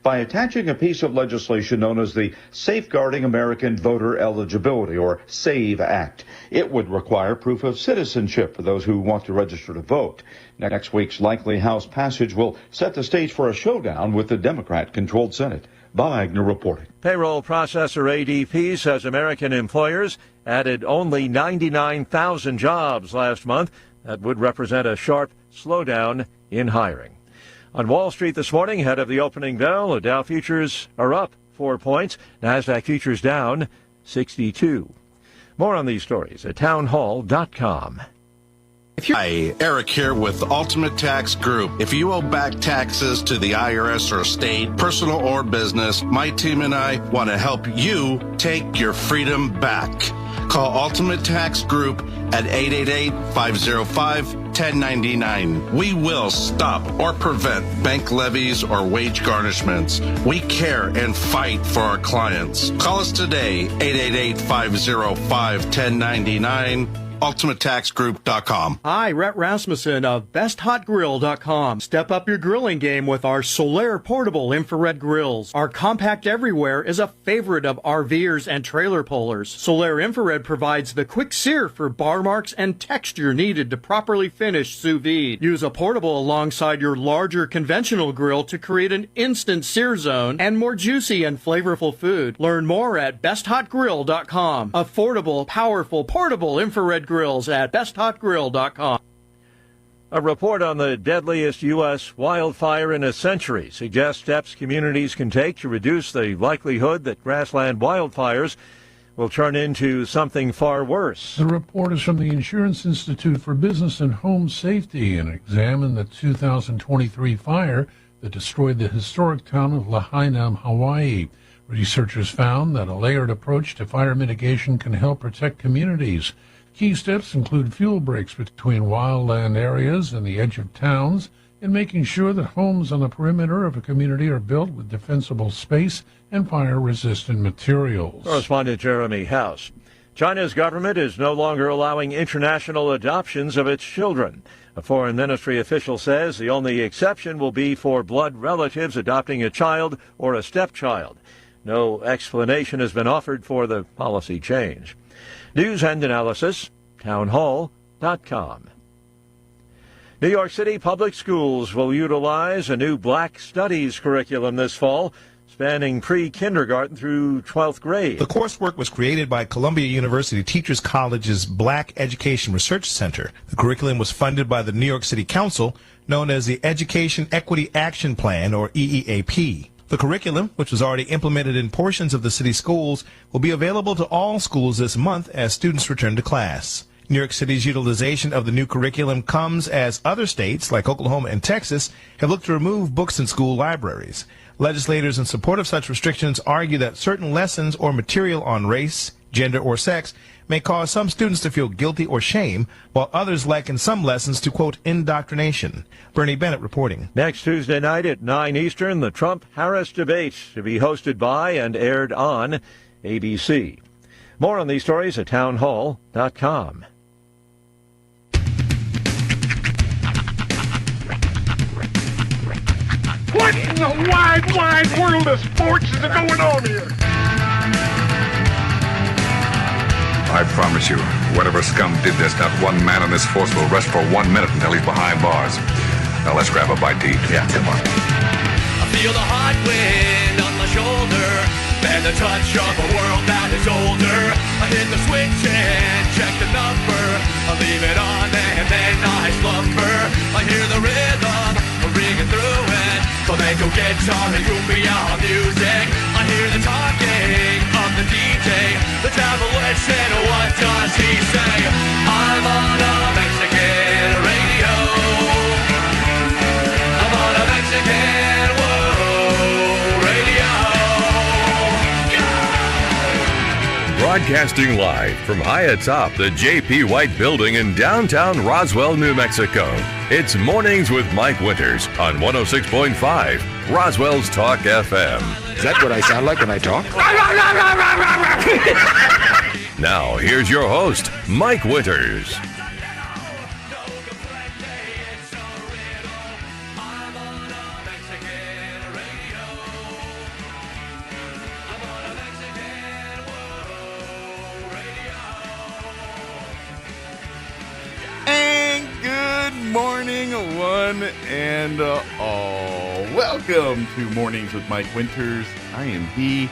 by attaching a piece of legislation known as the Safeguarding American Voter Eligibility, or SAVE Act. It would require proof of citizenship for those who want to register to vote. Next week's likely House passage will set the stage for a showdown with the Democrat-controlled Senate. Bob Agner reporting. Payroll processor ADP says American employers added only 99,000 jobs last month. That would represent a sharp slowdown in hiring. On Wall Street this morning, ahead of the opening bell, the Dow futures are up 4 points. NASDAQ futures down 62. More on these stories at townhall.com. Hi, Eric here with Ultimate Tax Group. If you owe back taxes to the IRS or state, personal or business, my team and I want to help you take your freedom back. Call Ultimate Tax Group at 888-505-1099. We will stop or prevent bank levies or wage garnishments. We care and fight for our clients. Call us today, 888-505-1099. UltimateTaxGroup.com. Hi, Rhett Rasmussen of BestHotGrill.com. Step up your grilling game with our Solaire portable infrared grills. Our compact everywhere is a favorite of RVers and trailer pullers. Solaire infrared provides the quick sear for bar marks and texture needed to properly finish sous vide. Use a portable alongside your larger conventional grill to create an instant sear zone and more juicy and flavorful food. Learn more at BestHotGrill.com. Affordable, powerful, portable infrared grills at besthotgrill.com. A report on the deadliest U.S. wildfire in a century suggests steps communities can take to reduce the likelihood that grassland wildfires will turn into something far worse. The report is from the Insurance Institute for Business and Home Safety and examined the 2023 fire that destroyed the historic town of Lahaina, Hawaii. Researchers found that a layered approach to fire mitigation can help protect communities. Key steps include fuel breaks between wildland areas and the edge of towns, and making sure that homes on the perimeter of a community are built with defensible space and fire-resistant materials. Correspondent Jeremy House. China's government is no longer allowing international adoptions of its children. A foreign ministry official says the only exception will be for blood relatives adopting a child or a stepchild. No explanation has been offered for the policy change. News and analysis, townhall.com. New York City public schools will utilize a new Black Studies curriculum this fall, spanning pre-kindergarten through 12th grade. The coursework was created by Columbia University Teachers College's Black Education Research Center. The curriculum was funded by the New York City Council, known as the Education Equity Action Plan, or EEAP. The curriculum, which was already implemented in portions of the city schools, will be available to all schools this month as students return to class. New York City's utilization of the new curriculum comes as other states, like Oklahoma and Texas, have looked to remove books in school libraries. Legislators in support of such restrictions argue that certain lessons or material on race, gender, or sex may cause some students to feel guilty or shame, while others liken some lessons to, quote, indoctrination. Bernie Bennett reporting. Next Tuesday night at 9 Eastern, the Trump-Harris debate to be hosted by and aired on ABC. More on these stories at townhall.com. What in the wide, wide world of sports is going on here? I promise you, whatever scum did this, not one man on this force will rest for 1 minute until he's behind bars. Now let's grab a bite to eat. Yeah, come on. I feel the hot wind on my shoulder and the touch of a world that is older. I hit the switch and check the number. I leave it on and then I slumber. I hear the rhythm ringing through it. Flamenco guitar and cumbia music. I hear the talking of the DJ. The devil listen, what does he say? I'm on a Mexican radio. I'm on a Mexican radio. Yeah! Broadcasting live from high atop the J.P. White Building in downtown Roswell, New Mexico. It's Mornings with Mike Winters on 106.5 Roswell's Talk FM. Is that what I sound like when I talk? Now, here's your host, Mike Winters. morning, one and all. Welcome to Mornings with Mike Winters. I am he.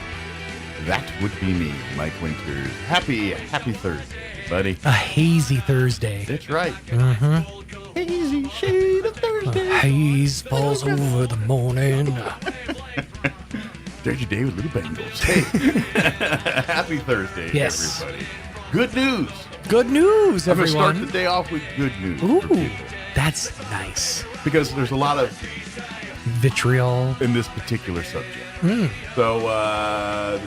That would be me, Mike Winters. Happy Thursday, buddy. A hazy Thursday. That's right. Mm-hmm. Hazy shade of Thursday. Haze falls over the morning. There's your day with little Bengals. Hey, happy Thursday, yes. everybody. Good news. Good news, everyone. I'm going to start the day off with good news. Ooh, that's nice. Because there's a lot of vitriol in this particular subject. So, I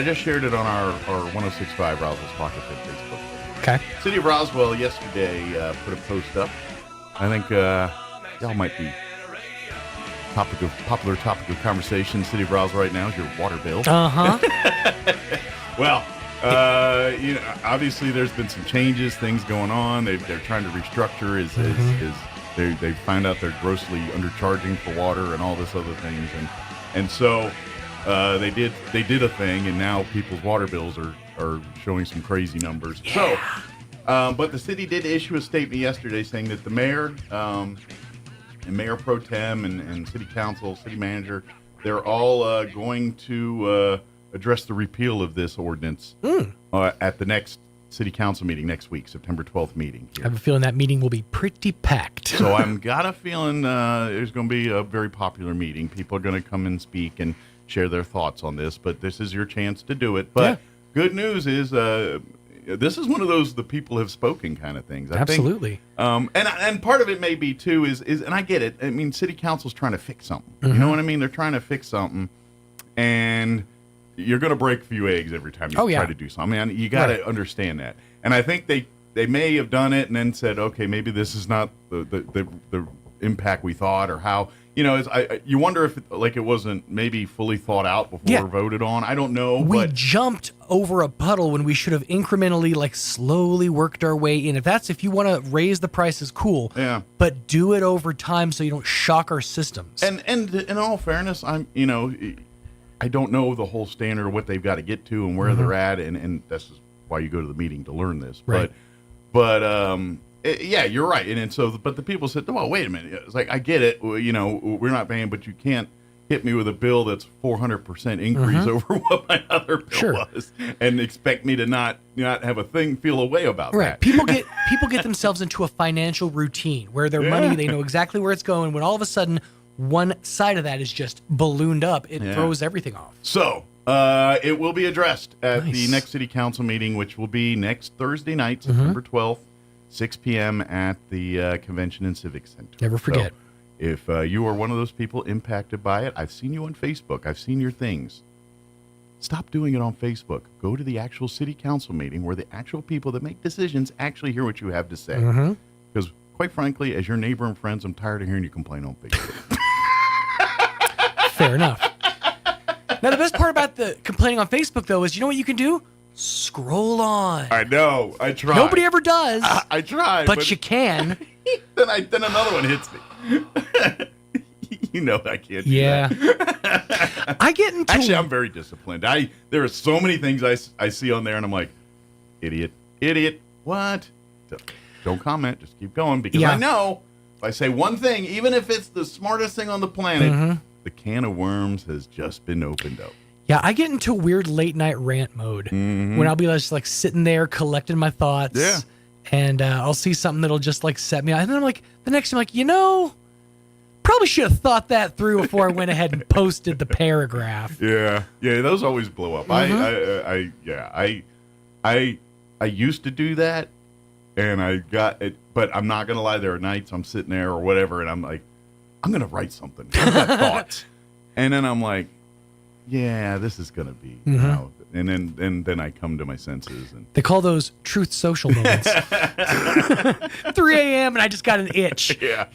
just shared it on our 106.5 Roswell Talk FM Facebook page. Okay. City of Roswell yesterday put a post up. I think y'all might be popular topic of conversation. City of Roswell right now is your water bill. Well, obviously there's been some changes, things going on. They're trying to restructure. They find out they're grossly undercharging for water and all this other things, and so they did a thing, and now people's water bills are showing some crazy numbers. Yeah. So, but the city did issue a statement yesterday saying that the mayor and Mayor Pro Tem and City Council, City Manager, they're all going to address the repeal of this ordinance at the next City Council meeting next week, September 12th meeting. Here. I have a feeling that meeting will be pretty packed. So I've got a feeling there's going to be a very popular meeting. People are going to come and speak and share their thoughts on this, but this is your chance to do it. But good news is this is one of those the people have spoken kind of things. I Absolutely. think. And part of it may be, too, is and I get it. I mean, City Council's trying to fix something. You know what I mean? They're trying to fix something, and you're going to break a few eggs every time you try to do something. I mean, you got to understand that. And I think they may have done it and then said, okay, maybe this is not the impact we thought, or how. You wonder if it wasn't maybe fully thought out before voted on. I don't know. We jumped over a puddle when we should have incrementally, slowly worked our way in. If you want to raise the prices, cool. Yeah. But do it over time so you don't shock our systems. And in all fairness, I don't know the whole standard of what they've got to get to and where they're at, and this is why you go to the meeting to learn this. Right. But yeah, you're right. And so, but the people said, well, wait a minute. It's like, I get it. We're not paying, but you can't hit me with a bill that's 400% increase over what my other bill was, and expect me to not have a feel a way about that. People get themselves into a financial routine where their money, they know exactly where it's going. When all of a sudden one side of that is just ballooned up, it throws everything off. So it will be addressed at the next City Council meeting, which will be next Thursday night, September 12th. 6 p.m. at the Convention and Civic Center. Never forget. So if you are one of those people impacted by it, I've seen you on Facebook. I've seen your things. Stop doing it on Facebook. Go to the actual City Council meeting where the actual people that make decisions actually hear what you have to say. Because, quite frankly, as your neighbor and friends, I'm tired of hearing you complain on Facebook. Fair enough. Now, the best part about the complaining on Facebook, though, is you know what you can do? Scroll on. I know. I try. Nobody ever does. I try. But you can. then another one hits me. I can't do that. I get into... Actually, I'm very disciplined. There are so many things I see on there, and I'm like, idiot, what? Don't comment. Just keep going, because I know if I say one thing, even if it's the smartest thing on the planet, the can of worms has just been opened up. Yeah, I get into weird late night rant mode when I'll be just sitting there collecting my thoughts. Yeah. And I'll see something that'll just set me off. And then I'm the next time, probably should have thought that through before I went ahead and posted the paragraph. Yeah. Yeah, those always blow up. I used to do that, and I got it, but I'm not going to lie, there are nights I'm sitting there or whatever, and I'm like, I'm going to write something. I've got thoughts. And then I'm like, yeah, this is going to be, and then I come to my senses. And they call those truth social moments. 3 a.m. and I just got an itch. Yeah.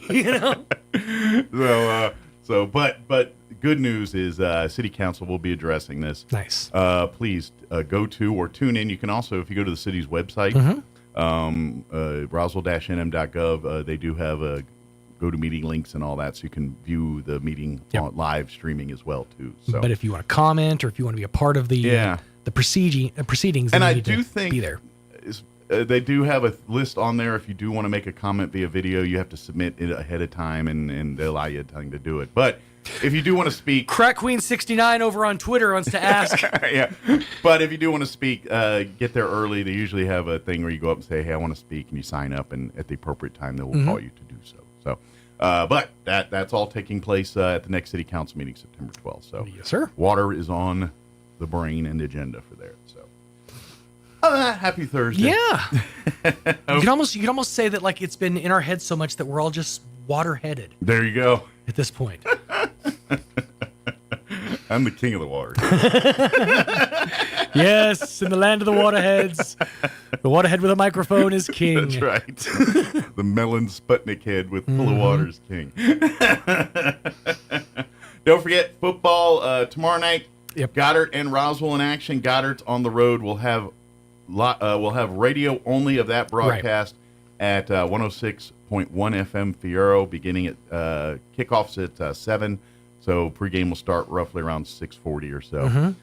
But good news is City Council will be addressing this. Nice. Please go to or tune in. You can also, if you go to the city's website, roswell-nm.gov, they do have go-to-meeting links and all that, so you can view the meeting on live streaming as well, too. So. But if you want to comment or if you want to be a part of the proceedings, and then I you need do to think be there. they do have a list on there. If you do want to make a comment via video, you have to submit it ahead of time, and they allow you time to do it. But if you do want to speak, Crack Queen 69 over on Twitter wants to ask. Yeah, but if you do want to speak, get there early. They usually have a thing where you go up and say, "Hey, I want to speak," and you sign up, and at the appropriate time, they will call you to do so. So, but that's all taking place at the next City Council meeting, September 12th. So, yes, sir. Water is on the brain and agenda for there. So, other than that, happy Thursday. Yeah. You can almost say that like it's been in our heads so much that we're all just water-headed. There you go. At this point. I'm the king of the water. Yes, in the land of the waterheads, the waterhead with a microphone is king. That's right. The melon Sputnik head with full of water is king. Don't forget football tomorrow night. Yep. Goddard and Roswell in action. Goddard's on the road. We'll have radio only of that broadcast at 106.1 FM Fierro, beginning at kickoffs at 7. So pregame will start roughly around 6:40 or so.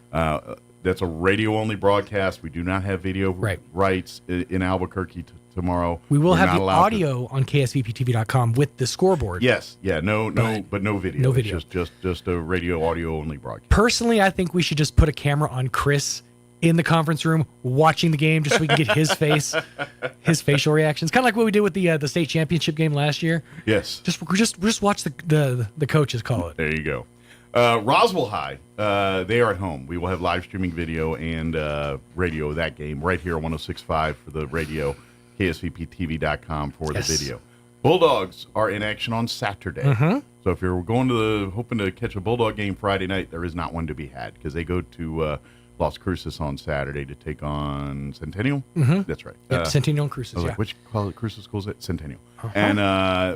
That's a radio-only broadcast. We do not have video rights in Albuquerque tomorrow. We will have the audio on KSVPTV.com with the scoreboard. Yes, yeah, but no video. No video. It's just a radio audio-only broadcast. Personally, I think we should just put a camera on Chris in the conference room watching the game just so we can get his his facial reactions. Kind of like what we did with the state championship game last year. Yes. Just watch the coaches call it. There you go. Roswell High, they are at home. We will have live streaming video and radio of that game right here on 106.5 for the radio, KSVPTV.com for the video. Bulldogs are in action on Saturday. So if you're hoping to catch a Bulldog game Friday night, there is not one to be had because they go to Las Cruces on Saturday to take on Centennial. That's right. Yep, Centennial and Cruces, like, which Cruces school is it? Centennial. And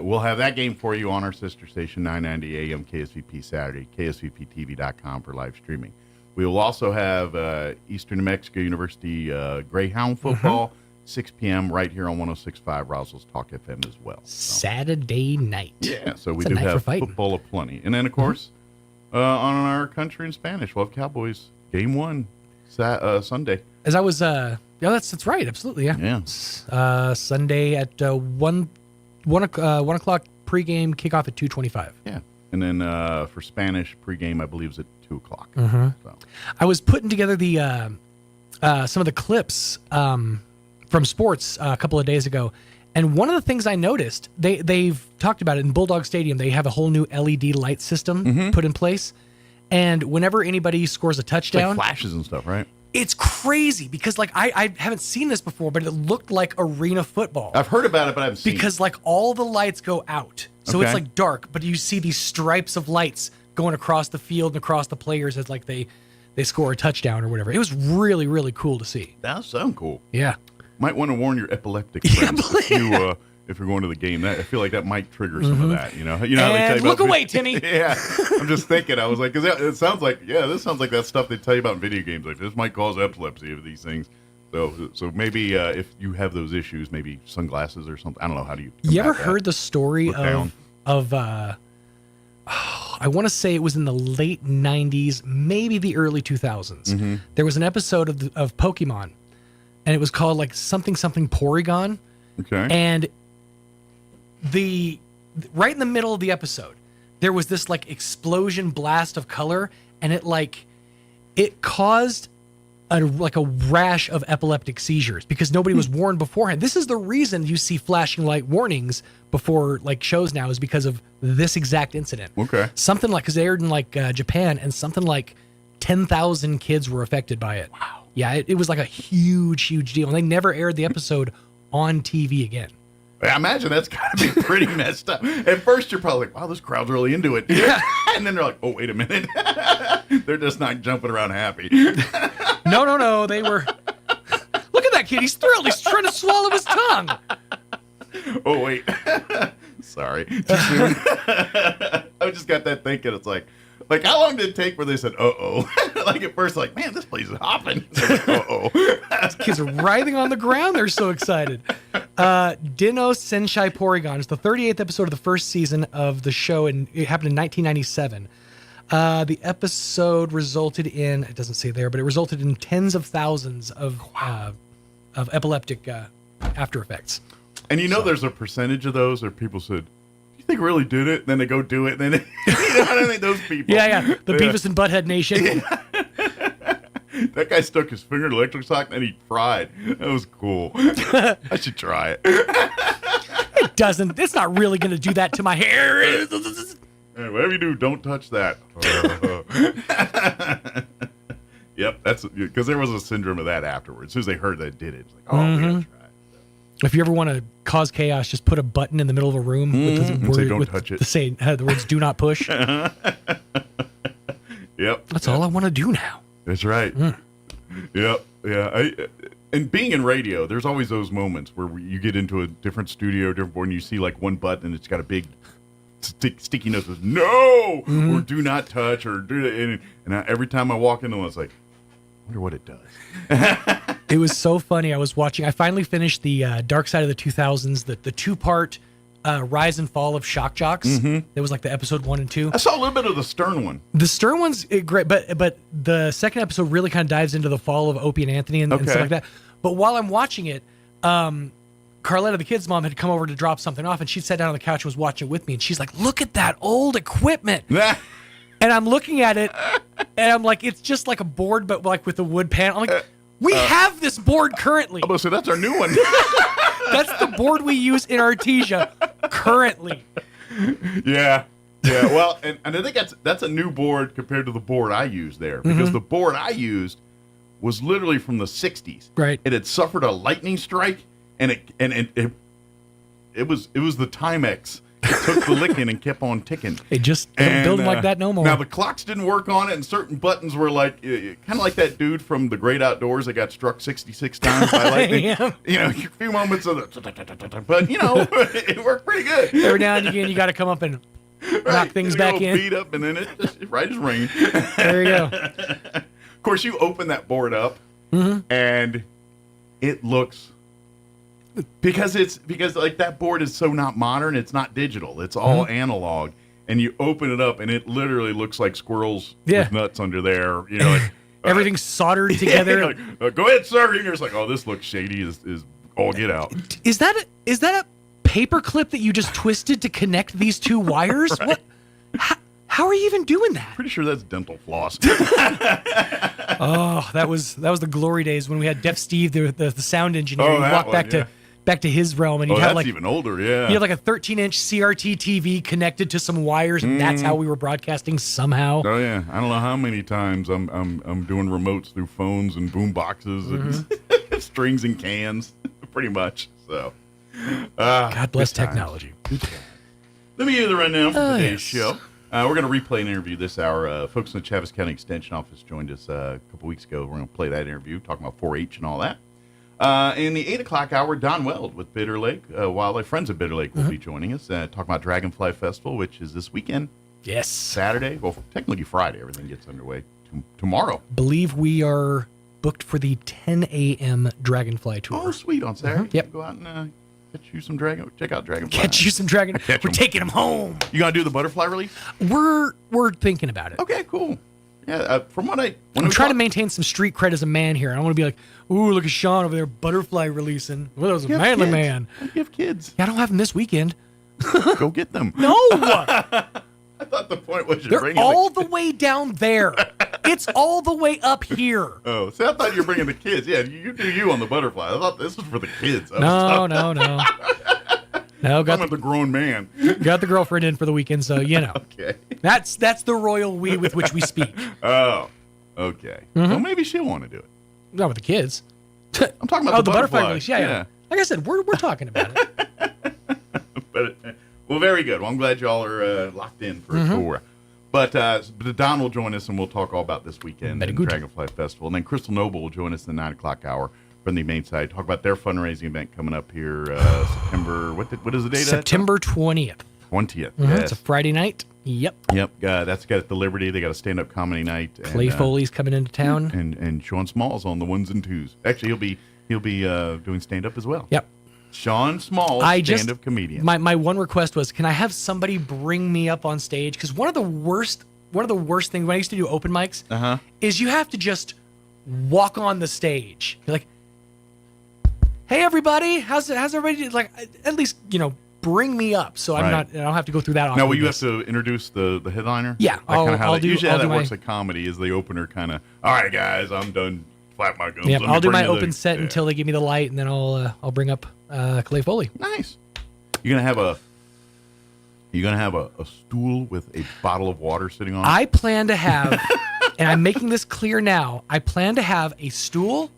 we'll have that game for you on our sister station, 990 AM KSVP Saturday, KSVPTV.com for live streaming. We will also have Eastern New Mexico University Greyhound football, 6 p.m. right here on 106.5 Roswell's Talk FM as well. So. Saturday night. Yeah, so we do have football aplenty. And then, of course, on our country in Spanish, we'll have Cowboys. Game 1, Sunday. As I was, that's right, absolutely, yeah. Sunday at 1 o'clock pregame, kickoff at 2:25. Yeah, and then for Spanish pregame, I believe is at 2 o'clock. So. I was putting together the some of the clips from sports a couple of days ago, and one of the things I noticed, they've talked about it in Bulldog Stadium. They have a whole new LED light system put in place. And whenever anybody scores a touchdown, like flashes and stuff, right? It's crazy because like I haven't seen this before, but it looked like arena football. I've heard about it, but I haven't seen it. Because like all the lights go out. So it's like dark, but you see these stripes of lights going across the field and across the players as like they score a touchdown or whatever. It was really, really cool to see. That sounds cool. Yeah. Might want to warn your epileptic friends if you're going to the game. I feel like that might trigger some of that. You know how they tell you look away, Timmy. Yeah, I'm just thinking. I was like, because it sounds like this sounds like that stuff they tell you about in video games. Like this might cause epilepsy of these things. So maybe if you have those issues, maybe sunglasses or something. I don't know. How do you? You ever heard the story of I want to say it was in the late 90s, maybe the early 2000s. There was an episode of Pokemon, and it was called like something Porygon. Okay. And right in the middle of the episode, there was this like explosion blast of color, and it caused a rash of epileptic seizures because nobody was warned beforehand. This is the reason you see flashing light warnings before like shows now, is because of this exact incident. Okay. Something like, because they aired in like Japan, and something like 10,000 kids were affected by it. Wow. Yeah, it was like a huge deal, and they never aired the episode on TV again. I imagine that's got to be pretty messed up. At first, you're probably like, wow, this crowd's really into it. Yeah. And then they're like, oh, wait a minute. They're just not jumping around happy. No. They were... Look at that kid. He's thrilled. He's trying to swallow his tongue. Oh, wait. Sorry. Too soon. I just got that thinking. It's like, how long did it take where they said, uh-oh? Like, at first, like, man, this place is hopping. Like, uh-oh. These kids are writhing on the ground. They're so excited. Dino Senshai Porygon is the 38th episode of the first season of the show, and it happened in 1997. The episode resulted in, it doesn't say there, but it resulted in tens of thousands of epileptic After Effects. And there's a percentage of those where people said, you think I really did it? And then they go do it. And then, you know what I mean? Those people. Yeah. The Beavis and Butthead Nation. Yeah. That guy stuck his finger in the electric socket and he fried. That was cool. I should try it. It doesn't. It's not really going to do that to my hair. Hey, whatever you do, don't touch that. Yep, that's because there was a syndrome of that afterwards. As soon as they heard that it did it, it's like, we gotta try it. If you ever want to cause chaos, just put a button in the middle of a room with the word, don't touch it. The words "do not push." Yep. That's all I want to do now. That's right. Yep. Yeah. And being in radio, there's always those moments where you get into a different studio, different board, and you see like one button and it's got a big sticky note that says no or do not touch or do it. And every time I walk into one, it's like, I wonder what it does. It was so funny. I finally finished the Dark Side of the 2000s, the 2-part Rise and Fall of Shock Jocks. It was like the episode 1 and 2. I saw a little bit of the Stern one. The Stern one's great, but the second episode really kind of dives into the fall of Opie and Anthony and stuff like that. But while I'm watching it, Carletta, the kid's mom, had come over to drop something off, and she sat down on the couch and was watching it with me, and she's like, look at that old equipment. And I'm looking at it, and I'm like, it's just like a board, but like with a wood panel. I'm like, we have this board currently. I'm going to say, that's our new one. That's the board we use in Artesia currently. Yeah. Well, and I think that's a new board compared to the board I used there, because the board I used was literally from the 60s. Right. It had suffered a lightning strike, and it was the Timex. It took the licking and kept on ticking. They just don't build them like that no more. Now, the clocks didn't work on it, and certain buttons were like, kind of like that dude from The Great Outdoors that got struck 66 times by lightning. Yeah. A few moments of the... But, it worked pretty good. Every now and again, you got to come up and knock things back in. Beat up, and then it right as rain. There you go. Of course, you open that board up, and it looks... Because like that board is so not modern, it's not digital, it's all analog, and you open it up and it literally looks like squirrels with nuts under there. Everything's soldered together. Go ahead, sir. And you're just like, oh, this looks shady. Is all get out. Is that a paper clip that you just twisted to connect these two wires? Right. What? How are you even doing that? Pretty sure that's dental floss. Oh, that was the glory days when we had Deaf Steve, the sound engineer. He'd walk back to his realm, and he'd have like even older. Yeah, he had like a 13-inch CRT TV connected to some wires, and that's how we were broadcasting somehow. Oh yeah, I don't know how many times I'm doing remotes through phones and boom boxes and strings and cans, pretty much. So, God bless technology. Let me give you the rundown for today's show. We're going to replay an interview this hour. Folks in the Chaves County Extension Office joined us a couple weeks ago. We're going to play that interview, talking about 4-H and all that. In the 8 o'clock hour, Don Weld with Bitter Lake Wildlife Friends of Bitter Lake will be joining us, talking about Dragonfly Festival, which is this weekend. Yes. Saturday. Well, technically Friday. Everything gets underway tomorrow. Believe we are booked for the 10 a.m. Dragonfly tour. Oh, sweet. On Saturday. Yep. Go out and check out Dragonfly. Catch you some Dragon. We're taking them home. You gonna do the butterfly release? We're thinking about it. Okay, cool. Yeah, from what I'm trying to maintain some street cred as a man here. I don't want to be like, ooh, look at Sean over there, butterfly releasing. Well, that was a manly man. You have kids. Yeah, I don't have them this weekend. Go get them. No. I thought the point was they're all the way down there. It's all the way up here. Oh, see, I thought you were bringing the kids. Yeah, you do you on the butterfly. I thought this was for the kids. No. No, I'm the grown man. Got the girlfriend in for the weekend, so Okay. That's the royal we with which we speak. Oh, okay. Well, maybe she'll want to do it. Not with the kids. I'm talking about the butterfly release. Yeah. Like I said, we're talking about it. Well, very good. Well, I'm glad y'all are locked in for a tour. But Don will join us, and we'll talk all about this weekend and Dragonfly Festival. And then Crystal Noble will join us in the 9 o'clock hour from the main side. Talk about their fundraising event coming up here September. What is the date? September 20th. 20th. Yes. It's a Friday night. Yep. That's got at the Liberty. They got a stand-up comedy night. Clay Foley's coming into town, and Sean Small's on the 1s and 2s. Actually, he'll be doing stand-up as well. Yep. Sean Small, stand-up comedian. My one request was, can I have somebody bring me up on stage? Because one of the worst things when I used to do open mics is you have to just walk on the stage. You're like, hey everybody, how's everybody? Like, at least bring me up, so I don't have to go through that. Now, will you have to introduce the headliner? Yeah, usually how that works at comedy is the opener kind of. All right, guys, I'm done. Flap my gums. Yeah, I'll do my open set until they give me the light, and then I'll bring up Clay Foley. Nice. You're gonna have a stool with a bottle of water sitting on it? I plan to have, and I'm making this clear now, I plan to have a stool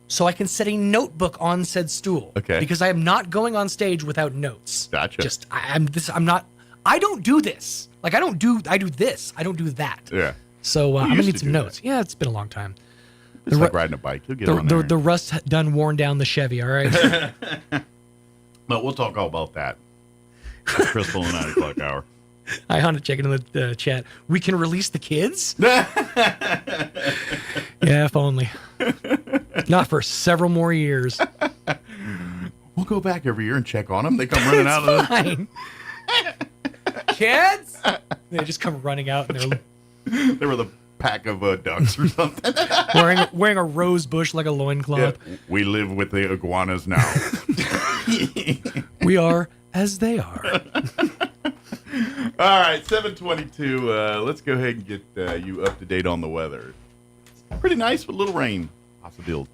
so I can set a notebook on said stool. Okay. Because I am not going on stage without notes. Gotcha. I don't do this. Like, I do this. I don't do that. Yeah. So I'm going to need some notes. That. Yeah, it's been a long time. It's like riding a bike. You'll get on there. The rust done worn down the Chevy, all right? But we'll talk all about that. Crystal and 9 o'clock hour. Hi, Honda, checking in the chat. We can release the kids? Yeah, if only. Not for several more years. We'll go back every year and check on them. They come running out of fine. Kids? They just come running out and they were the pack of ducks or something. wearing a rose bush like a loincloth. Yeah, we live with the iguanas now. We are as they are. All right, 7:22. Let's go ahead and get you up to date on the weather. It's pretty nice with a little rain. Possibility.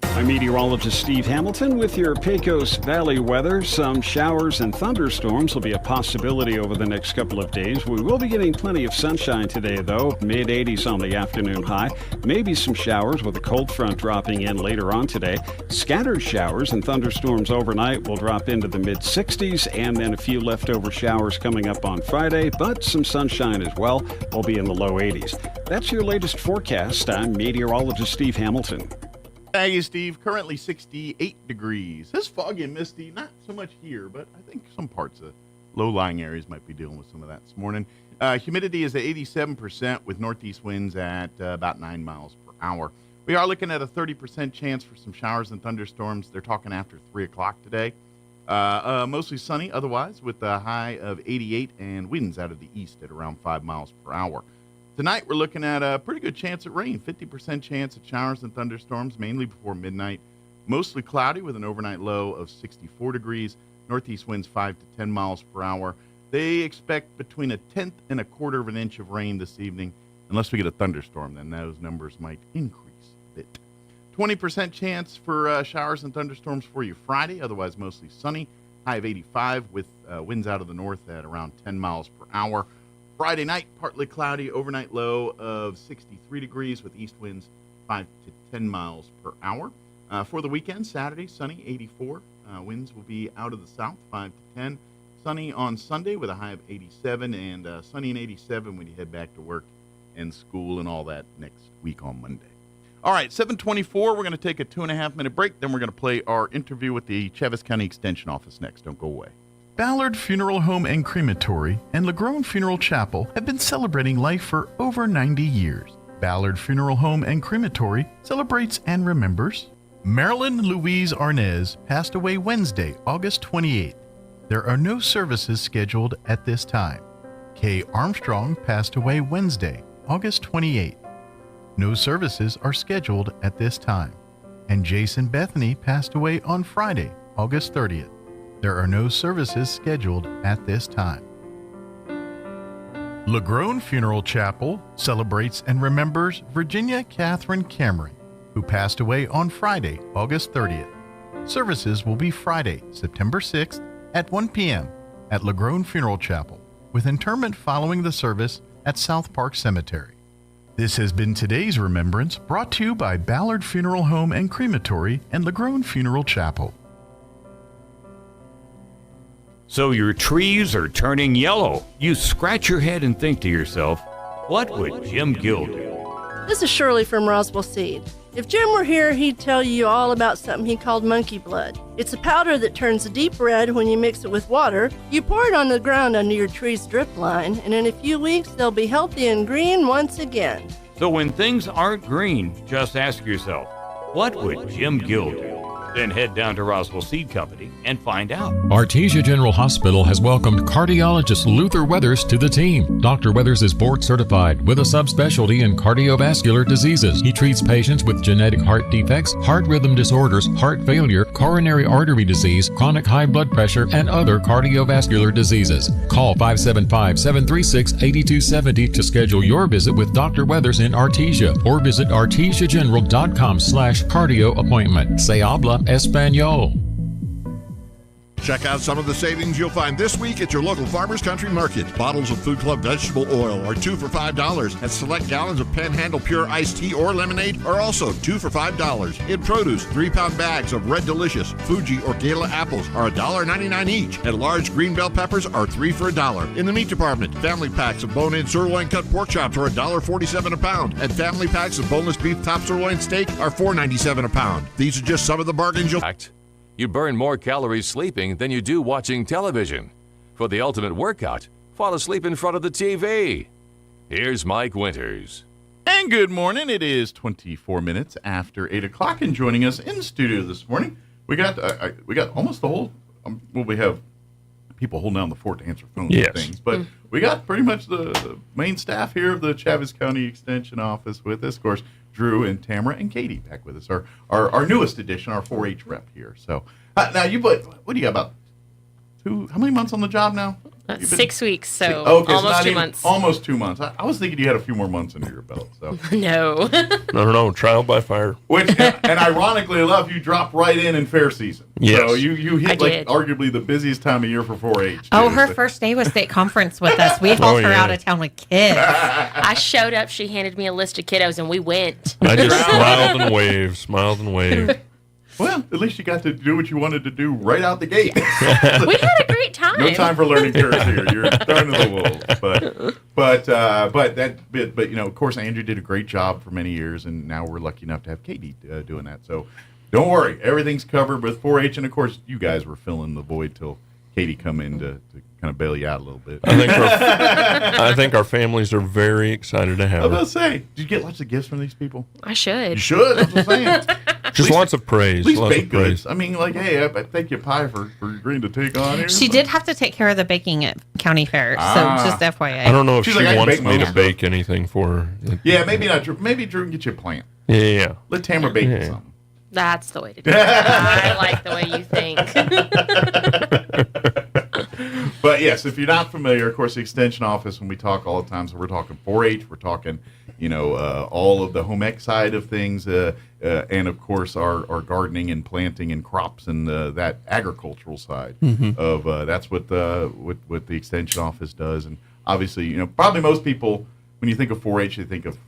I'm meteorologist Steve Hamilton with your Pecos Valley weather. Some showers and thunderstorms will be a possibility over the next couple of days. We will be getting plenty of sunshine today, though. Mid-80s on the afternoon high. Maybe some showers with a cold front dropping in later on today. Scattered showers and thunderstorms overnight will drop into the mid-60s, and then a few leftover showers coming up on Friday, but some sunshine as well. We'll be in the low 80s. That's your latest forecast. I'm meteorologist Steve Hamilton. Thank you, Steve. Currently 68 degrees. It's foggy and misty. Not so much here, but I think some parts of low-lying areas might be dealing with some of that this morning. Humidity is at 87% with northeast winds at about 9 miles per hour. We are looking at a 30% chance for some showers and thunderstorms. They're talking after 3 o'clock today. Mostly sunny otherwise with a high of 88 and winds out of the east at around 5 miles per hour. Tonight, we're looking at a pretty good chance at rain, 50% chance of showers and thunderstorms, mainly before midnight. Mostly cloudy with an overnight low of 64 degrees. Northeast winds 5 to 10 miles per hour. They expect between a tenth and a quarter of an inch of rain this evening. Unless we get a thunderstorm, then those numbers might increase a bit. 20% chance for showers and thunderstorms for you Friday, otherwise mostly sunny. High of 85 with winds out of the north at around 10 miles per hour. Friday night, partly cloudy, overnight low of 63 degrees with east winds 5 to 10 miles per hour. For the weekend, Saturday, sunny, 84. Winds will be out of the south, 5 to 10. Sunny on Sunday with a high of 87, and sunny and 87 when you head back to work and school and all that next week on Monday. All right, 7:24, we're going to take a 2.5-minute break. Then we're going to play our interview with the Chaves County Extension Office next. Don't go away. Ballard Funeral Home and Crematory and LaGrone Funeral Chapel have been celebrating life for over 90 years. Ballard Funeral Home and Crematory celebrates and remembers Marilyn Louise Arnez passed away Wednesday, August 28th. There are no services scheduled at this time. Kay Armstrong passed away Wednesday, August 28th. No services are scheduled at this time. And Jason Bethany passed away on Friday, August 30th. There are no services scheduled at this time. LaGrone Funeral Chapel celebrates and remembers Virginia Catherine Cameron, who passed away on Friday, August 30th. Services will be Friday, September 6th at 1 p.m. at LaGrone Funeral Chapel, with interment following the service at South Park Cemetery. This has been today's remembrance, brought to you by Ballard Funeral Home and Crematory and LaGrone Funeral Chapel. So your trees are turning yellow. You scratch your head and think to yourself, what would Jim Gill do? This is Shirley from Roswell Seed. If Jim were here, he'd tell you all about something he called monkey blood. It's a powder that turns a deep red when you mix it with water. You pour it on the ground under your tree's drip line, and in a few weeks, they'll be healthy and green once again. So when things aren't green, just ask yourself, what would Jim Gill do? Then head down to Roswell Seed Company and find out. Artesia General Hospital has welcomed cardiologist Luther Weathers to the team. Dr. Weathers is board certified with a subspecialty in cardiovascular diseases. He treats patients with genetic heart defects, heart rhythm disorders, heart failure, coronary artery disease, chronic high blood pressure, and other cardiovascular diseases. Call 575-736-8270 to schedule your visit with Dr. Weathers in Artesia, or visit artesiageneral.com/cardio appointment. Se habla Espanol. Check out some of the savings you'll find this week at your local Farmers Country Market. Bottles of Food Club vegetable oil are 2 for $5, and select gallons of Panhandle Pure Iced Tea or Lemonade are also 2 for $5. In produce, 3-pound bags of Red Delicious, Fuji, or Gala apples are $1.99 each, and large green bell peppers are 3 for $1. In the meat department, family packs of bone-in sirloin cut pork chops are $1.47 a pound, and family packs of boneless beef top sirloin steak are $4.97 a pound. These are just some of the bargains you'll... You burn more calories sleeping than you do watching television. For the ultimate workout, fall asleep in front of the TV. Here's Mike Winters. And good morning. It is 24 minutes after 8 o'clock, and joining us in studio this morning, we got almost the whole, we have people holding down the fort to answer phones and things, but we got pretty much the main staff here of the Chaves County Extension Office with us. Of course, Drew and Tamara and Katie back with us, our newest addition, our 4-H rep here. So now what do you got, about how many months on the job now? 6 weeks, so almost 2 months. Almost 2 months. I was thinking you had a few more months under your belt. So No. No, trial by fire. Which, and ironically enough, you dropped right in fair season. Yes. So you hit arguably the busiest time of year for 4-H. Oh, her first day was state conference with us. We hauled her out of town with kids. I showed up, she handed me a list of kiddos, and we went. I just smiled and waved. Well, at least you got to do what you wanted to do right out the gate. We had a great time. No time for learning curves here. You're throwing to the wolves. But you know, of course, Andrew did a great job for many years, and now we're lucky enough to have Katie doing that. So don't worry, everything's covered with 4-H, and of course, you guys were filling the void till Katie come in to kind of bail you out a little bit. I think our families are very excited to have her. I was going to say, did you get lots of gifts from these people? I should. You should. That's what I'm saying. Just lots of praise. At least lots baked of praise. goods. I mean, like, hey, I thank you, Pie, for agreeing to take on here. She did have to take care of the baking at County Fair, so just FYI. I don't know if she like, wants me to bake anything for her. Yeah, maybe not. Maybe Drew can get you a plant. Yeah. Let Tamara bake you something. That's the way to do it. I like the way you think. But yes, if you're not familiar, of course, the Extension Office, when we talk all the time, so we're talking 4-H, we're talking, all of the home ec side of things, and of course our gardening and planting and crops and that agricultural side of that's what the Extension Office does. And obviously, probably most people, when you think of 4-H, they think of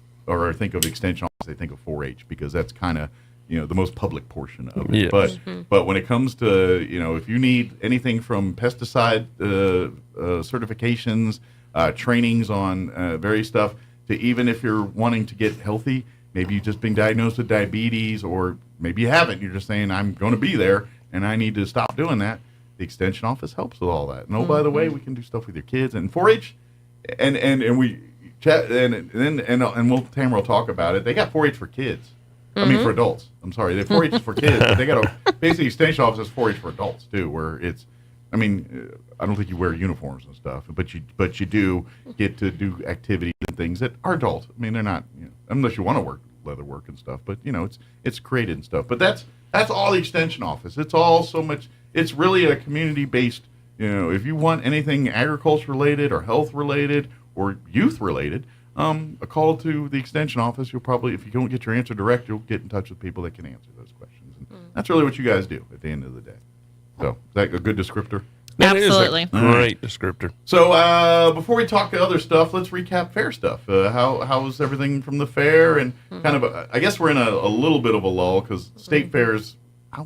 Extension Office, they think of 4-H because that's kind of the most public portion of it. Yes. But when it comes to, if you need anything from pesticide certifications, trainings on various stuff, to even if you're wanting to get healthy, maybe you've just been diagnosed with diabetes, or maybe you haven't, you're just saying, I'm going to be there and I need to stop doing that, the Extension Office helps with all that. And by the way, we can do stuff with your kids. And 4-H, and we chat, and Tamara will talk about it. They got 4-H for kids. I mean, for adults. I'm sorry. They have 4-H for kids, but they got basically Extension Office has 4-H for adults too, where it's, I don't think you wear uniforms and stuff, but you do get to do activities and things that are adult. I mean, they're not, unless you want to work leather work and stuff, but it's created and stuff. But that's all the Extension Office. It's all so much. It's really a community based. If you want anything agriculture related or health related or youth related, a call to the Extension Office. You'll probably, if you don't get your answer direct, you'll get in touch with people that can answer those questions. And that's really what you guys do at the end of the day. So, is that a good descriptor? Absolutely. Great descriptor. So, before we talk other stuff, let's recap fair stuff. How was everything from the fair? And kind of, I guess we're in a little bit of a lull because state fairs,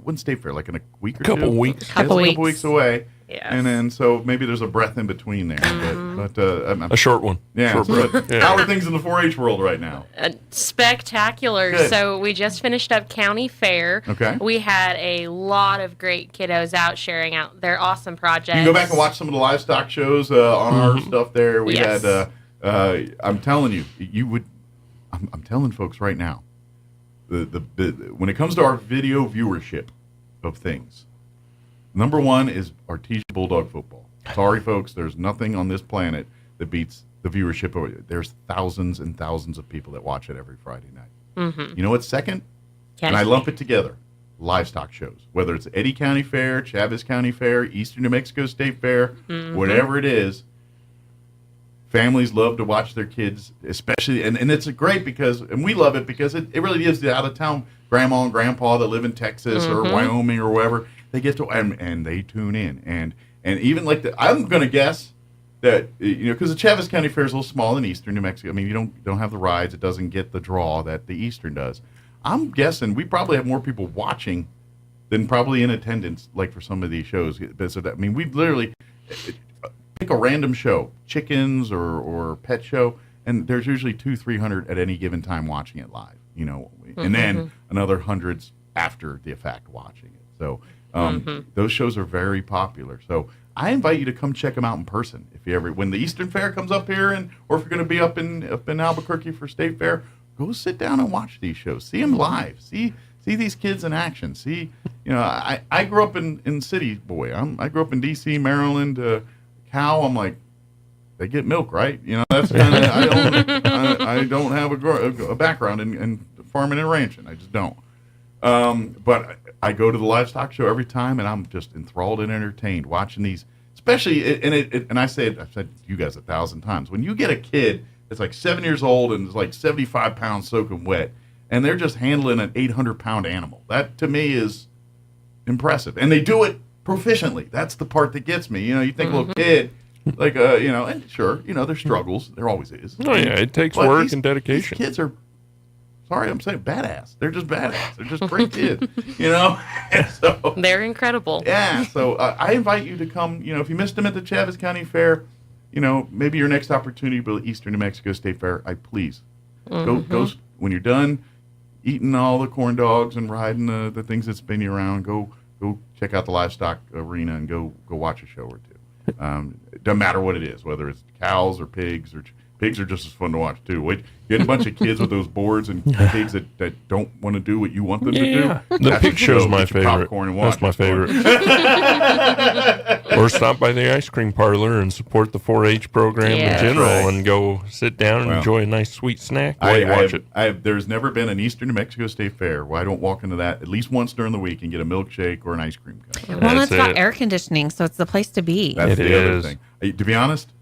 when's state fair? Like in a week or couple two? Weeks. Couple weeks away. Yes. And then, so maybe there's a breath in between there. But a short one. Yeah. Short breath. Yeah. How are things in the 4-H world right now? Spectacular. Good. So we just finished up County Fair. Okay. We had a lot of great kiddos out sharing out their awesome projects. You can go back and watch some of the livestock shows on our stuff there. We Yes. had, I'm telling you would, I'm telling folks right now, the when it comes to our video viewership, of things. Number one is Artesia Bulldog football. Sorry, folks, there's nothing on this planet that beats the viewership of it. There's thousands and thousands of people that watch it every Friday night. Mm-hmm. You know what's second? And I lump it together. Livestock shows, whether it's Eddy County Fair, Chavez County Fair, Eastern New Mexico State Fair, whatever it is. Families love to watch their kids, especially, and it's great because, and we love it because it really gives the out-of-town grandma and grandpa that live in Texas or Wyoming or wherever, they get to, and they tune in. And even like I'm going to guess that, because the Chavez County Fair is a little smaller than Eastern New Mexico. I mean, you don't have the rides. It doesn't get the draw that the Eastern does. I'm guessing we probably have more people watching than probably in attendance, like for some of these shows. So that, I mean, we literally pick a random show, chickens or pet show, and there's usually 200-300 at any given time watching it live, and then another hundreds after the fact watching it. So those shows are very popular. So I invite you to come check them out in person. If you ever, when the Eastern Fair comes up here, or if you're going to be up in Albuquerque for State Fair, go sit down and watch these shows. See them live. See these kids in action. See, I grew up in city boy. I grew up in D.C., Maryland. Cow, I'm like, they get milk, right? That's kind of, I don't have a background in farming and ranching. I just don't. But I go to the livestock show every time, and I'm just enthralled and entertained watching these, especially, and I've said to you guys 1,000 times, when you get a kid that's like 7 years old and is like 75 pounds soaking wet, and they're just handling an 800-pound animal, that to me is impressive. And they do it proficiently. That's the part that gets me. You think a little kid, like, and sure, there's struggles. There always is. Oh, yeah, it takes work and dedication. These kids are, sorry, I'm saying badass. They're just badass. They're just great kids, So they're incredible. Yeah, so I invite you to come, if you missed them at the Chavez County Fair, maybe your next opportunity will be Eastern New Mexico State Fair. Please, go when you're done eating all the corn dogs and riding the things that spin you around, go check out the livestock arena and go watch a show or two. Doesn't matter what it is, whether it's cows or pigs. Pigs are just as fun to watch too. You get a bunch of kids with those boards and pigs that don't want to do what you want them to do. The pig show's my favorite. That's my favorite. Or stop by the ice cream parlor and support the 4-H program in general, and go sit down and enjoy a nice sweet snack while you watch it. There's never been an Eastern New Mexico State Fair where I don't walk into that at least once during the week and get a milkshake or an ice cream cone. Well, it's got air conditioning, so it's the place to be. That's the other thing. To be honest,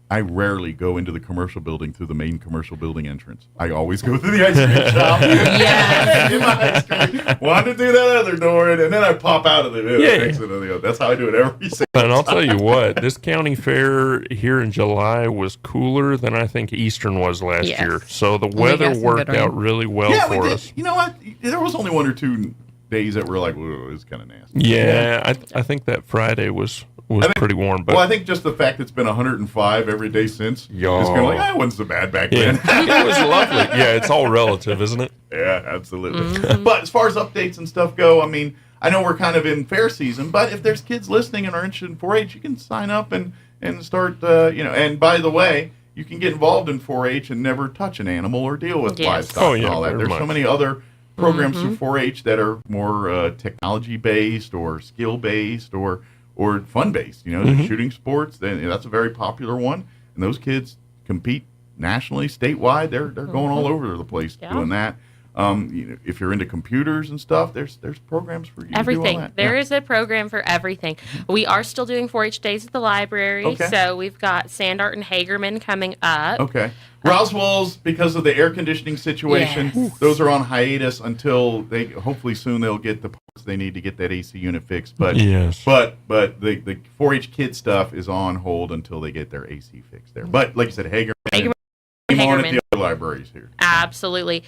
I rarely go into the commercial building through the main commercial building entrance. I always go through the ice cream shop. Get my ice cream. Wanted to do that other door, and then I pop out of the exit. That's how I do it every single time. And I'll tell you what, this county fair here in July was cooler than I think Eastern was last year. So the weather worked out really well for us. You know what? There was only 1 or 2 days that were like, "Whoa, it's kind of nasty." Yeah, I think that Friday was pretty warm. But I think just the fact it's been 105 every day since, it's kind of like, it wasn't so bad back then. It was lovely. Yeah, it's all relative, isn't it? Yeah, absolutely. But as far as updates and stuff go, I mean, I know we're kind of in fair season, but if there's kids listening and are interested in 4-H, you can sign up and start, and by the way, you can get involved in 4-H and never touch an animal or deal with livestock and all that. There's so many other programs through 4-H that are more technology-based or skill-based or fun-based, shooting sports. That's a very popular one, and those kids compete nationally, statewide. They're going all over the place doing that. If you're into computers and stuff, there's programs for you. Everything. To do all that. There is a program for everything. We are still doing 4-H days at the library, so we've got Sandart and Hagerman coming up. Okay. Roswell's, because of the air conditioning situation, those are on hiatus until hopefully soon they'll get the parts they need to get that AC unit fixed. But but the 4-H kid stuff is on hold until they get their AC fixed there. But like you said, Hagerman on at the other libraries here. Absolutely.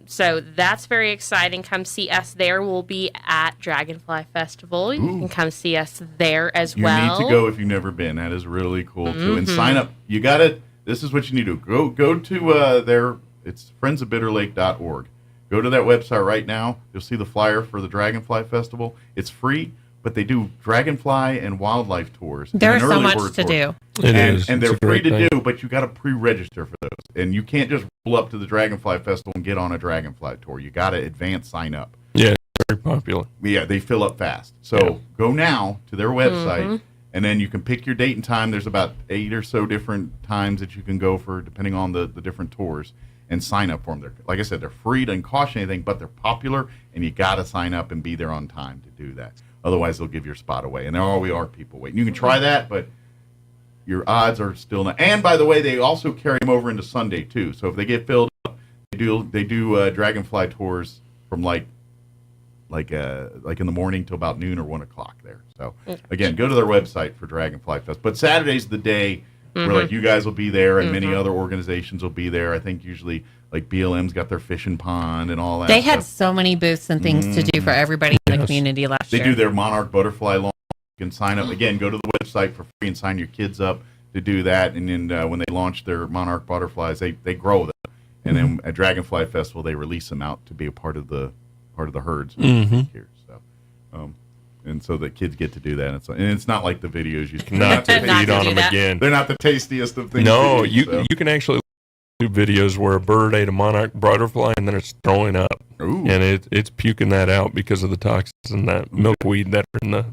So that's very exciting. Come see us there. We'll be at Dragonfly Festival. You can come see us there as well. You need to go if you've never been. That is really cool too. And sign up. You got to. This is what you need to do. Go to it's friendsofbitterlake.org. Go to that website right now. You'll see the flyer for the Dragonfly Festival. It's free, but they do dragonfly and wildlife tours. There's so much to do. And they're free to do, but you got to pre-register for those. And you can't just pull up to the Dragonfly Festival and get on a Dragonfly tour. You got to advance sign up. Yeah, very popular. Yeah, they fill up fast. So go now to their website, and then you can pick your date and time. There's about 8 or so different times that you can go for, depending on the different tours, and sign up for them. Like I said, they're free, doesn't cost you anything, but they're popular, and you got to sign up and be there on time to do that. Otherwise, they'll give your spot away, and there always are people waiting. You can try that, but your odds are still not. And by the way, they also carry them over into Sunday too. So if they get filled up, they do Dragonfly tours from like in the morning till about noon or 1 o'clock there. So again, go to their website for Dragonfly Fest. But Saturday's the day where like you guys will be there, and many other organizations will be there. I think usually like BLM's got their fishing pond and all that. They had so many booths and things to do for everybody in the community last year. They do their Monarch Butterfly launch. You can sign up. Again, go to the website for free and sign your kids up to do that. And then when they launch their Monarch Butterflies, they grow them. And then at Dragonfly Festival, they release them out to be a part of the herds here. So, and so the kids get to do that. And it's not like the videos you can not to feed on them again. They're not the tastiest of things. No, you can actually do videos where a bird ate a monarch butterfly and then it's throwing up. Ooh. And it's puking that out because of the toxins and that milkweed that are in the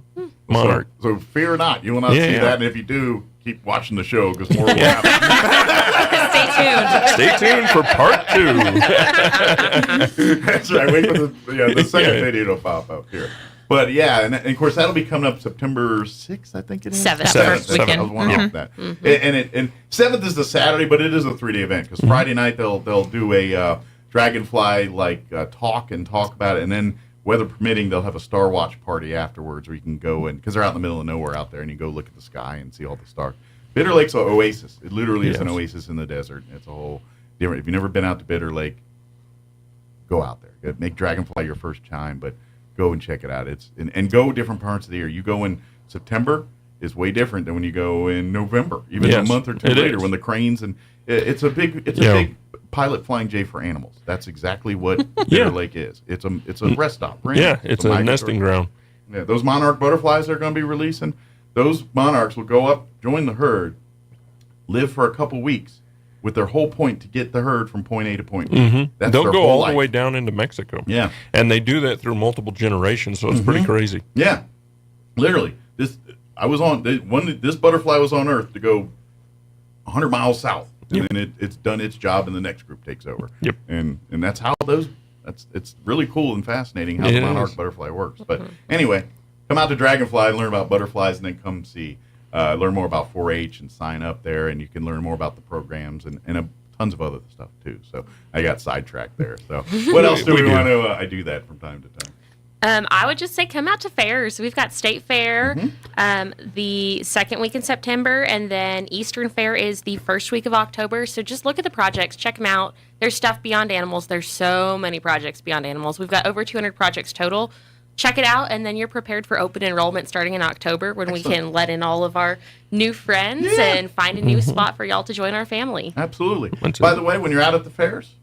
monarch. So fear not, you will not see that. And if you do, keep watching the show because more will happen. Stay tuned. Stay tuned for part 2. That's right. Wait for the second video to pop up here. But yeah, and of course that'll be coming up September 6th, I think it is. 7th. First weekend. I was wondering about that. And 7th is the Saturday, but it is a 3-day event because Friday night they'll do a Dragonfly talk about it, and then weather permitting they'll have a Star Watch party afterwards where you can go and because they're out in the middle of nowhere out there and you go look at the sky and see all the stars. Bitter Lake's an oasis. It literally is an oasis in the desert. It's a whole different. If you've never been out to Bitter Lake, go out there. Make Dragonfly your first time, but go and check it out. And go different parts of the year. You go in September is way different than when you go in November, even a month or two later when the cranes and it's a big pilot flying J for animals. That's exactly what Bitter Lake is. It's a rest stop. It's a nesting ground. Yeah, those monarch butterflies they're going to be releasing. Those monarchs will go up, join the herd, live for a couple weeks, with their whole point to get the herd from point A to point B. That's They'll their go whole all life. the way down into Mexico. Yeah. And they do that through multiple generations, so it's pretty crazy. Yeah. Literally. This butterfly was on Earth to go 100 miles south. And then it's done its job and the next group takes over. Yep. And that's how it's really cool and fascinating how the monarch butterfly works. But anyway, come out to Dragonfly and learn about butterflies and then come see learn more about 4-H and sign up there, and you can learn more about the programs and tons of other stuff too. So I got sidetracked there. So what else do we want to? I do that from time to time. I would just say come out to fairs. We've got State Fair the second week in September, and then Eastern Fair is the first week of October. So just look at the projects, check them out. There's stuff beyond animals. There's so many projects beyond animals. We've got over 200 projects total. Check it out, and then you're prepared for open enrollment starting in October when we can let in all of our new friends and find a new spot for y'all to join our family. Absolutely. By the way, when you're out at the fairs,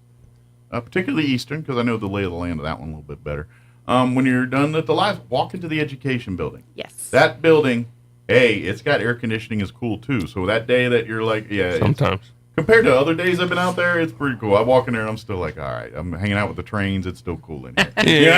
particularly Eastern, because I know the lay of the land of that one a little bit better, when you're done at the live, walk into the education building. Yes. That building, it's got air conditioning is cool, too. So that day that you're like, sometimes. Compared to other days I've been out there, it's pretty cool. I walk in there and I'm still like, all right, I'm hanging out with the trains. It's still cool in here.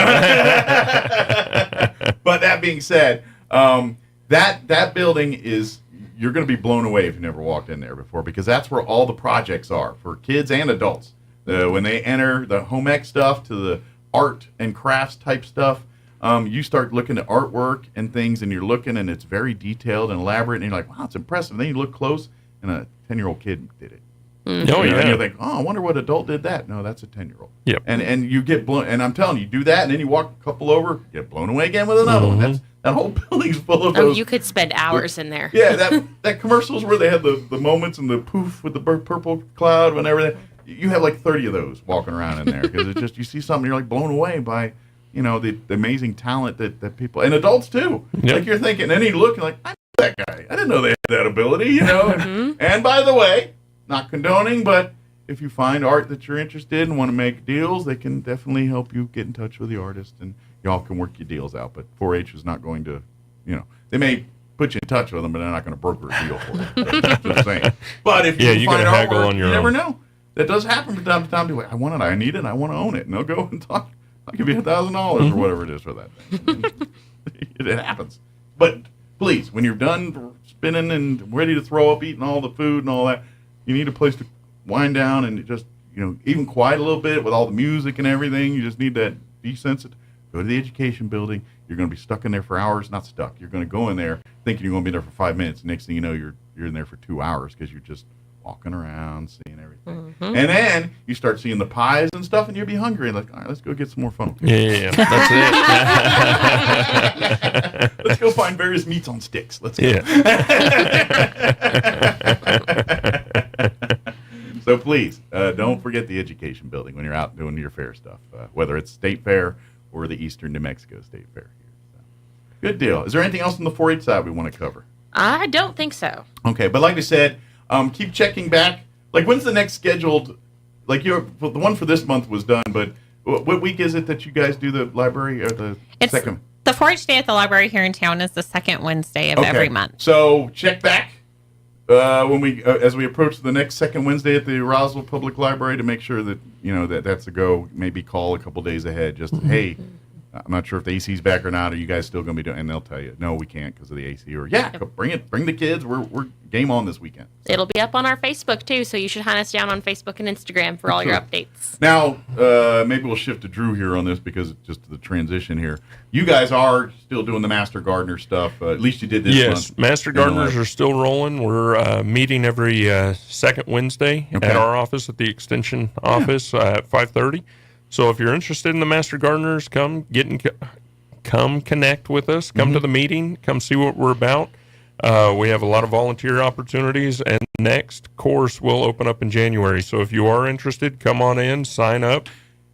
But that being said, that building is, you're going to be blown away if you've never walked in there before, because that's where all the projects are for kids and adults. When they enter the home ec stuff to the art and crafts type stuff, you start looking at artwork and things, and you're looking, and it's very detailed and elaborate, and you're like, wow, it's impressive. And then you look close, and a 10-year-old kid did it. Mm-hmm. Oh, And you think, I wonder what adult did that. No, that's a 10-year-old. Yep. And you get blown, and I'm telling you, do that, and then you walk a couple over, get blown away again with another one. That whole building's full of those. You could spend hours in there. Yeah, that commercials where they had the moments and the poof with the purple cloud and everything. You have like 30 of those walking around in there because it's just, you see something, you're like blown away by, the amazing talent that people, and adults too. Yep. Like you're thinking, and then you look and like, I know that guy. I didn't know they had that ability, And by the way, not condoning, but if you find art that you're interested in and want to make deals, they can definitely help you get in touch with the artist, and y'all can work your deals out. But 4-H is not going to, they may put you in touch with them, but they're not going to broker a deal for you. Just saying. But if you find artwork, you never know. That does happen from time to time. People like, I want it, I need it, I want to own it. And they'll go and talk I'll give you $1,000 or whatever it is for that thing. It happens. But please, when you're done spinning and ready to throw up, eating all the food and all that, you need a place to wind down and just, even quiet a little bit with all the music and everything. You just need that desensitized. Go to the education building. You're going to be stuck in there for hours. Not stuck. You're going to go in there thinking you're going to be there for 5 minutes. Next thing you know, you're in there for 2 hours because you're just walking around, seeing everything. Mm-hmm. And then you start seeing the pies and stuff, and you'll be hungry. Like, all right, let's go get some more phone. Yeah. That's it. Let's go find various meats on sticks. Let's go. So please, don't forget the education building when you're out doing your fair stuff, whether it's State Fair or the Eastern New Mexico State Fair. So, good deal. Is there anything else on the 4-H side we want to cover? I don't think so. Okay, but like I said, keep checking back. Like, when's the next scheduled? Like, the one for this month was done, but what week is it that you guys do the library or the second? The 4-H day at the library here in town is the second Wednesday of every month. So check back when we as we approach the next second Wednesday at the Roswell Public Library to make sure that that's a go. Maybe call a couple days ahead. Just hey, I'm not sure if the AC's back or not. Are you guys still going to be doing? And they'll tell you, no, we can't because of the AC. Or bring the kids. We're game on this weekend. So. It'll be up on our Facebook too, so you should hunt us down on Facebook and Instagram for all your updates. Now, maybe we'll shift to Drew here on this because it's just the transition here. You guys are still doing the Master Gardener stuff. At least you did this month. Yes, Master Gardeners are still rolling. We're meeting every second Wednesday at our office at the Extension office at 5:30. So if you're interested in the Master Gardeners, come connect with us. Come to the meeting. Come see what we're about. We have a lot of volunteer opportunities, and next course will open up in January. So if you are interested, come on in, sign up,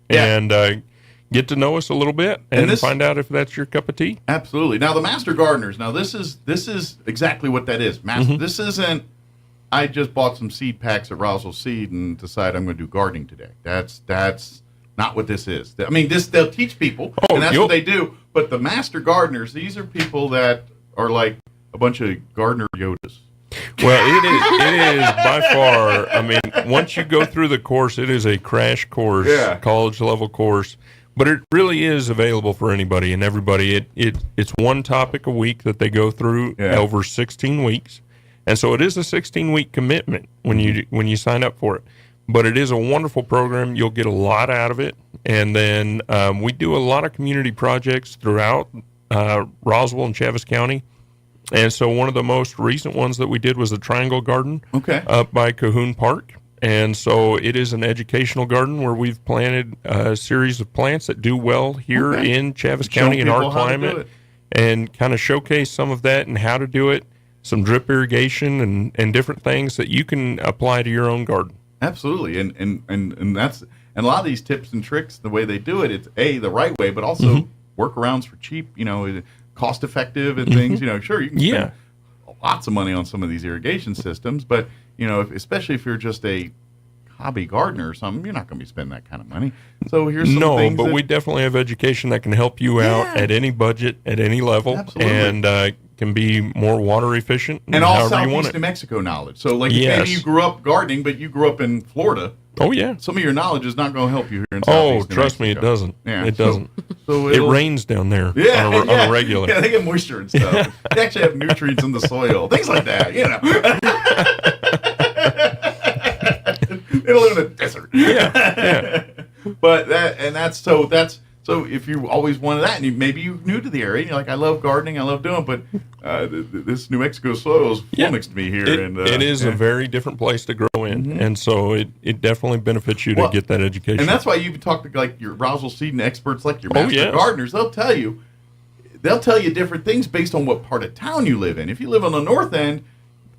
and get to know us a little bit and find out if that's your cup of tea. Absolutely. Now, the Master Gardeners. Now, this is exactly what that is. This isn't. I just bought some seed packs at Roswell Seed and decided I'm going to do gardening today. That's not what this is. I mean, they'll teach people, and that's what they do. But the Master Gardeners, these are people that are like a bunch of gardener Yodas. Well, it is by far. I mean, once you go through the course, it is a crash course, college level course. But it really is available for anybody and everybody. It's one topic a week that they go through over 16 weeks, and so it is a 16-week commitment when you sign up for it. But it is a wonderful program. You'll get a lot out of it. And then we do a lot of community projects throughout Roswell and Chaves County. And so one of the most recent ones that we did was the Triangle Garden up by Cahoon Park. And so it is an educational garden where we've planted a series of plants that do well here in Chaves County in our climate, and kind of showcase some of that and how to do it, some drip irrigation and different things that you can apply to your own garden. Absolutely, and that's a lot of these tips and tricks. The way they do it, it's the right way, but also workarounds for cheap. Cost effective and things. Sure you can spend lots of money on some of these irrigation systems, but especially if you're just a hobby gardener or something, you're not going to be spending that kind of money. So here's some things. No, but we definitely have education that can help you out at any budget, at any level, and can be more water efficient and all however you want Southeast it. New Mexico knowledge. So like maybe you grew up gardening, but you grew up in Florida. Oh yeah, some of your knowledge is not going to help you here in Southeast New trust Mexico. me, it doesn't. Yeah, it doesn't. So it rains down there on a regular. Yeah, they get moisture and stuff. They actually have nutrients in the soil, things like that. They don't live in the desert. Yeah. But so if you always wanted that, and maybe you're new to the area, and you're like, I love gardening, I love doing it, but this New Mexico soil is flummoxed me here. It is a very different place to grow in, and so it definitely benefits you to get that education. And that's why you talk to like your Roswell seeding experts, like your master gardeners. They'll tell you different things based on what part of town you live in. If you live on the north end,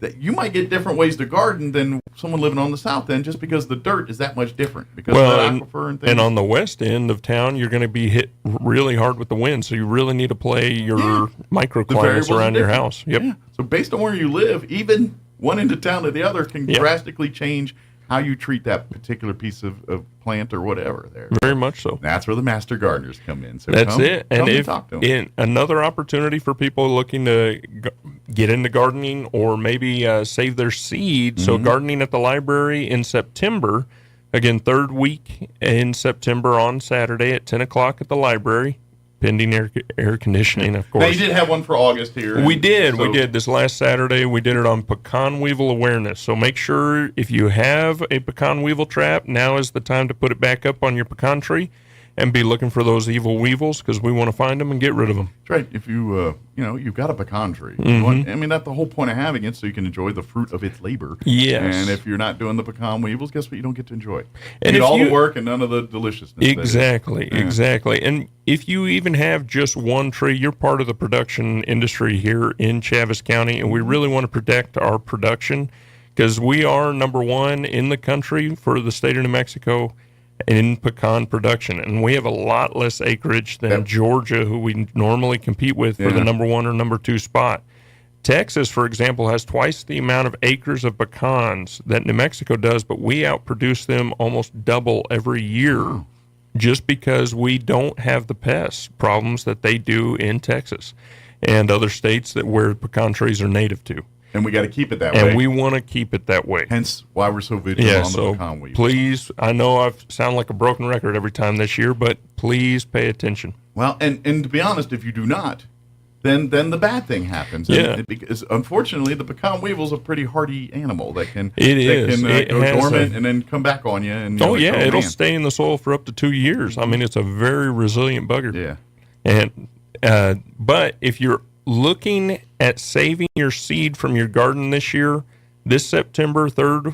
that you might get different ways to garden than someone living on the south end, just because the dirt is that much different because of the aquifer and things. And on the west end of town, you're going to be hit really hard with the wind, so you really need to play your microclimates around your house. Yep. Yeah. So based on where you live, even one end of town to the other can drastically change how you treat that particular piece of plant or whatever there. Very much so. That's where the master gardeners come in. So that's it. And if talk to them. Another opportunity for people looking to get into gardening or maybe save their seed, so gardening at the library in September, Again, third week in September on Saturday at 10 o'clock at the library, pending air conditioning, of course. Now, you did have one for August here. We did. This last Saturday. We did it on pecan weevil awareness. So make sure if you have a pecan weevil trap, now is the time to put it back up on your pecan tree and be looking for those evil weevils because we want to find them and get rid of them. That's right. If you've got a pecan tree. Mm-hmm. That's the whole point of having it, so you can enjoy the fruit of its labor. Yes. And if you're not doing the pecan weevils, guess what? You don't get to enjoy it. And you get all the work and none of the deliciousness. Exactly. And if you even have just one tree, you're part of the production industry here in Chaves County, and we really want to protect our production because we are number one in the country for the state of New Mexico in pecan production, and we have a lot less acreage than Georgia, who we normally compete with for the number one or number two spot. Texas, for example, has twice the amount of acres of pecans that New Mexico does, but we outproduce them almost double every year just because we don't have the pest problems that they do in Texas and other states where pecan trees are native to. And we got to keep it that way. And we want to keep it that way. Hence why we're so vigilant on the pecan weevils. Please, I know I sound like a broken record every time this year, but please pay attention. Well, and to be honest, if you do not, then the bad thing happens. Because unfortunately, the pecan weevil's a pretty hardy animal that can go dormant and then come back on you. And it'll stay in the soil for up to 2 years. I mean, it's a very resilient bugger. Yeah. And but if you're looking at saving your seed from your garden this year, this September, third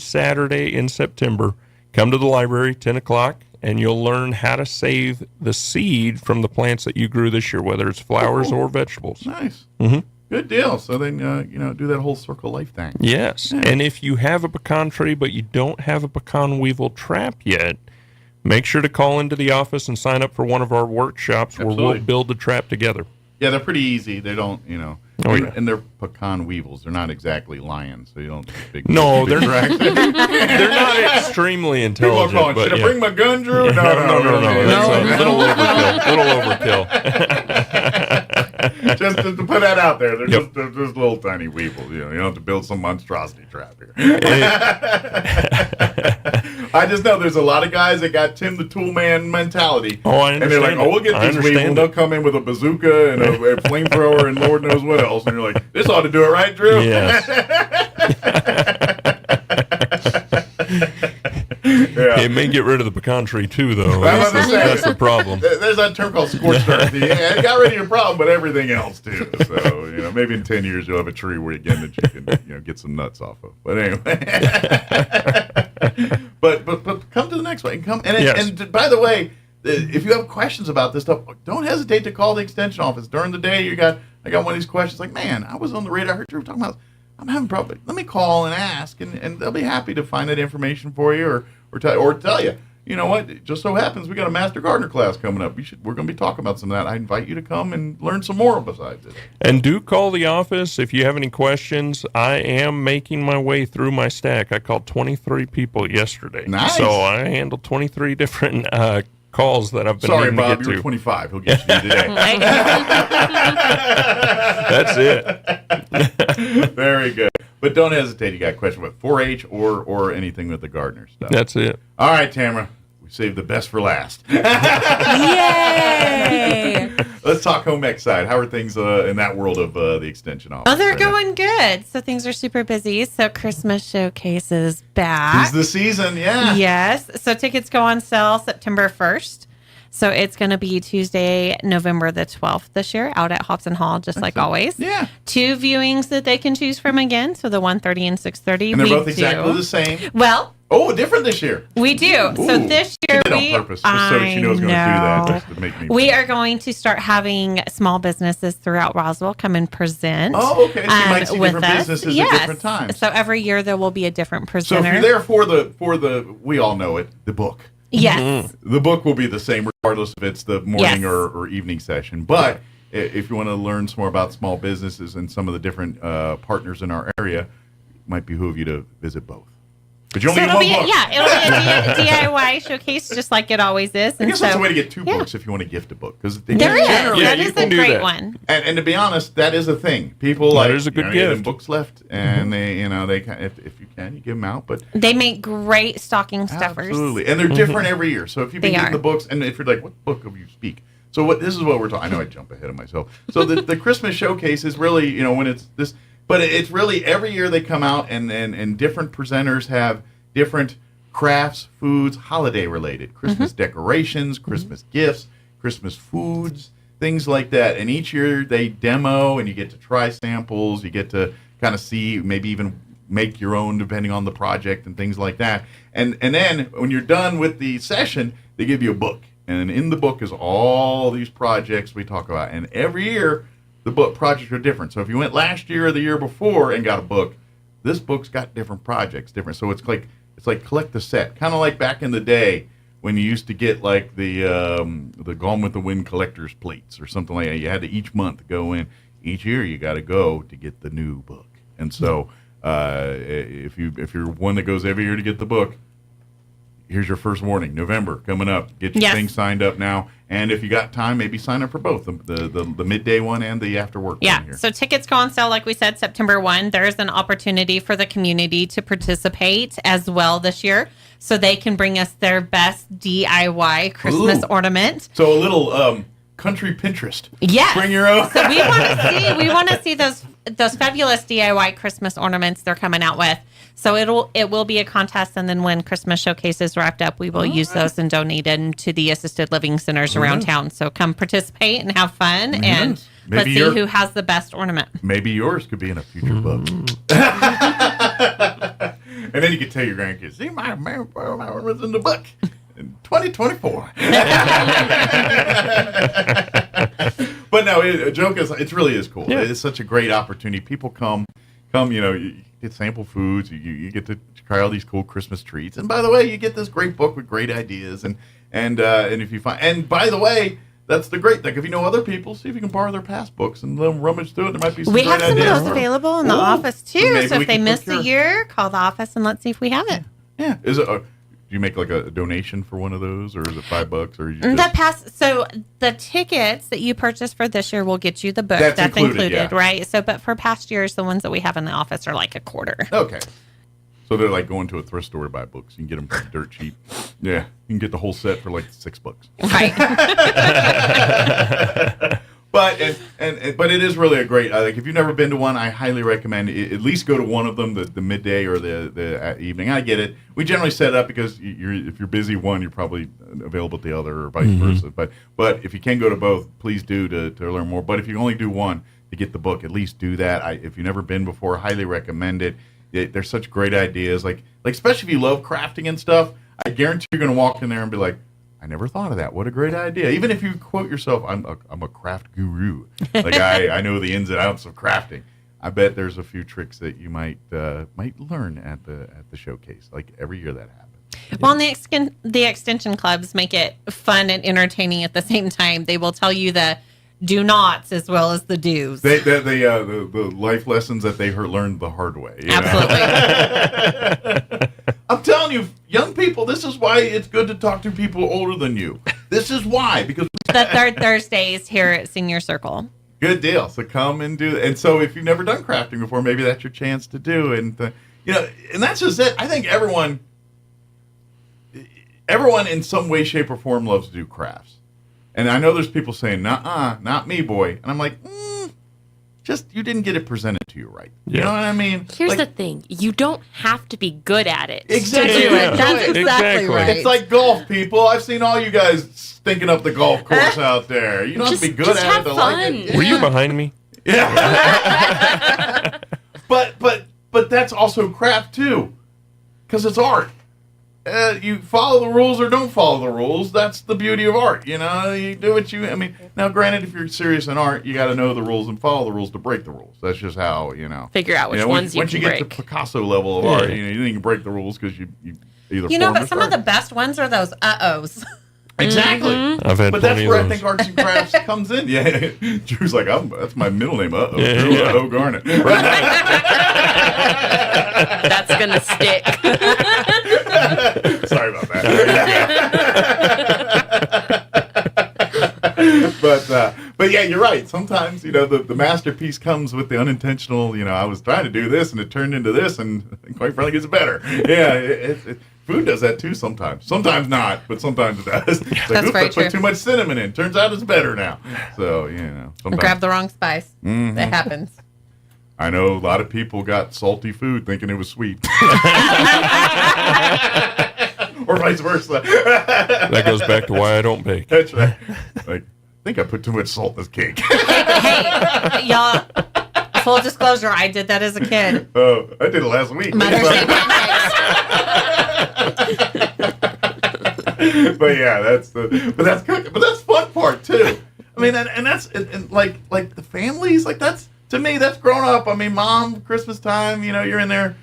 Saturday in September, come to the library, 10 o'clock, and you'll learn how to save the seed from the plants that you grew this year, whether it's flowers or vegetables. Nice. Mm-hmm. Good deal. So then, do that whole circle life thing. Yes. Yeah. And if you have a pecan tree, but you don't have a pecan weevil trap yet, make sure to call into the office and sign up for one of our workshops where we'll build the trap together. Yeah, they're pretty easy. They don't, and they're pecan weevils. They're not exactly lions, so you don't. No, they're not. They're not extremely intelligent. People are calling, should I bring my gun, Drew? No. That's a little overkill. just to put that out there, they're just little tiny weevils. You don't have to build some monstrosity trap here. I just know there's a lot of guys that got Tim the Tool Man mentality. Oh, I understand. And they're like, we'll get this weevil. They'll come in with a bazooka and a flamethrower and Lord knows what else. And you're like, this ought to do it right, Drew? Yes. It may get rid of the pecan tree, too, though. That's the problem. There's that term called scorched earth. It got rid of your problem, but everything else, too. So, maybe in 10 years you'll have a tree where that you can, get some nuts off of. But anyway. But come to the next one. And by the way, if you have questions about this stuff, don't hesitate to call the extension office. During the day, I got one of these questions like, man, I was on the radio, I heard you were talking about, I'm having problems. Let me call and ask, and they'll be happy to find that information for you or tell you. You know what? It just so happens we got a Master Gardener class coming up. We're going to be talking about some of that. I invite you to come and learn some more besides it. And do call the office if you have any questions. I am making my way through my stack. I called 23 people yesterday. Nice. So I handled 23 different calls that I've been Sorry, needing Bob, to get you're to. 25. He'll get you today. That's it. Very good. But don't hesitate. You got a question about 4-H or anything with the gardener stuff. That's it. All right, Tamara. We saved the best for last. Yay! Let's talk home ec side. How are things in that world of the extension office? Oh, they're going good. So things are super busy. So Christmas Showcase is back. It's the season, yeah. Yes. So tickets go on sale September 1st. So it's going to be Tuesday, November the 12th this year out at Hobson Hall, just like always. Yeah. 2 viewings that they can choose from again. So the 1:30 and 6:30. And they're both exactly the same. Well. Oh, different this year. We do. Ooh. So this year she did on purpose, just so she knows going to do that, just to make me. We are going to start having small businesses throughout Roswell come and present. Oh, okay. So you might see different businesses at different times. So every year there will be a different presenter. So if you're there for the we all know it, the book. Yes. Mm-hmm. The book will be the same regardless if it's the morning or evening session. But if you want to learn some more about small businesses and some of the different partners in our area, it might behoove you to visit both. But you So only it'll get be, one book. yeah, it'll be a DIY showcase just like it always is. I And guess so, that's a way to get 2 books if you want to gift a book. Because there is. That is a great one. And to be honest, that is a thing. People That like is a good you know, gift. books left, and they if you can, you give them out. But They make great stocking stuffers. absolutely, and they're different every year. So if you've been They getting are. the books, and if you're like, what book of you speak? So this is what we're talking. I know I jump ahead of myself. So the Christmas showcase is really when it's this, but it's really every year they come out and different presenters have different crafts, foods, holiday related, Christmas decorations, Christmas gifts, Christmas foods, things like that. And each year they demo, and you get to try samples. You get to kind of see, maybe even make your own depending on the project and things like that. And then when you're done with the session, they give you a book. And in the book is all these projects we talk about. And every year the book projects are different. So if you went last year or the year before and got a book, this book's got different projects, different. So it's like collect the set, kind of like back in the day when you used to get like the Gone with the Wind collector's plates or something like that. You had to each month go in. Each year you got to go to get the new book. And so if you're one that goes every year to get the book, here's your first warning. November coming up. Get your thing signed up now. And if you got time, maybe sign up for both the midday one and the after work one here. So tickets go on sale, like we said, September 1. There's an opportunity for the community to participate as well this year, so they can bring us their best DIY Christmas ornament. So a little country Pinterest. Yes. Bring your own. So we want to see those fabulous DIY Christmas ornaments they're coming out with. So it will be a contest, and then when Christmas Showcase is wrapped up, we will use those and donate them to the assisted living centers around town. So come participate and have fun, and let's see who has the best ornament. Maybe yours could be in a future book. And then you can tell your grandkids, see, my ornament's in the book in 2024. But no, a joke is, it really is cool. Yeah. It's such a great opportunity. People come, you get sample foods, you get to try all these cool Christmas treats. And by the way, you get this great book with great ideas. And if you find, and by the way, that's the great thing. If you know other people, see if you can borrow their past books and let them rummage through it. There might be some great ideas. We have some of those available in the office too. So if they missed a a year, call the office and let's see if we have it. Yeah. Is it? Do you make like a donation for one of those, or is it $5, or you just... So the tickets that you purchase for this year will get you the book. That's included, yeah. Right? So, but for past years, the ones that we have in the office are like a quarter. Okay. So they're like going to a thrift store to buy books. You can get them for dirt cheap. Yeah, you can get the whole set for like $6. Right. But it is really a great. Like if you've never been to one, I highly recommend at least go to one of them, the midday or the evening. I get it. We generally set it up because if you're busy one, you're probably available at the other, or vice versa. But if you can go to both, please do to learn more. But if you only do one to get the book, at least do that. If you've never been before, highly recommend it. There's such great ideas, like especially if you love crafting and stuff. I guarantee you're going to walk in there and be like, I never thought of that. What a great idea! Even if you quote yourself, "I'm a craft guru," like I know the ins and outs of crafting. I bet there's a few tricks that you might learn at the showcase. Like every year that happens. Well, and the extension clubs make it fun and entertaining at the same time. They will tell you the do nots as well as the do's. The life lessons that they learned the hard way. Absolutely. I'm telling you, young people, this is why it's good to talk to people older than you. This is why, because the third Thursdays here at Senior Circle. Good deal. So come and do it. And so if you've never done crafting before, maybe that's your chance to do. And and that's just it. I think everyone in some way, shape, or form loves to do crafts. And I know there's people saying, "Nuh-uh, not me, boy." And I'm like, just you didn't get it presented to you right. You know what I mean? Here's the thing: you don't have to be good at it. Exactly. To do it. That's exactly right. It's like golf, people. I've seen all you guys stinking up the golf course out there. You don't have to be good at it to like it. Yeah. Were you behind me? Yeah. But that's also craft too, because it's art. You follow the rules or don't follow the rules. That's the beauty of art. You know, you do what you. I mean, now, granted, if you're serious in art, you got to know the rules and follow the rules to break the rules. That's just how figure out which ones you can break. Once you get to Picasso level of art, you can break the rules because you either. But some of the best ones are those uh-ohs. Exactly. Mm-hmm. I've had but plenty that's where of I think arts and crafts comes in. Yeah, Drew's like, that's my middle name. Uh-oh, Drew, Garnet. That's going to stick. Sorry about that. But yeah, you're right. Sometimes, the masterpiece comes with the unintentional, I was trying to do this and it turned into this, and quite frankly, it's better. Yeah, food does that too sometimes. Sometimes not, but sometimes it does. It's like, That's very I put true. too much cinnamon in. Turns out it's better now. So, sometimes. Grab the wrong spice. Mhm. That happens. I know a lot of people got salty food thinking it was sweet. Or vice versa. That goes back to why I don't bake. That's right. Like, I think I put too much salt in this cake. Hey, y'all, full disclosure, I did that as a kid. Oh, I did it last week. But yeah, that's fun part too. I mean, and that's like the families, like that's, to me, that's grown up. I mean, mom, Christmas time, you're in there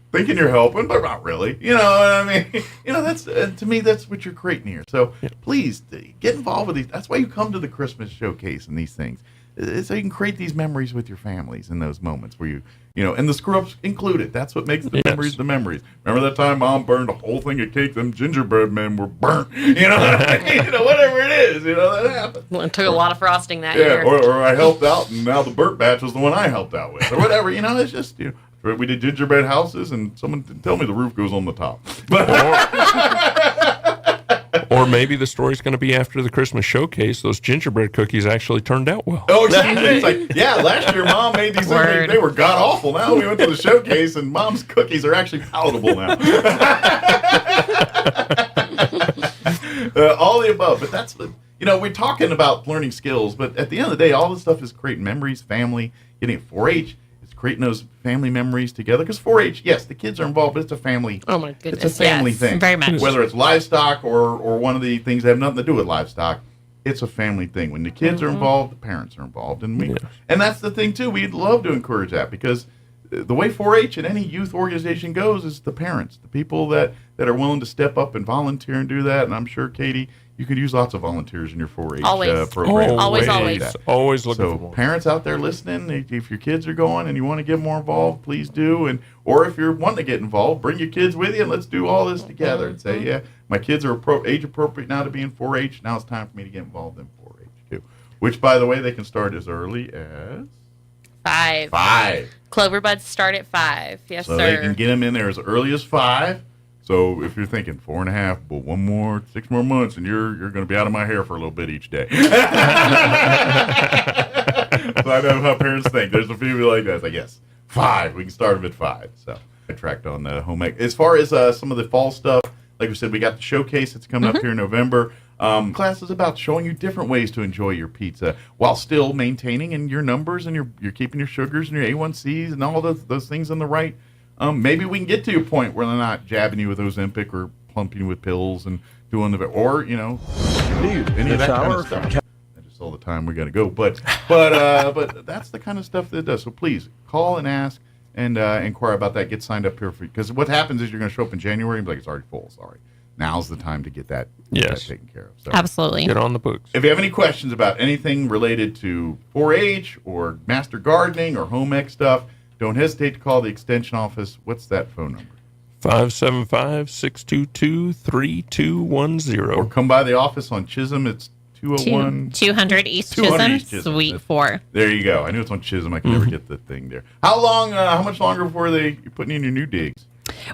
thinking you're helping, but not really. You know what I mean? That's to me, that's what you're creating here. So please get involved with these. That's why you come to the Christmas showcase and these things, so you can create these memories with your families in those moments where and the screw-ups included. That's what makes the memories the memories. Remember that time Mom burned a whole thing of cake? Them gingerbread men were burnt. You know what I mean? Whatever it is, that happens. Well, it took a lot of frosting that Yeah, year. or I helped out, and now the burnt batch was the one I helped out with, or whatever. It's just we did gingerbread houses, and someone didn't tell me the roof goes on the top. Or maybe the story's going to be after the Christmas showcase, those gingerbread cookies actually turned out well. Oh, exactly. It's like, last year Mom made these things. They were god-awful. Now we went to the showcase, and Mom's cookies are actually palatable now. All the above. But that's, we're talking about learning skills, but at the end of the day, all this stuff is creating memories, family, getting 4-H. Creating those family memories together, because 4-H, yes, the kids are involved, but it's a family. Oh my goodness, it's a family thing. Very much. Whether it's livestock or one of the things that have nothing to do with livestock, it's a family thing. When the kids are involved, the parents are involved, and that's the thing too. We'd love to encourage that, because the way 4-H and any youth organization goes is the parents, the people that are willing to step up and volunteer and do that. And I'm sure, Katie, you could use lots of volunteers in your 4-H program. Always looking for more. Parents out there listening, if your kids are going and you want to get more involved, please do. Or if you're wanting to get involved, bring your kids with you and let's do all this together and say, my kids are age appropriate now to be in 4-H. Now it's time for me to get involved in 4-H too. Which, by the way, they can start as early as 5. Clover buds start at 5. Yes, so sir. They can get them in there as early as 5. So if you're thinking 4.5, but 6 more months, and you're going to be out of my hair for a little bit each day. So I know how parents think. There's a few like that. It's like, yes, 5. We can start them at 5. So I tracked on the home ec. As far as some of the fall stuff, like we said, we got the showcase that's coming up here in November. Class is about showing you different ways to enjoy your pizza while still maintaining in your numbers, and you're keeping your sugars and your A1Cs and all those things in the right. Maybe we can get to a point where they're not jabbing you with Ozempic or plumping you with pills and doing any of that kind of stuff. That is all the time we're going to go. But that's the kind of stuff that it does. So please call and ask and inquire about that. Get signed up here because what happens is you're going to show up in January and be like, it's already full. Sorry. Now's the time to get that taken care of. So Absolutely. Get on the books. If you have any questions about anything related to 4-H or master gardening or home ec stuff, don't hesitate to call the extension office. What's that phone number? 575-622-3210. Or come by the office on Chisholm. It's 201... 200 East Chisholm, Suite 4. There you go. I knew it's on Chisholm. I can never get the thing there. How much longer before you're putting in your new digs?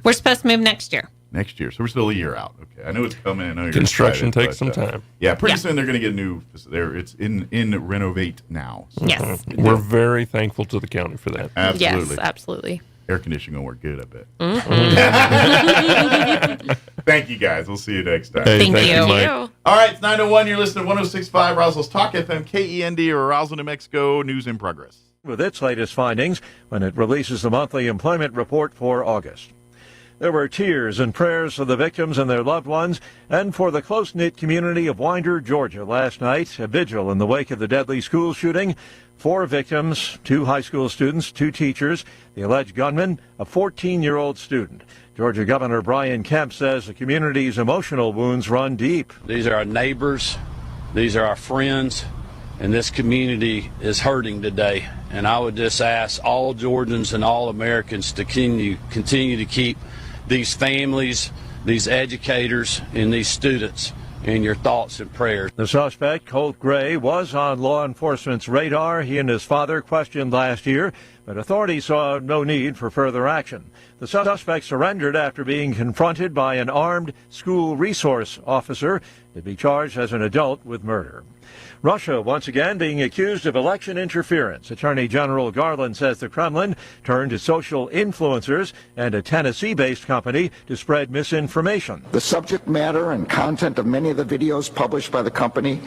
We're supposed to move next year. Next year. So we're still a year out. Okay. I know it's coming. I know you're Construction excited, takes some time. Yeah, pretty soon they're going to get a new... It's in renovate now. So. Yes. We're very thankful to the county for that. Absolutely. Yes, absolutely. Air conditioning going to work good, I bet. Mm-hmm. Thank you, guys. We'll see you next time. Hey, Thank you. Mike. All right, it's 9:01. You're listening to 106.5 Roswell's Talk FM, KEND, or Roswell, New Mexico. News in progress. With its latest findings when it releases the monthly employment report for August. There were tears and prayers for the victims and their loved ones, and for the close-knit community of Winder, Georgia, last night, a vigil in the wake of the deadly school shooting. 4 victims, 2 high school students, 2 teachers, the alleged gunman, a 14-year-old student. Georgia Governor Brian Kemp says the community's emotional wounds run deep. These are our neighbors. These are our friends. And this community is hurting today. And I would just ask all Georgians and all Americans to continue to keep these families, these educators, and these students in your thoughts and prayers. The suspect, Colt Gray, was on law enforcement's radar. He and his father questioned last year, but authorities saw no need for further action. The suspect surrendered after being confronted by an armed school resource officer to be charged as an adult with murder. Russia once again being accused of election interference. Attorney General Garland says the Kremlin turned to social influencers and a Tennessee-based company to spread misinformation. The subject matter and content of many of the videos published by the company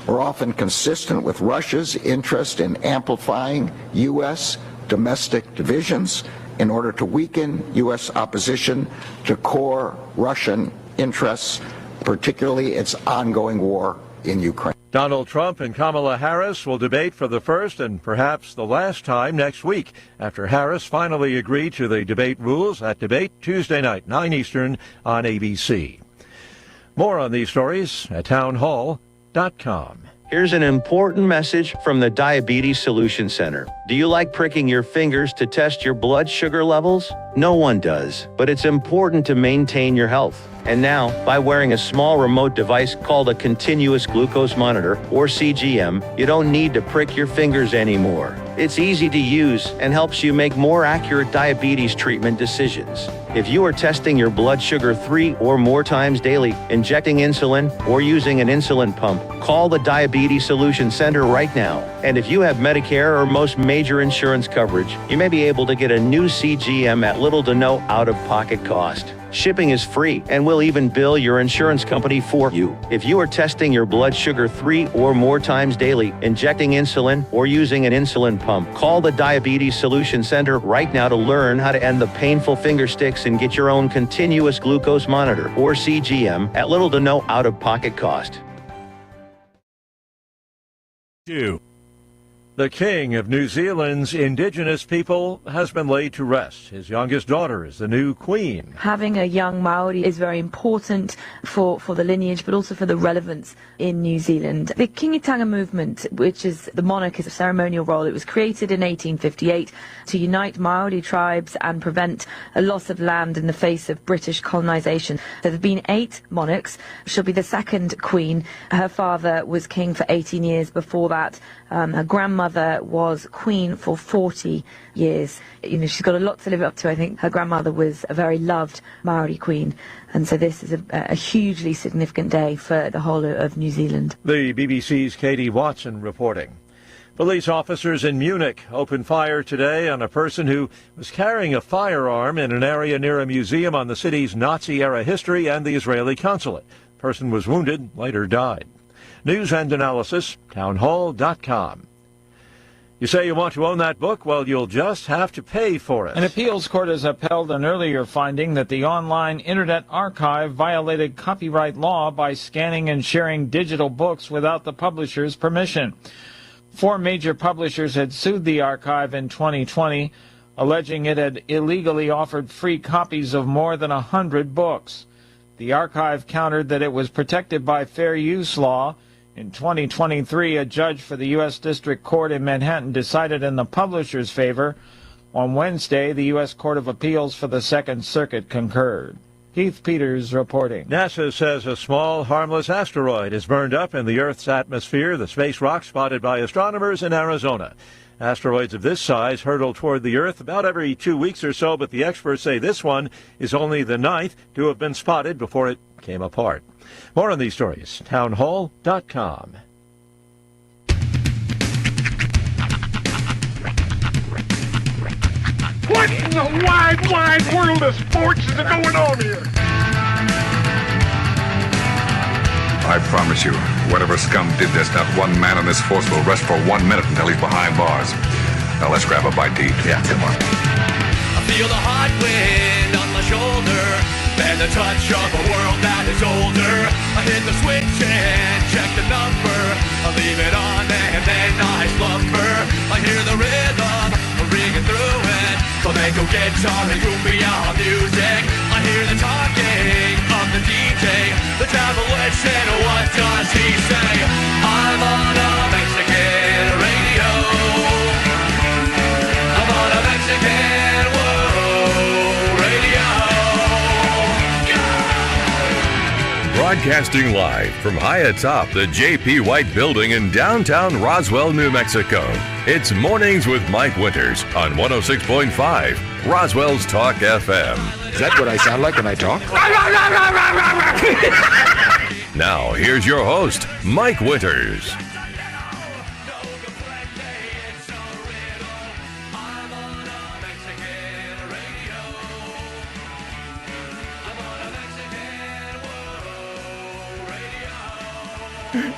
were often consistent with Russia's interest in amplifying U.S. domestic divisions in order to weaken U.S. opposition to core Russian interests, particularly its ongoing war in Ukraine. Donald Trump and Kamala Harris will debate for the first and perhaps the last time next week after Harris finally agreed to the debate rules at debate Tuesday night, 9 Eastern on ABC. More on these stories at townhall.com. Here's an important message from the Diabetes Solution Center. Do you like pricking your fingers to test your blood sugar levels? No one does, but it's important to maintain your health. And now, by wearing a small remote device called a continuous glucose monitor, or CGM, you don't need to prick your fingers anymore. It's easy to use and helps you make more accurate diabetes treatment decisions. If you are testing your blood sugar 3 or more times daily, injecting insulin, or using an insulin pump, call the Diabetes Solution Center right now. And if you have Medicare or most major insurance coverage, you may be able to get a new CGM at little to no out-of-pocket cost. Shipping is free, and we'll even bill your insurance company for you. If you are testing your blood sugar 3 or more times daily, injecting insulin, or using an insulin pump, call the Diabetes Solution Center right now to learn how to end the painful finger sticks and get your own continuous glucose monitor, or CGM, at little to no out-of-pocket cost. The King of New Zealand's indigenous people has been laid to rest. His youngest daughter is the new Queen. Having a young Maori is very important for the lineage, but also for the relevance in New Zealand. The Kingitanga movement, which is the monarch's ceremonial role, it was created in 1858 to unite Maori tribes and prevent a loss of land in the face of British colonisation. So there have been 8 monarchs. She'll be the second Queen. Her father was king for 18 years before that. Her grandmother was queen for 40 years. You know, she's got a lot to live up to. I think her grandmother was a very loved Maori queen. And so this is a hugely significant day for the whole of New Zealand. The BBC's Katie Watson reporting. Police officers in Munich opened fire today on a person who was carrying a firearm in an area near a museum on the city's Nazi-era history and the Israeli consulate. The person was wounded, later died. News and analysis, townhall.com. You say you want to own that book? Well, you'll just have to pay for it. An appeals court has upheld an earlier finding that the online Internet Archive violated copyright law by scanning and sharing digital books without the publisher's permission. 4 major publishers had sued the archive in 2020, alleging it had illegally offered free copies of more than 100 books. The archive countered that it was protected by fair use law. In 2023, a judge for the U.S. District Court in Manhattan decided in the publisher's favor. On Wednesday, the U.S. Court of Appeals for the Second Circuit concurred. Keith Peters reporting. NASA says a small, harmless asteroid is burned up in the Earth's atmosphere, the space rock spotted by astronomers in Arizona. Asteroids of this size hurtle toward the Earth about every 2 weeks or so, but the experts say this one is only the 9th to have been spotted before it came apart. More on these stories, townhall.com. What in the wide world of sports is going on here? I promise you, whatever scum did this, not one man in this force will rest for 1 minute until he's behind bars. Now let's grab a bite to eat. Yeah, come on. I feel the hot wind on my shoulder and the touch of a world that is older. I hit the switch and check the number. I leave it on and then I slumber. I hear the rhythm ringing through it. Flamenco guitar and cumbia music. I hear the talking of the DJ. The travel said, what does he say? I'm on a Mexican Broadcasting live from high atop the J.P. White Building in downtown Roswell, New Mexico. It's Mornings with Mike Winters on 106.5 Roswell's Talk FM. Is that what I sound like when I talk? Now, here's your host, Mike Winters.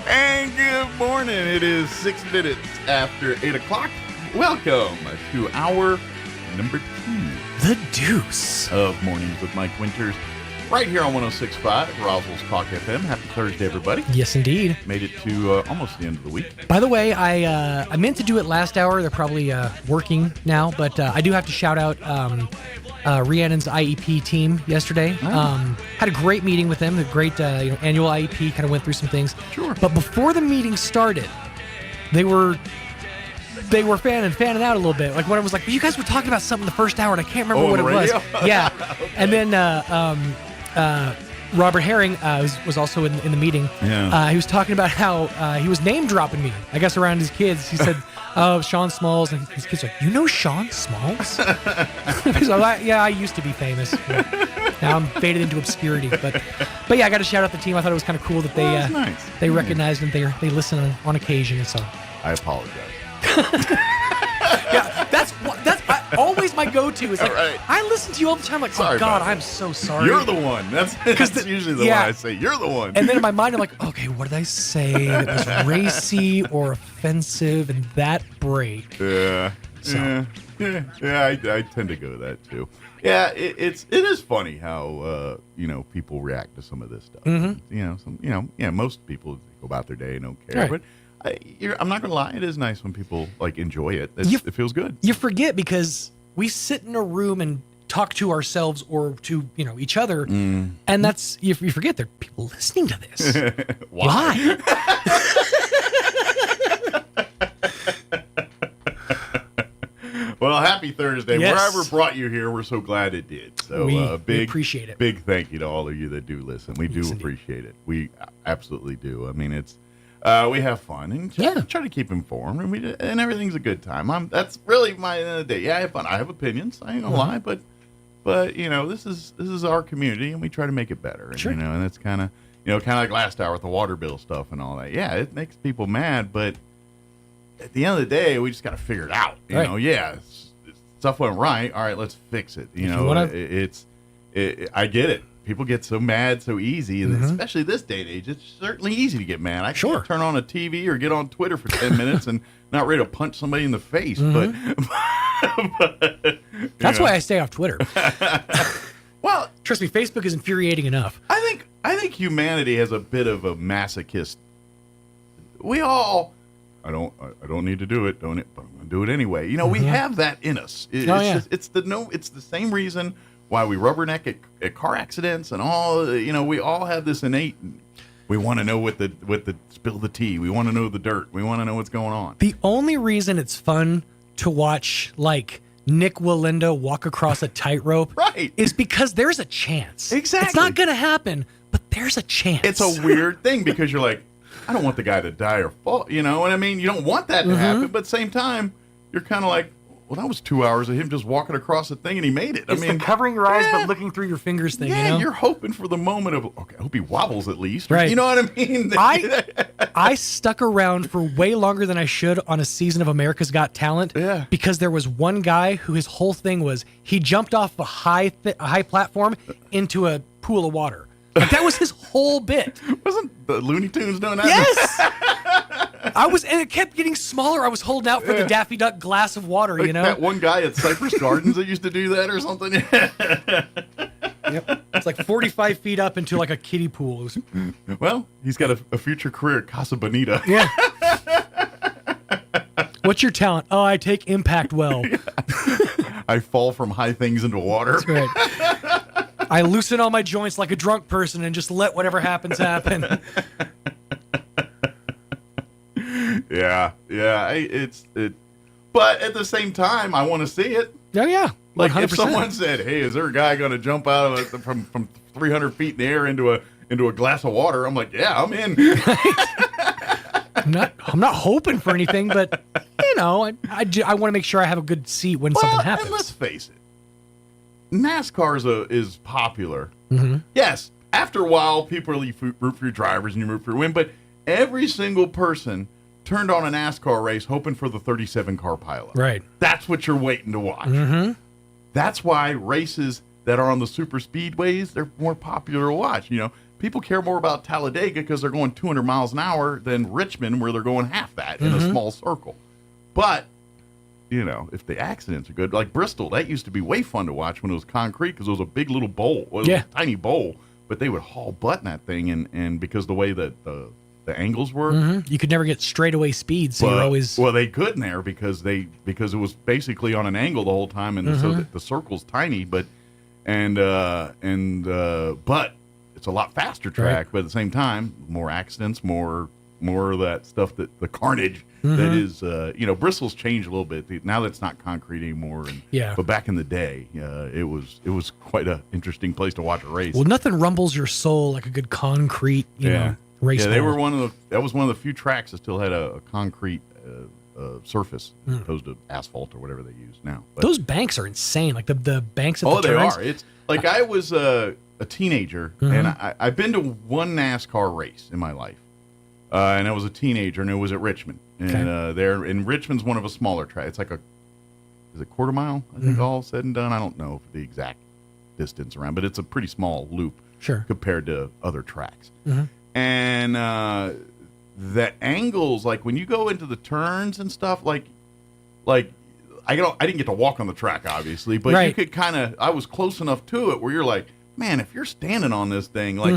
And good morning. It is 6 minutes after 8 o'clock. Welcome to hour number 2. The Deuce. Of Mornings with Mike Winters. Right here on 106.5 Roswell's Talk FM. Happy Thursday, everybody. Yes, indeed. Made it to almost the end of the week. By the way, I meant to do it last hour. They're probably working now, but I do have to shout out Rhiannon's IEP team yesterday. Had a great meeting with them. A great annual IEP. Kind of went through some things. Sure. But before the meeting started, they were fanning out a little bit. Like when I was like, well, you guys were talking about something the first hour, and I can't remember what it was. Yeah. Okay. And then Robert Herring was also in the meeting. Yeah. He was talking about how he was name dropping me. I guess around his kids, he said, "Oh, Sean Smalls," and his kids were like, "You know Sean Smalls?" So yeah, I used to be famous. Now I'm faded into obscurity. But yeah, I got to shout out the team. I thought it was kind of cool that they recognized and they listen on occasion. So I apologize. Yeah, that's always my go-to. Is like, right. I listen to you all the time. Like, Sorry oh God, I'm so sorry. You're the one. That's usually the one I say. You're the one. And then in my mind, I'm like, okay, what did I say that was racy or offensive in that break? Yeah. So. Yeah. I tend to go to that too. Yeah, it is funny how people react to some of this stuff. Mm-hmm. Most people go about their day and don't care. Right. But I'm not gonna lie, it is nice when people enjoy it. It feels good. You forget because we sit in a room and talk to ourselves or to each other, and that's you forget there are people listening to this. Why? Well, happy Thursday. Yes. Wherever brought you here, we're so glad it did. So we appreciate it. Big thank you to all of you that do listen. We do appreciate it. We absolutely do. I mean, it's we have fun and try to keep informed, and everything's a good time. That's really my end of the day. Yeah, I have fun. I have opinions. I ain't gonna lie, but this is our community, and we try to make it better. And, sure. And it's kind of like last hour with the water bill stuff and all that. Yeah, it makes people mad, but at the end of the day, we just got to figure it out. You know, stuff went right. All right, let's fix it. I get it. People get so mad so easy, and especially this day and age, it's certainly easy to get mad. I can't turn on a TV or get on Twitter for 10 minutes and not ready to punch somebody in the face. But that's why I stay off Twitter. Well, trust me, Facebook is infuriating enough. I think humanity has a bit of a masochist. We all. I don't need to do it, don't it? But I'm gonna do it anyway. We have that in us. It's the same reason why we rubberneck at car accidents and all. We all have this innate. We want to know what the spill the tea. We want to know the dirt. We want to know what's going on. The only reason it's fun to watch Nick Wallenda walk across a tightrope is because there's a chance. Exactly. It's not gonna happen, but there's a chance. It's a weird thing because you're like, I don't want the guy to die or fall, what I mean? You don't want that to happen, but at the same time, you're kind of like, well, that was 2 hours of him just walking across the thing and he made it. It's the covering your eyes but looking through your fingers thing, you're hoping for the moment of, okay, I hope he wobbles at least. Right. You know what I mean? I stuck around for way longer than I should on a season of America's Got Talent because there was one guy who his whole thing was he jumped off a high platform into a pool of water. That was his whole bit. Wasn't the Looney Tunes doing that? Yes. And it kept getting smaller. I was holding out for the Daffy Duck glass of water, That one guy at Cypress Gardens that used to do that or something. Yep. It's like 45 feet up into a kiddie pool. Well, he's got a future career at Casa Bonita. Yeah. What's your talent? Oh, I take impact well. I fall from high things into water. That's right. I loosen all my joints like a drunk person and just let whatever happens happen. Yeah. But at the same time, I want to see it. Oh yeah. 100%. If someone said, "Hey, is there a guy going to jump out of from 300 feet in the air into into a glass of water, I'm like, yeah, I'm in. I'm not hoping for anything, but I want to make sure I have a good seat when something happens. And let's face it, NASCAR is popular. Mm-hmm. Yes, after a while, people really root for your drivers and you root for your win, but every single person turned on a NASCAR race hoping for the 37-car pileup. Right. That's what you're waiting to watch. Mm-hmm. That's why races that are on the super speedways, they're more popular to watch. People care more about Talladega because they're going 200 miles an hour than Richmond, where they're going half that in a small circle. But, if the accidents are good, like Bristol, that used to be way fun to watch when it was concrete because it was a big little bowl. It was a tiny bowl, but they would haul butt in that thing, and because the way that the angles were, you could never get straightaway speeds. So you're always they couldn't there because it was basically on an angle the whole time, and so the circle's tiny, but it's a lot faster track, but at the same time, more accidents, more of that stuff, that the carnage that is, Bristol's changed a little bit. Now that's not concrete anymore. But back in the day, it was quite an interesting place to watch a race. Well, nothing rumbles your soul like a good concrete, race. Yeah, they were that was one of the few tracks that still had a concrete surface as opposed to asphalt or whatever they use now. But those banks are insane. Like the banks at the turns. They are. It's like I was a teenager, and I've been to one NASCAR race in my life, and I was a teenager, and it was at Richmond. And Richmond's one of a smaller track. It's like is it quarter mile? I think all said and done. I don't know the exact distance around, but it's a pretty small loop compared to other tracks. And the angles, like when you go into the turns and stuff, like I didn't get to walk on the track, obviously, but you could I was close enough to it where you're like, man, if you're standing on this thing, like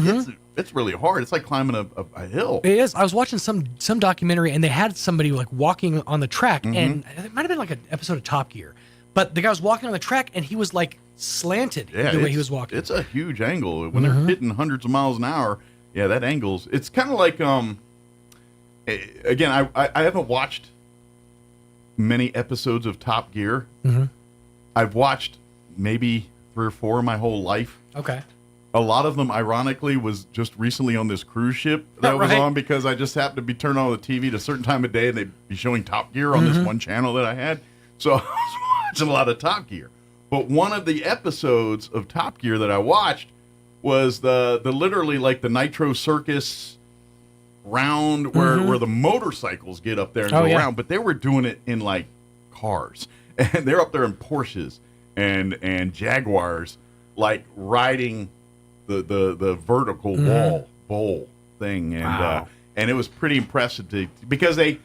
it's really hard. It's like climbing a hill. It is. I was watching some documentary, and they had somebody like walking on the track, and it might have been like an episode of Top Gear, but the guy was walking on the track, and he was like slanted the way he was walking. It's a huge angle when they're hitting hundreds of miles an hour. Yeah, that angle's. It's kind of like again, I haven't watched many episodes of Top Gear. I've watched maybe 3 or 4 my whole life. Okay. A lot of them, ironically, was just recently on this cruise ship that I was on because I just happened to be turning on the TV at a certain time of day and they'd be showing Top Gear on this one channel that I had. So I was watching a lot of Top Gear. But one of the episodes of Top Gear that I watched was the literally like the Nitro Circus round where the motorcycles get up there and go around. But they were doing it in like cars. And they're up there in Porsches and Jaguars, like riding the vertical bowl thing, and it was pretty impressive because they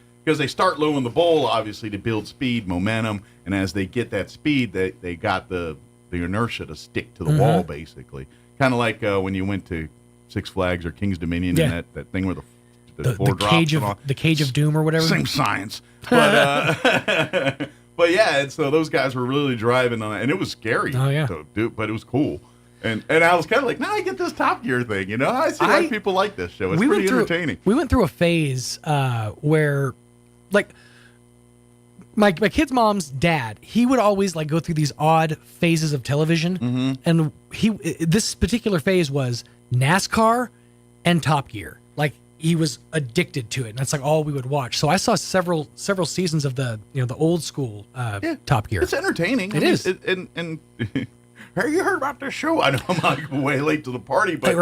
start low in the bowl, obviously, to build speed, momentum, and as they get that speed, they got the inertia to stick to the wall, basically, kind of like when you went to Six Flags or King's Dominion and that thing where the floor drops, the cage of doom or whatever. Same science, but. But yeah, and so those guys were really driving on it, and it was scary to do, but it was cool. And I was kind of like, now I get this Top Gear thing, I see why people like this show. It's pretty entertaining. We went through a phase where, like, my kid's mom's dad, he would always like go through these odd phases of television, and this particular phase was NASCAR and Top Gear. Like, he was addicted to it, and that's like all we would watch. So I saw several seasons of the the old school Top Gear. It's entertaining. It is. And have you heard about this show? I know I'm like way late to the party, but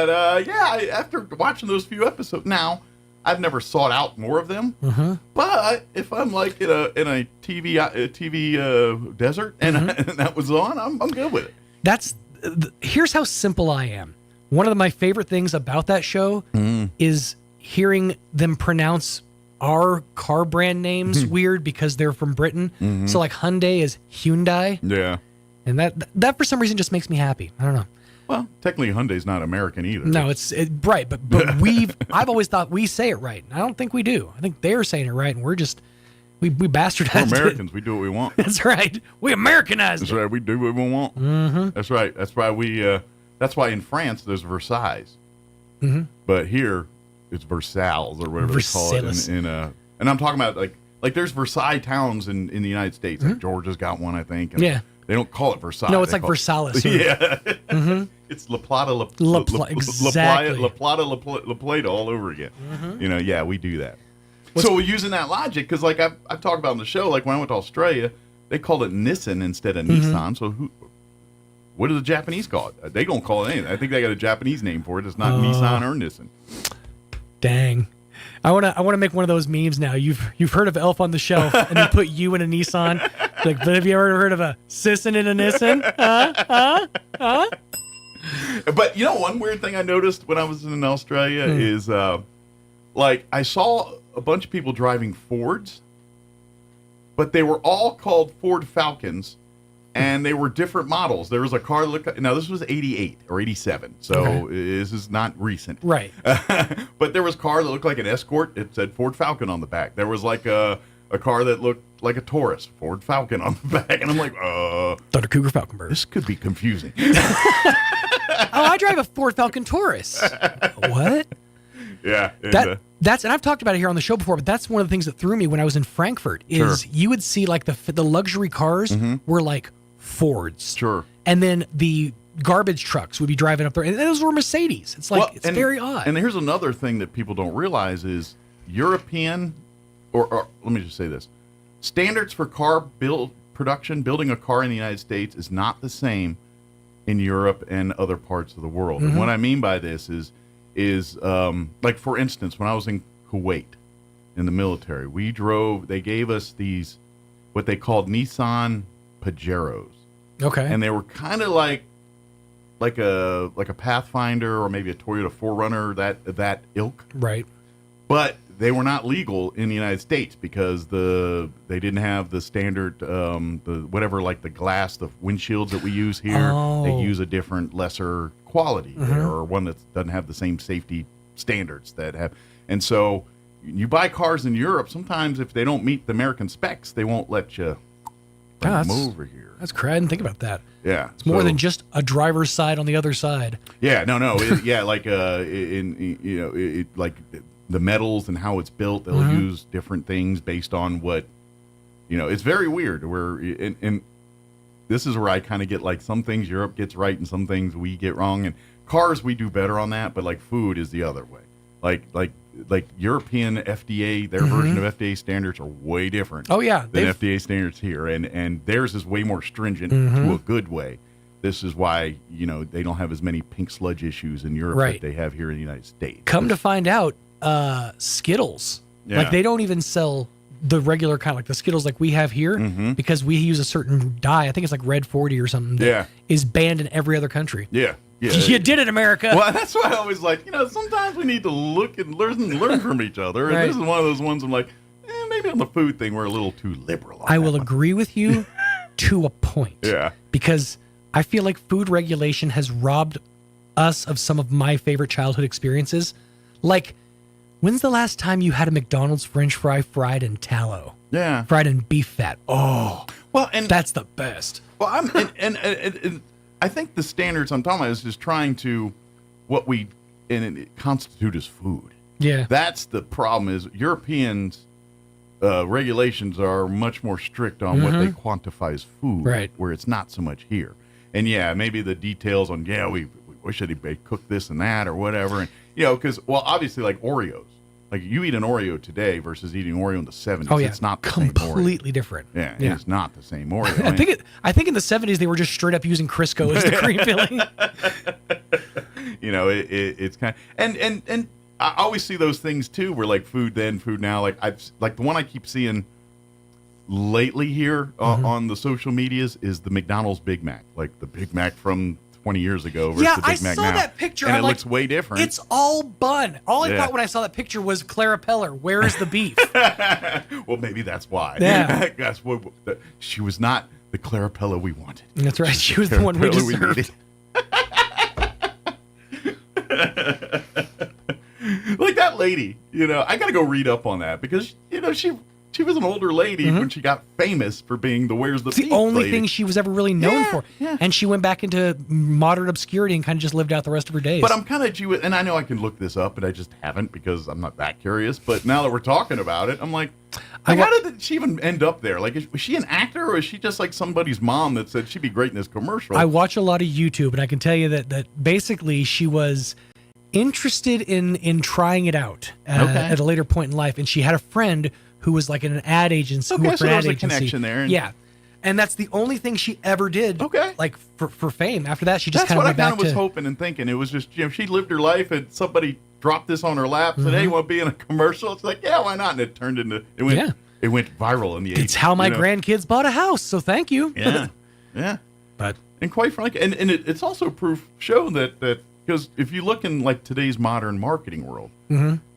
after watching those few episodes, now I've never sought out more of them. But if I'm like in a TV desert and that was on, I'm good with it. Here's how simple I am. One of my favorite things about that show is hearing them pronounce our car brand names weird because they're from Britain. So like Hyundai is Hyundai. Yeah. And that for some reason just makes me happy. I don't know. Well, technically Hyundai's not American either. No, it's right, but I've always thought we say it right. I don't think we do. I think they're saying it right, and we're just we bastardized We're Americans. We do what we want. That's right. We Americanized That's right. We do what we want. That's right. That's why we. That's why in France there's Versailles, but here it's Versailles or whatever they call it. And I'm talking about like there's Versailles towns in the United States. Like Georgia's got one, I think. And they don't call it Versailles. No, it's like Versailles. It's La Plata, exactly. La Plata, La Plata all over again. Mm-hmm. We do that. So we're using that logic because, like I've talked about on the show, like when I went to Australia, they called it Nissan instead of Nissan. So what do the Japanese call it? They don't call it anything. I think they got a Japanese name for it. It's not Nissan or Nissan. Dang. I wanna make one of those memes now. You've heard of Elf on the Shelf, and they put you in a Nissan. Like, but have you ever heard of a Sisson in a Nissan? Huh? But one weird thing I noticed when I was in Australia is, like, I saw a bunch of people driving Fords, but they were all called Ford Falcons, and they were different models. There was a car now this was 88 or 87, so this is not recent. Right. But there was a car that looked like an Escort. It said Ford Falcon on the back. There was like a car that looked like a Taurus, Ford Falcon on the back. And I'm like, Thunder Cougar Falconberg. This could be confusing. I drive a Ford Falcon Taurus. What? Yeah. And I've talked about it here on the show before, but that's one of the things that threw me when I was in Frankfurt is you would see like the luxury cars were like Fords. Sure. And then the garbage trucks would be driving up there, and those were Mercedes. It's like, it's very odd. And here's another thing that people don't realize is European, or let me just say this, standards for car production, building a car in the United States is not the same in Europe and other parts of the world. And what I mean by this is like, for instance, when I was in Kuwait in the military, they gave us these, what they called Nissan Pajeros. Okay. And they were kind of like a Pathfinder or maybe a Toyota 4Runner, that ilk. Right. But they were not legal in the United States because they didn't have the standard, the glass, the windshields that we use here. They use a different, lesser quality there, or one that doesn't have the same safety standards that have. And so you buy cars in Europe, sometimes if they don't meet the American specs, they won't let you come over here. That's crazy. I didn't think about that. Yeah. It's more than just a driver's side on the other side. Yeah, no. Like like the metals and how it's built, they'll use different things based on what, it's very weird. And this is where I kind of get, like, some things Europe gets right and some things we get wrong. And cars, we do better on that, but like food is the other way. Like European FDA, their version of FDA standards are way different. Oh yeah, than FDA standards here, and theirs is way more stringent to a good way. This is why they don't have as many pink sludge issues in Europe that they have here in the United States. Come to find out, Skittles, like, they don't even sell the regular kind, like the Skittles like we have here, because we use a certain dye. I think it's like Red 40 or something. That is banned in every other country. Yeah. You did it, America. Well, that's why I always like, sometimes we need to look and learn from each other. And this is one of those ones I'm like, maybe on the food thing we're a little too liberal. I will agree with you to a point. Yeah. Because I feel like food regulation has robbed us of some of my favorite childhood experiences. Like, when's the last time you had a McDonald's French fry fried in tallow? Yeah. Fried in beef fat. Oh. Well, and that's the best. Well, and I think the standards I'm talking about is just trying to what we constitute as food. Yeah. That's the problem is Europeans regulations are much more strict on what they quantify as food, right? Where it's not so much here. And maybe the details on we wish that they cooked this and that or whatever. And because obviously like Oreos. Like you eat an Oreo today versus eating Oreo in the 70s. Oh yeah, it's not the completely different. Yeah, it's not the same Oreo. I think in the 70s they were just straight up using Crisco as the cream filling. It's kind of, and I always see those things too, where like food then, food now. Like the one I keep seeing lately here on the social medias is the McDonald's Big Mac, like the Big Mac from 20 years ago versus the Big Mac now. I saw that picture. And it looks way different. It's all bun. All I thought when I saw that picture was Clara Peller. Where is the beef? Well, maybe that's why. Yeah. That's what, she was not the Clara Peller we wanted. That's right. She was the one we deserved. Like that lady, I got to go read up on that because, she she was an older lady when she got famous for being the Where's the It's the Beef only lady. thing she was ever really known for. Yeah. And she went back into modern obscurity and kind of just lived out the rest of her days. But I'm kind of and I know I can look this up, but I just haven't because I'm not that curious. But now that we're talking about it, I'm like how did she even end up there? Like, was she an actor, or is she just like somebody's mom that said she'd be great in this commercial? I watch a lot of YouTube, and I can tell you that basically she was interested in trying it out at a later point in life, and she had a friend who was like in an ad agency. Okay, who worked so for an there ad was a agency. connection there. Yeah. And that's the only thing she ever did. Okay. Like for fame. After that, she just That's kind of what I went back kind of was to. hoping and thinking. It was just, she lived her life and somebody dropped this on her lap, said, hey, you want to be in a commercial? It's like, yeah, why not? And it turned into, it went viral in the 80s. It's how my grandkids bought a house, so thank you. Yeah. Yeah. But and quite frankly, and it's also proof shown that because if you look in like today's modern marketing world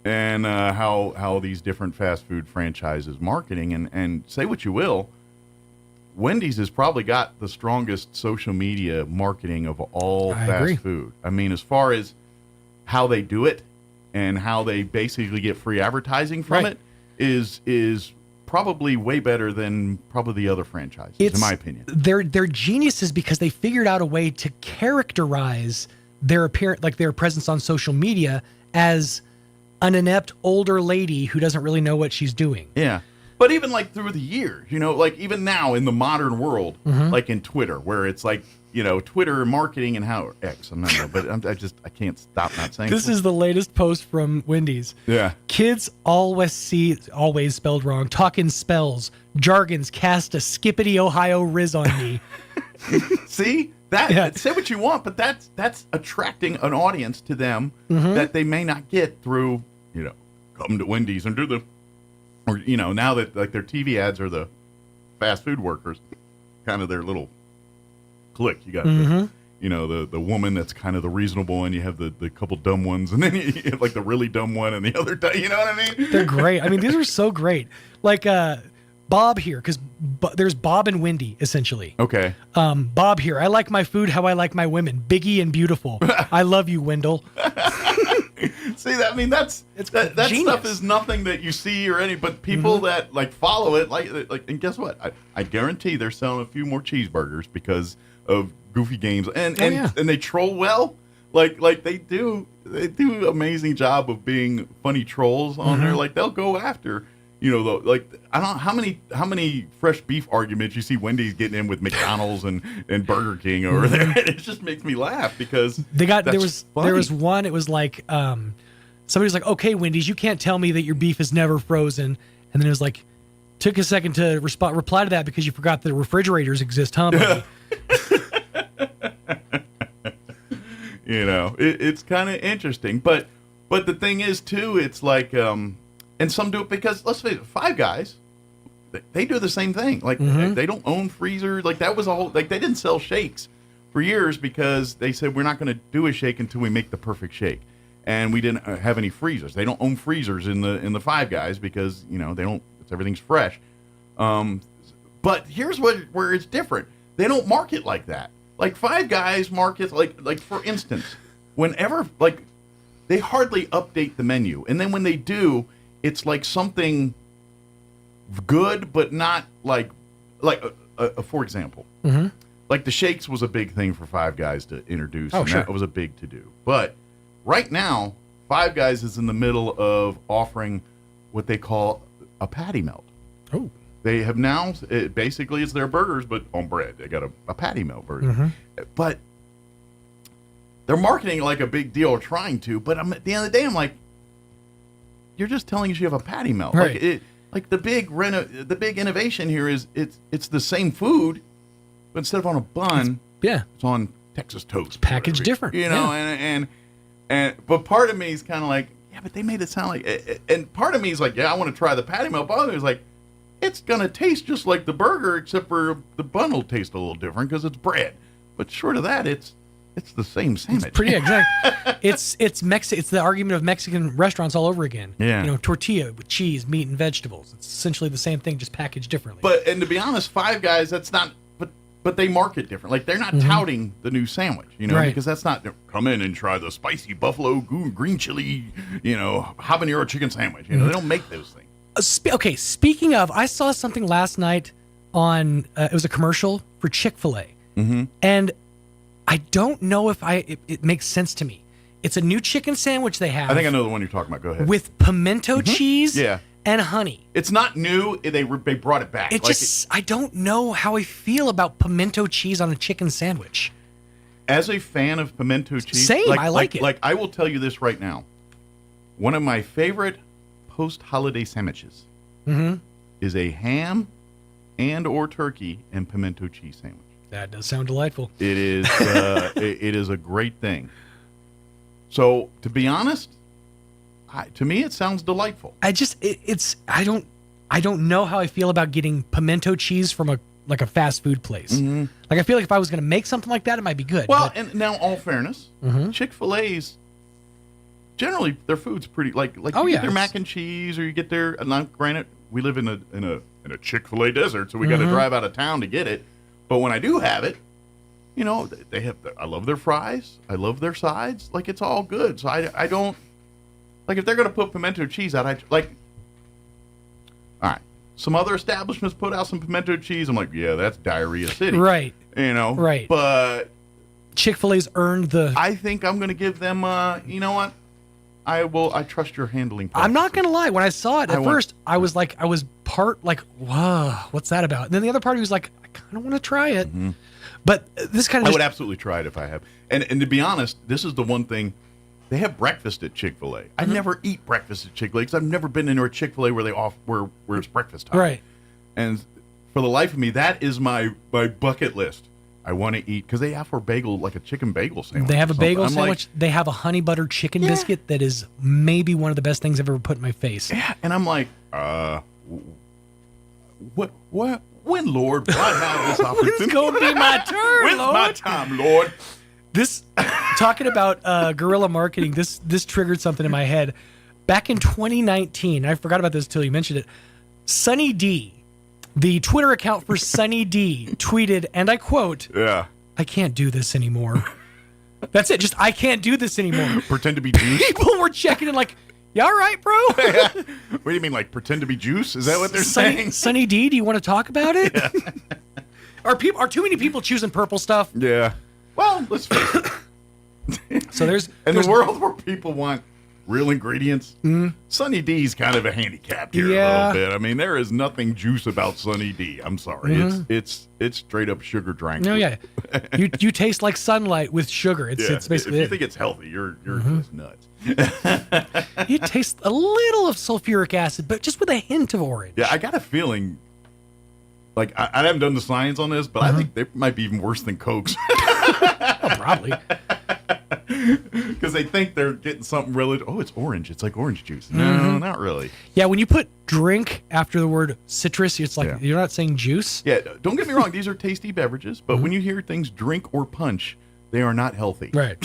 and how these different fast food franchises marketing and say what you will, Wendy's has probably got the strongest social media marketing of all fast food. I mean, as far as how they do it and how they basically get free advertising from it is probably way better than probably the other franchises, in my opinion. They're geniuses because they figured out a way to characterize their appearance, like their presence on social media, as an inept older lady who doesn't really know what she's doing. Yeah. But even like through the years, like even now in the modern world, like in Twitter, where it's like, Twitter marketing and how X, I'm not know, but I can't stop not saying This is the latest post from Wendy's. Yeah. Kids always spelled wrong, talking spells, jargons cast a skippity Ohio riz on me. See? Say what you want, but that's attracting an audience to them that they may not get through, come to Wendy's and do the, or, now that like their TV ads are the fast food workers, kind of their little clique. You got the woman that's kind of the reasonable one. You have the couple dumb ones, and then you have like the really dumb one and the other, you know what I mean? They're great. I mean, these are so great. Like Bob here, because there's Bob and Wendy, essentially. Okay. Bob here. I like my food how I like my women. Biggie and beautiful. I love you, Wendell. See that? I mean, that stuff is nothing that you see or any, but people that like follow it, like, and guess what? I guarantee they're selling a few more cheeseburgers because of goofy games, and they troll well. Like they do amazing job of being funny trolls on there. Like they'll go after. I don't know how many fresh beef arguments you see Wendy's getting in with McDonald's and Burger King over there. It just makes me laugh because there was one. It was like somebody's like, okay, Wendy's, you can't tell me that your beef is never frozen, and then it was like, took a second to reply to that because you forgot that refrigerators exist, huh, buddy? It's kind of interesting, but the thing is too, it's like. And some do it because, let's face it, Five Guys, they do the same thing. Like, they don't own freezers. Like, that was a whole, like, they didn't sell shakes for years because they said, we're not going to do a shake until we make the perfect shake. And we didn't have any freezers. They don't own freezers in the Five Guys because, they don't, everything's fresh. But here's where it's different. They don't market like that. Like, Five Guys markets, like for instance, whenever, like, they hardly update the menu. And then when they do, it's like something good, but not like for example, like the shakes was a big thing for Five Guys to introduce. Oh, and sure. That was a big to do. But right now, Five Guys is in the middle of offering what they call a patty melt. Oh. They have now, basically it's their burgers, but on bread. They got a patty melt version. But they're marketing like a big deal, or trying to, but at the end of the day, I'm like, you're just telling us you have a patty melt. Right. Like the big innovation here is it's the same food, but instead of on a bun, it's on Texas toast. It's packaged different. But part of me is kind of like, yeah, but they made it sound like, and part of me is like, yeah, I want to try the patty melt. But other is like, it's gonna taste just like the burger, except for the bun will taste a little different because it's bread. But short of that, it's the same sandwich. It's pretty exact. It's the argument of Mexican restaurants all over again. Yeah. Tortilla with cheese, meat, and vegetables. It's essentially the same thing, just packaged differently. And to be honest, Five Guys, that's not. But they market different. Like, they're not touting the new sandwich, because that's not, come in and try the spicy buffalo green chili, habanero chicken sandwich. They don't make those things. Okay, speaking of, I saw something last night on, it was a commercial for Chick-fil-A. Mm-hmm. And I don't know if it makes sense to me. It's a new chicken sandwich they have. I think I know the one you're talking about. Go ahead. With pimento cheese and honey. It's not new. They brought it back. I don't know how I feel about pimento cheese on a chicken sandwich. As a fan of pimento cheese, same. I like it. Like I will tell you this right now. One of my favorite post-holiday sandwiches is a ham and or turkey and pimento cheese sandwich. That does sound delightful. It is. It is a great thing. So, to be honest, to me it sounds delightful. I don't know how I feel about getting pimento cheese from a fast food place. Mm-hmm. Like I feel like if I was going to make something like that, it might be good. Well, and now all fairness, Chick-fil-A's generally their food's pretty you get their mac and cheese or you get their. Now, granted, we live in a Chick-fil-A desert, so we got to drive out of town to get it. But when I do have it, you know, they have. I love their fries. I love their sides. Like it's all good. So I don't like if they're gonna put pimento cheese out. All right. Some other establishments put out some pimento cheese. I'm like, yeah, that's diarrhea city. Right. You know. Right. But Chick-fil-A's earned the. I think I'm gonna give them. You know what? I trust your handling process. I'm not gonna lie. When I saw it at first, I was part like, whoa, what's that about? And then the other party was like, I kind of want to try it. Mm-hmm. But this kind of I would absolutely try it if I have. And to be honest, this is the one thing. They have breakfast at Chick-fil-A. I never eat breakfast at Chick-fil-A because I've never been into a Chick-fil-A where it's breakfast time. Right. And for the life of me, that is my bucket list. I want to eat because they have a bagel, like a chicken bagel sandwich. They have a bagel sandwich. They have a honey butter chicken biscuit that is maybe one of the best things I've ever put in my face. Yeah, and I'm like, what? When, Lord, will I have this opportunity? When's going to be my turn, When's Lord? my time, Lord? This, talking about guerrilla marketing, this triggered something in my head. Back in 2019, I forgot about this until you mentioned it, Sunny D, the Twitter account for Sunny D, tweeted, and I quote, I can't do this anymore. That's it. Just, I can't do this anymore. Pretend to be juice? People were checking in like, you all right, bro? What do you mean, like pretend to be juice? Is that what they're saying? Sunny D, do you want to talk about it? Yeah. Are too many people choosing purple stuff? Yeah. Well, let's face it. So there's the world where people want real ingredients, Sunny D's kind of a handicap here a little bit. I mean, there is nothing juice about Sunny D. I'm sorry. It's straight up sugar drink. No, yeah. You taste like sunlight with sugar. It's basically if you think it's healthy, you're just nuts. You taste a little of sulfuric acid, but just with a hint of orange. Yeah, I got a feeling. Like I haven't done the science on this, but I think they might be even worse than Cokes. Oh, probably. Because they think they're getting something relative. Oh, it's orange. It's like orange juice. No, not really. Yeah, when you put drink after the word citrus, it's like you're not saying juice. Yeah, don't get me wrong. These are tasty beverages, but when you hear things drink or punch, they are not healthy. Right.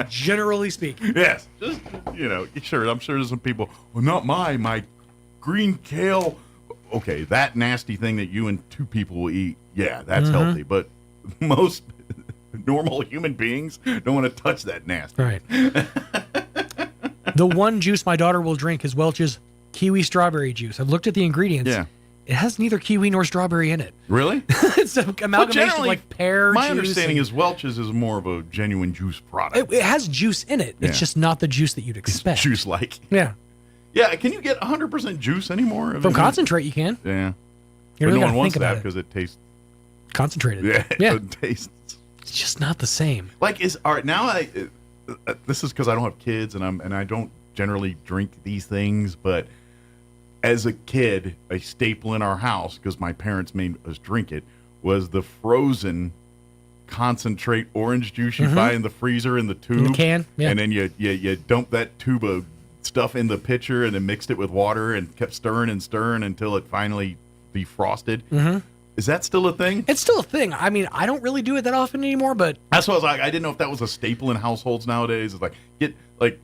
Generally speaking. Yes. Just, sure. I'm sure there's some people, well, not my green kale. Okay, that nasty thing that you and two people will eat. Yeah, that's healthy. But most normal human beings don't want to touch that nasty. Right. The one juice my daughter will drink is Welch's kiwi strawberry juice. I've looked at the ingredients. Yeah. It has neither kiwi nor strawberry in it. Really? It's an amalgamation of like pear my juice. understanding is Welch's is more of a genuine juice product. It has juice in it. It's just not the juice that you'd expect. Juice-like. Yeah. Yeah, can you get 100% juice anymore? From concentrate, you can. Yeah. You but really no one wants think that about because it tastes concentrated. Yeah, it doesn't taste. It's just not the same. Like all right now. This is because I don't have kids and I don't generally drink these things. But as a kid, a staple in our house because my parents made us drink it was the frozen concentrate orange juice you buy in the freezer in the tube, in the can, and then you dump that tube of stuff in the pitcher and then mixed it with water and kept stirring until it finally defrosted. Is that still a thing? It's still a thing. I mean, I don't really do it that often anymore, but that's what I was like. I didn't know if that was a staple in households nowadays. It's like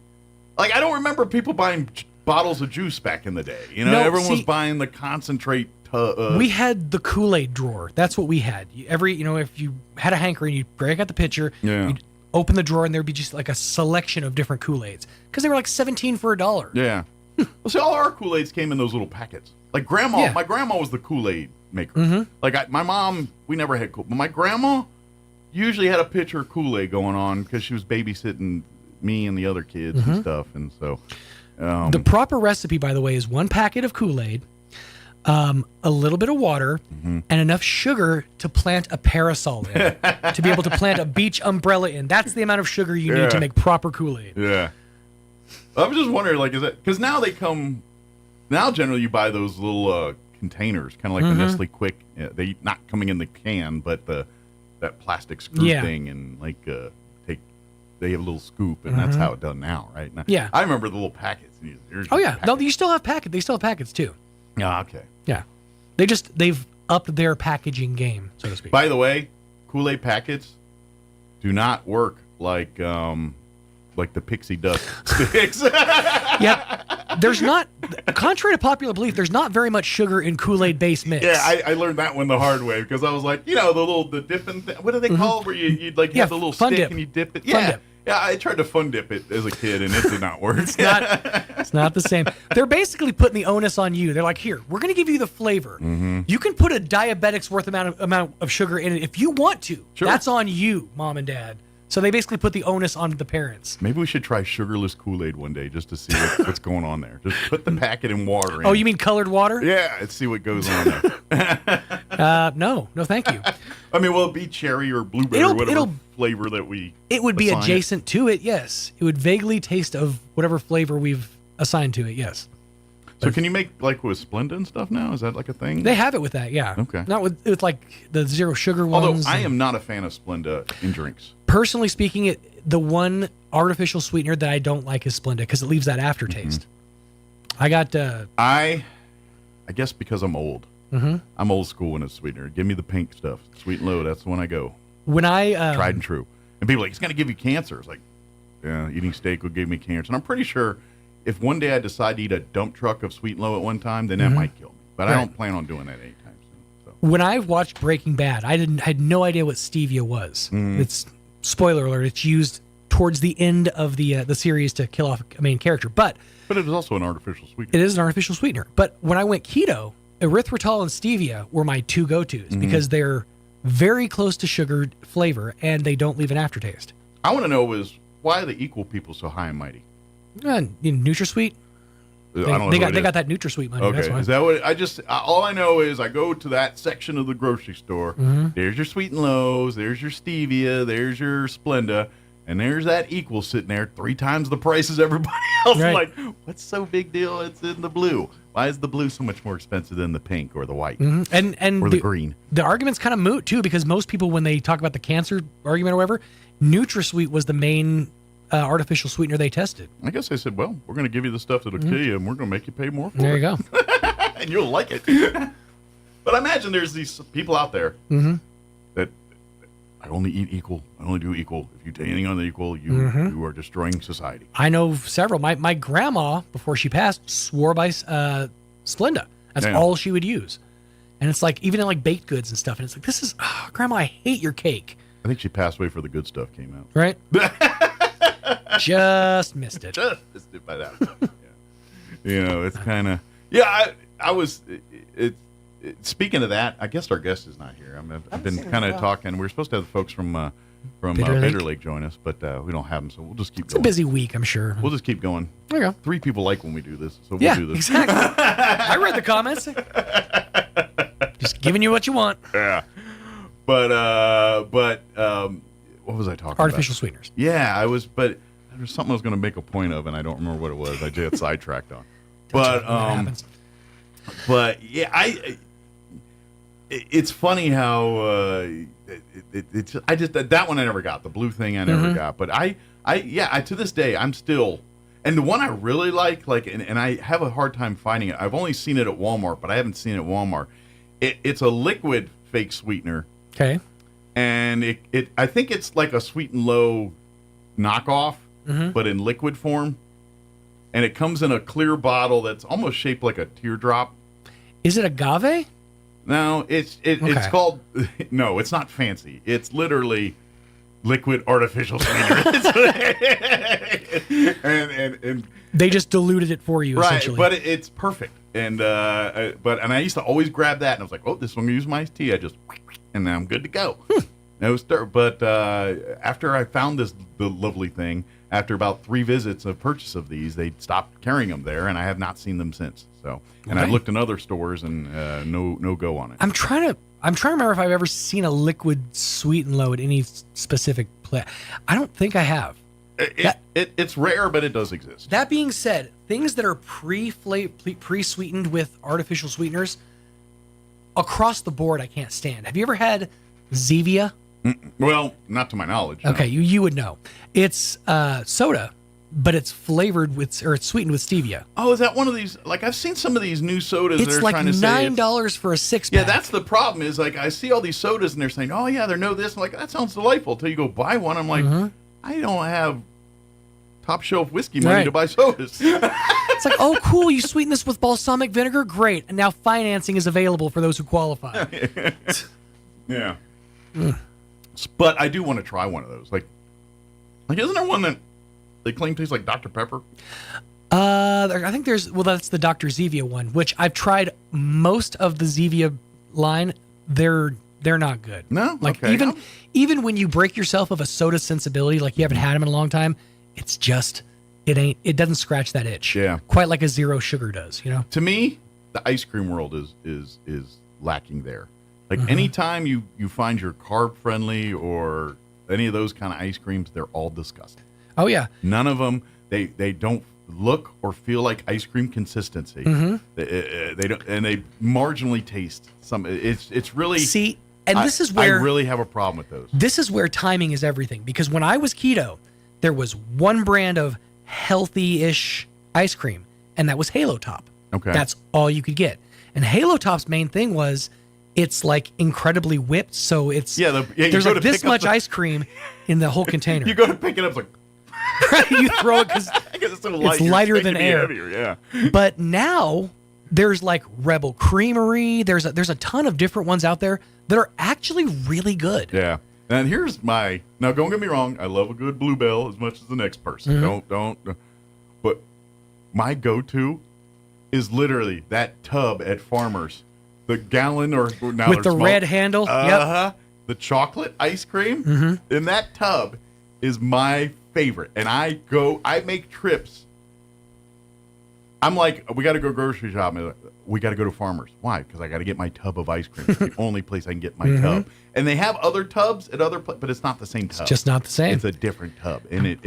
I don't remember people buying bottles of juice back in the day. Everyone was buying the concentrate. We had the Kool-Aid drawer. That's what we had. If you had a hankering, you'd break out the pitcher. Yeah. You'd open the drawer and there'd be just like a selection of different Kool-Aids because they were like $17 for $1. Yeah. Well, see, all our Kool-Aids came in those little packets. Like Grandma, Yeah. my grandma was the Kool-Aid maker. Mhm. Like my mom, we never had Kool-Aid. But my grandma usually had a pitcher of Kool-Aid going on because she was babysitting me and the other kids and stuff. And so... the proper recipe, by the way, is 1 packet of Kool-Aid, a little bit of water, and enough sugar to plant a parasol in, to be able to plant a beach umbrella in. That's the amount of sugar you need to make proper Kool-Aid. Yeah. I was just wondering, like, is that... Because now they come... Now, generally, you buy those little containers, kind of like the Nestle Quick. They not coming in the can, but that plastic screw thing, and, like, they have a little scoop, and that's how it's done now, right? Now, Yeah. I remember the little packets. Oh, yeah. No, you still have packets. They still have packets, too. Yeah, okay. Yeah. They've upped their packaging game, so to speak. By the way, Kool-Aid packets do not work like the pixie dust sticks. Yeah, there's not, contrary to popular belief, there's not very much sugar in Kool-Aid base mix. Yeah, I learned that one the hard way because I was like, the dipping thing. What are they called? Where you'd like have the little fun stick dip. and you dip it. Fun Yeah, dip. yeah. I tried to fun dip it as a kid and it did not work. It's not the same. They're basically putting the onus on you. They're like, here, we're going to give you the flavor. You can put a diabetic's worth amount of sugar in it if you want to. Sure. That's on you, mom and dad. So they basically put the onus on the parents. Maybe we should try sugarless Kool-Aid one day just to see what's going on there. Just put the packet in water. Oh, you mean colored water? Yeah, let's see what goes on there. No, thank you. I mean, will it be cherry or blueberry or whatever flavor that we It would be assign adjacent to it, yes. It would vaguely taste of whatever flavor we've assigned to it, yes. So can you make like with Splenda and stuff now? Is that like a thing? They have it with that, yeah. Okay. Not with like the zero sugar Although ones. I am not a fan of Splenda in drinks. Personally speaking, the one artificial sweetener that I don't like is Splenda because it leaves that aftertaste. I got... I guess because I'm old. Mhm. I'm old school when it's sweetener. Give me the pink stuff. Sweet and low, that's the one I go. When I... Tried and true. And people are like, it's going to give you cancer. It's like, yeah, eating steak would give me cancer. And I'm pretty sure if one day I decide to eat a dump truck of sweet and low at one time, then that might kill me. But I don't plan on doing that anytime soon. When I watched Breaking Bad, I had no idea what stevia was. It's spoiler alert. It's used towards the end of the series to kill off a main character, but it is also an artificial sweetener. It is an artificial sweetener. But when I went keto, erythritol and stevia were my 2 go-tos because they're very close to sugar flavor and they don't leave an aftertaste. I want to know why are the equal people so high and mighty? NutraSweet. I don't know. They got that NutraSweet money. Okay, That's why. is that what all I know is I go to that section of the grocery store. There's your sweet and lows, there's your stevia, there's your Splenda, and there's that equal sitting there 3 times the price as everybody else. Right. Like, what's so big deal? It's in the blue. Why is the blue so much more expensive than the pink or the white And or the green? The argument's kind of moot too because most people, when they talk about the cancer argument or whatever, NutraSweet was the main artificial sweetener they tested. I guess they said, well, we're going to give you the stuff that'll kill you, and we're going to make you pay more for it. There you go. And you'll like it. But I imagine there's these people out there that I only eat equal. I only do equal. If you do anything on the equal, you are destroying society. I know several. My grandma, before she passed, swore by Splenda. That's all she would use. And it's like, even in like baked goods and stuff. And it's like, this is, Grandma, I hate your cake. I think she passed away before the good stuff came out. Right? Just missed it. Just missed it by that. Yeah. It's kind of, I was, speaking of that, I guess our guest is not here. I've been kind of talking. We were supposed to have the folks from Bitter Lake join us, but we don't have them, so we'll just keep going. It's a busy week, I'm sure. We'll just keep going. There you go. 3 people like when we do this, so we'll do this. Exactly. I read the comments. Just giving you what you want. Yeah. But what was I talking about? Artificial sweeteners. Yeah, but there's something I was going to make a point of, and I don't remember what it was. I did get sidetracked on. But yeah, it's funny how I just that one I never got, the blue thing I never got. But I to this day I'm still, and the one I really like and I have a hard time finding it. I've only seen it at Walmart, but I haven't seen it at Walmart. It's a liquid fake sweetener. Okay. And I think it's like a Sweet and Low knockoff, but in liquid form. And it comes in a clear bottle that's almost shaped like a teardrop. Is it agave? No, it's called. No, it's not fancy. It's literally liquid artificial sweetener. and They just diluted it for you, right, essentially. but it's perfect. And I used to always grab that, and I was like, oh, this one I'm gonna use my iced tea. I just, and then I'm good to go. No stir. But after I found the lovely thing, after about 3 visits of purchase of these, they stopped carrying them there, and I have not seen them since. So, and I looked in other stores, and no go on it. I'm trying to remember if I've ever seen a liquid sweet and low at any specific place. I don't think I have. It's rare, but it does exist. That being said, things that are pre-sweetened with artificial sweeteners, across the board, I can't stand. Have you ever had Zevia? Well, not to my knowledge. No. Okay, you would know. It's soda, but it's flavored with, or it's sweetened with stevia. Oh, is that one of these? Like, I've seen some of these new sodas. It's they're like trying to say $9 for a 6-pack. Yeah, that's the problem. Is like I see all these sodas and they're saying, "Oh yeah, they're no this." I'm like, that sounds delightful. Until you go buy one, I'm like, I don't have top shelf whiskey money to buy sodas. It's like, oh, cool, you sweeten this with balsamic vinegar? Great. And now financing is available for those who qualify. Yeah. But I do want to try one of those. Like, isn't there one that they claim tastes like Dr. Pepper? I think that's the Dr. Zevia one, which I've tried most of the Zevia line. They're not good. No? Like, okay. even when you break yourself of a soda sensibility, like you haven't had them in a long time, it's just, it doesn't scratch that itch. Yeah. Quite like a zero sugar does, you know? To me, the ice cream world is lacking there. Like, anytime you find your carb-friendly or any of those kind of ice creams, they're all disgusting. Oh, yeah. None of them, they don't look or feel like ice cream consistency. They don't, and they marginally taste some. It's really... See, and this is where... I really have a problem with those. This is where timing is everything. Because when I was keto, there was one brand of healthy-ish ice cream, and that was Halo Top. Okay. That's all you could get. And Halo Top's main thing was... It's like incredibly whipped, so it's there's like this much ice cream in the whole container. You go to pick it up, it's like you throw it because it's so light, it's lighter than air. Heavier, yeah. But now there's like Rebel Creamery. There's a ton of different ones out there that are actually really good. Yeah. And here's now don't get me wrong, I love a good Bluebell as much as the next person. Don't. But my go-to is literally that tub at Farmer's. The gallon now with the red handle. The chocolate ice cream in that tub is my favorite. And I make trips. I'm like, we got to go grocery shopping. We got to go to Farmer's. Why? Because I got to get my tub of ice cream. It's the only place I can get my tub. And they have other tubs at other places, but it's not the same tub. It's just not the same. It's a different tub. And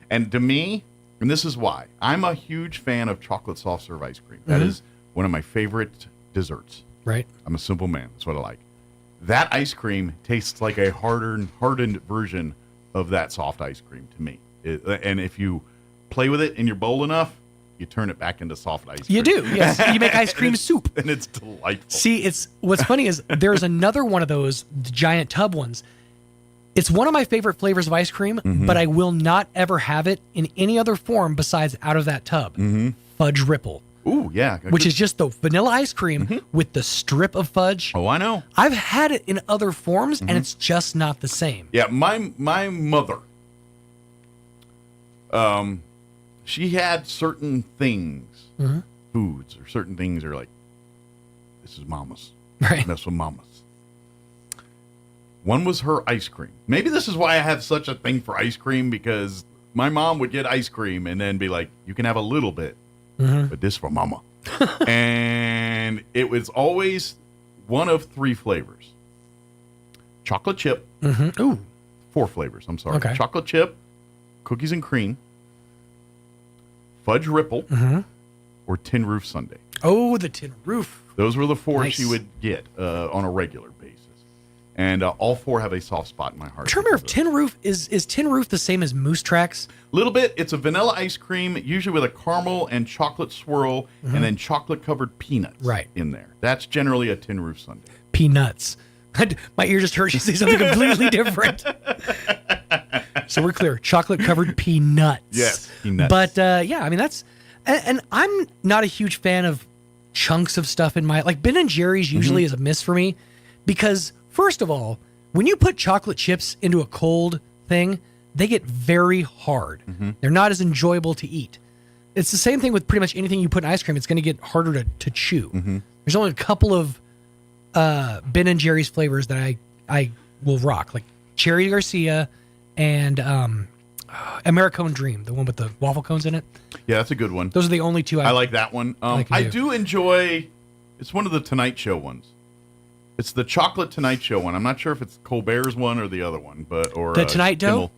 and to me, and this is why, I'm a huge fan of chocolate soft serve ice cream. That is one of my favorite desserts. Right. I'm a simple man. That's what I like. That ice cream tastes like a hardened version of that soft ice cream to me. And if you play with it in your bowl enough, you turn it back into soft ice cream. You do, yes. You make ice cream soup. And it's delightful. See, what's funny is there's another one of those giant tub ones. It's one of my favorite flavors of ice cream, but I will not ever have it in any other form besides out of that tub. Fudge Ripple. Ooh, yeah. Which is just the vanilla ice cream with the strip of fudge. Oh, I know. I've had it in other forms, and it's just not the same. Yeah, my mother, she had certain things, foods, or certain things are like, this is mama's. Right. That's what mama's. One was her ice cream. Maybe this is why I have such a thing for ice cream, because my mom would get ice cream and then be like, you can have a little bit. But this for mama. And it was always one of 3 flavors. Chocolate chip. Ooh. 4 flavors, I'm sorry. Okay. Chocolate chip, cookies and cream, fudge ripple, or tin roof sundae. Oh, the tin roof. Those were the 4 Nice. she would get on a regular basis. And all 4 have a soft spot in my heart. I'm trying to remember if Tin Roof is Tin Roof the same as Moose Tracks? Little bit. It's a vanilla ice cream, usually with a caramel and chocolate swirl, and then chocolate-covered peanuts in there. That's generally a Tin Roof sundae. Peanuts. My ear just heard you say something completely different. So we're clear. Chocolate-covered peanuts. Yes, peanuts. But, yeah, I mean, that's... And I'm not a huge fan of chunks of stuff in my... Like, Ben & Jerry's usually is a miss for me because... First of all, when you put chocolate chips into a cold thing, they get very hard. They're not as enjoyable to eat. it's the same thing with pretty much anything you put in ice cream. It's going to get harder to chew. Mm-hmm. There's only a couple of Ben and Jerry's flavors that I will rock, like Cherry Garcia and Americone Dream, the one with the waffle cones in it. Yeah, that's a good one. Those are the only two I like that one. I do enjoy. It's one of the Tonight Show ones. It's the chocolate Tonight Show one. I'm not sure if it's Colbert's one or the other one, or the Tonight Dough.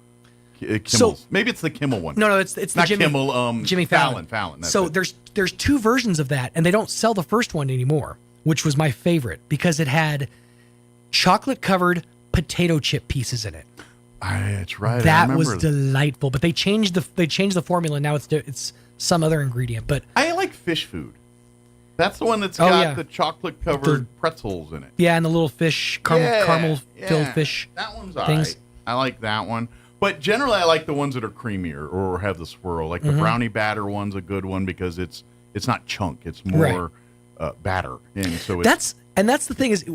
Kimmel's. Maybe it's the Kimmel one. No, it's the not Jimmy Kimmel. Jimmy Fallon. That's so it. there's two versions of that, and they don't sell the first one anymore, which was my favorite because it had chocolate covered potato chip pieces in it. That's right. That was delightful, but they changed the formula. Now it's some other ingredient. But I like fish food. That's the one that's got the chocolate covered pretzels in it. Yeah, and the little fish caramel filled fish. That one's things. right. I like that one. But generally, I like the ones that are creamier or have the swirl. Like the brownie batter one's a good one because it's not chunk. It's more batter. And so that's the thing is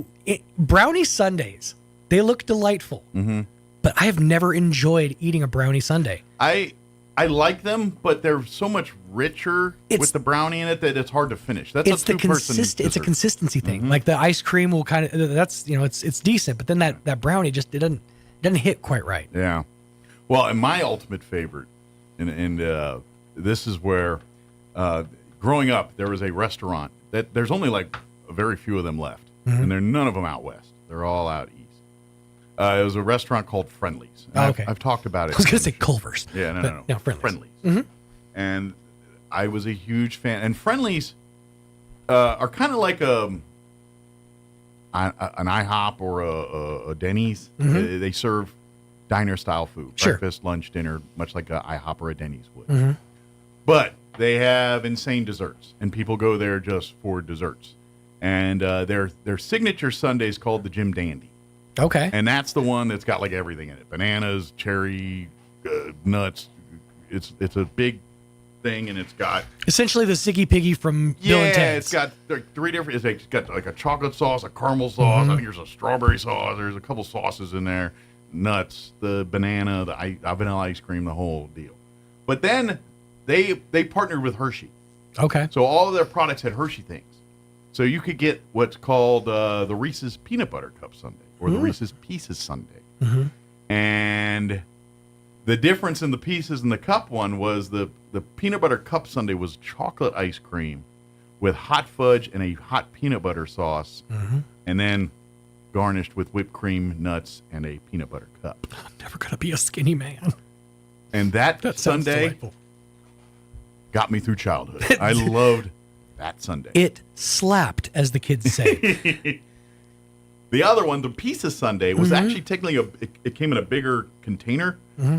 brownie sundaes. They look delightful. Mm-hmm. But I have never enjoyed eating a brownie sundae. I like them, but they're so much richer with the brownie in it that it's hard to finish. That's it's it's a consistency thing. Like the ice cream will kind of it's decent, but then that brownie just it doesn't hit quite right. Yeah. Well, and my ultimate favorite, and this is where growing up there was a restaurant that there's only like a very few of them left, and they're none of them out west. They're all out east. It was a restaurant called Friendly's. Okay. I've talked about it. I was going to say Culver's. Yeah, no. Friendly's. Friendly's. And I was a huge fan. And Friendly's are kind of like an IHOP or a Denny's. They serve diner-style food. Sure. Breakfast, lunch, dinner, much like a IHOP or a Denny's would. But they have insane desserts. And people go there just for desserts. And their signature sundae is called the Jim Dandy. Okay. And that's the one that's got like everything in it. Bananas, cherry, nuts. It's a big thing, and it's got... Essentially the Ziggy Piggy from Bill and Ted's. Yeah, it's got like three different... It's got like a chocolate sauce, a caramel sauce. I think there's a strawberry sauce. There's a couple sauces in there. Nuts, the banana, the vanilla ice cream, the whole deal. But then they partnered with Hershey. Okay. So all of their products had Hershey things. So you could get what's called the Reese's Peanut Butter Cup Sundae. Or the Reese's Pieces sundae. And the difference in the pieces and the cup one was the peanut butter cup sundae was chocolate ice cream with hot fudge and a hot peanut butter sauce, and then garnished with whipped cream, nuts, and a peanut butter cup. I'm never going to be a skinny man. And that sundae got me through childhood. I loved that sundae. It slapped, as the kids say. The other one, the Pieces sundae, was actually technically it came in a bigger container,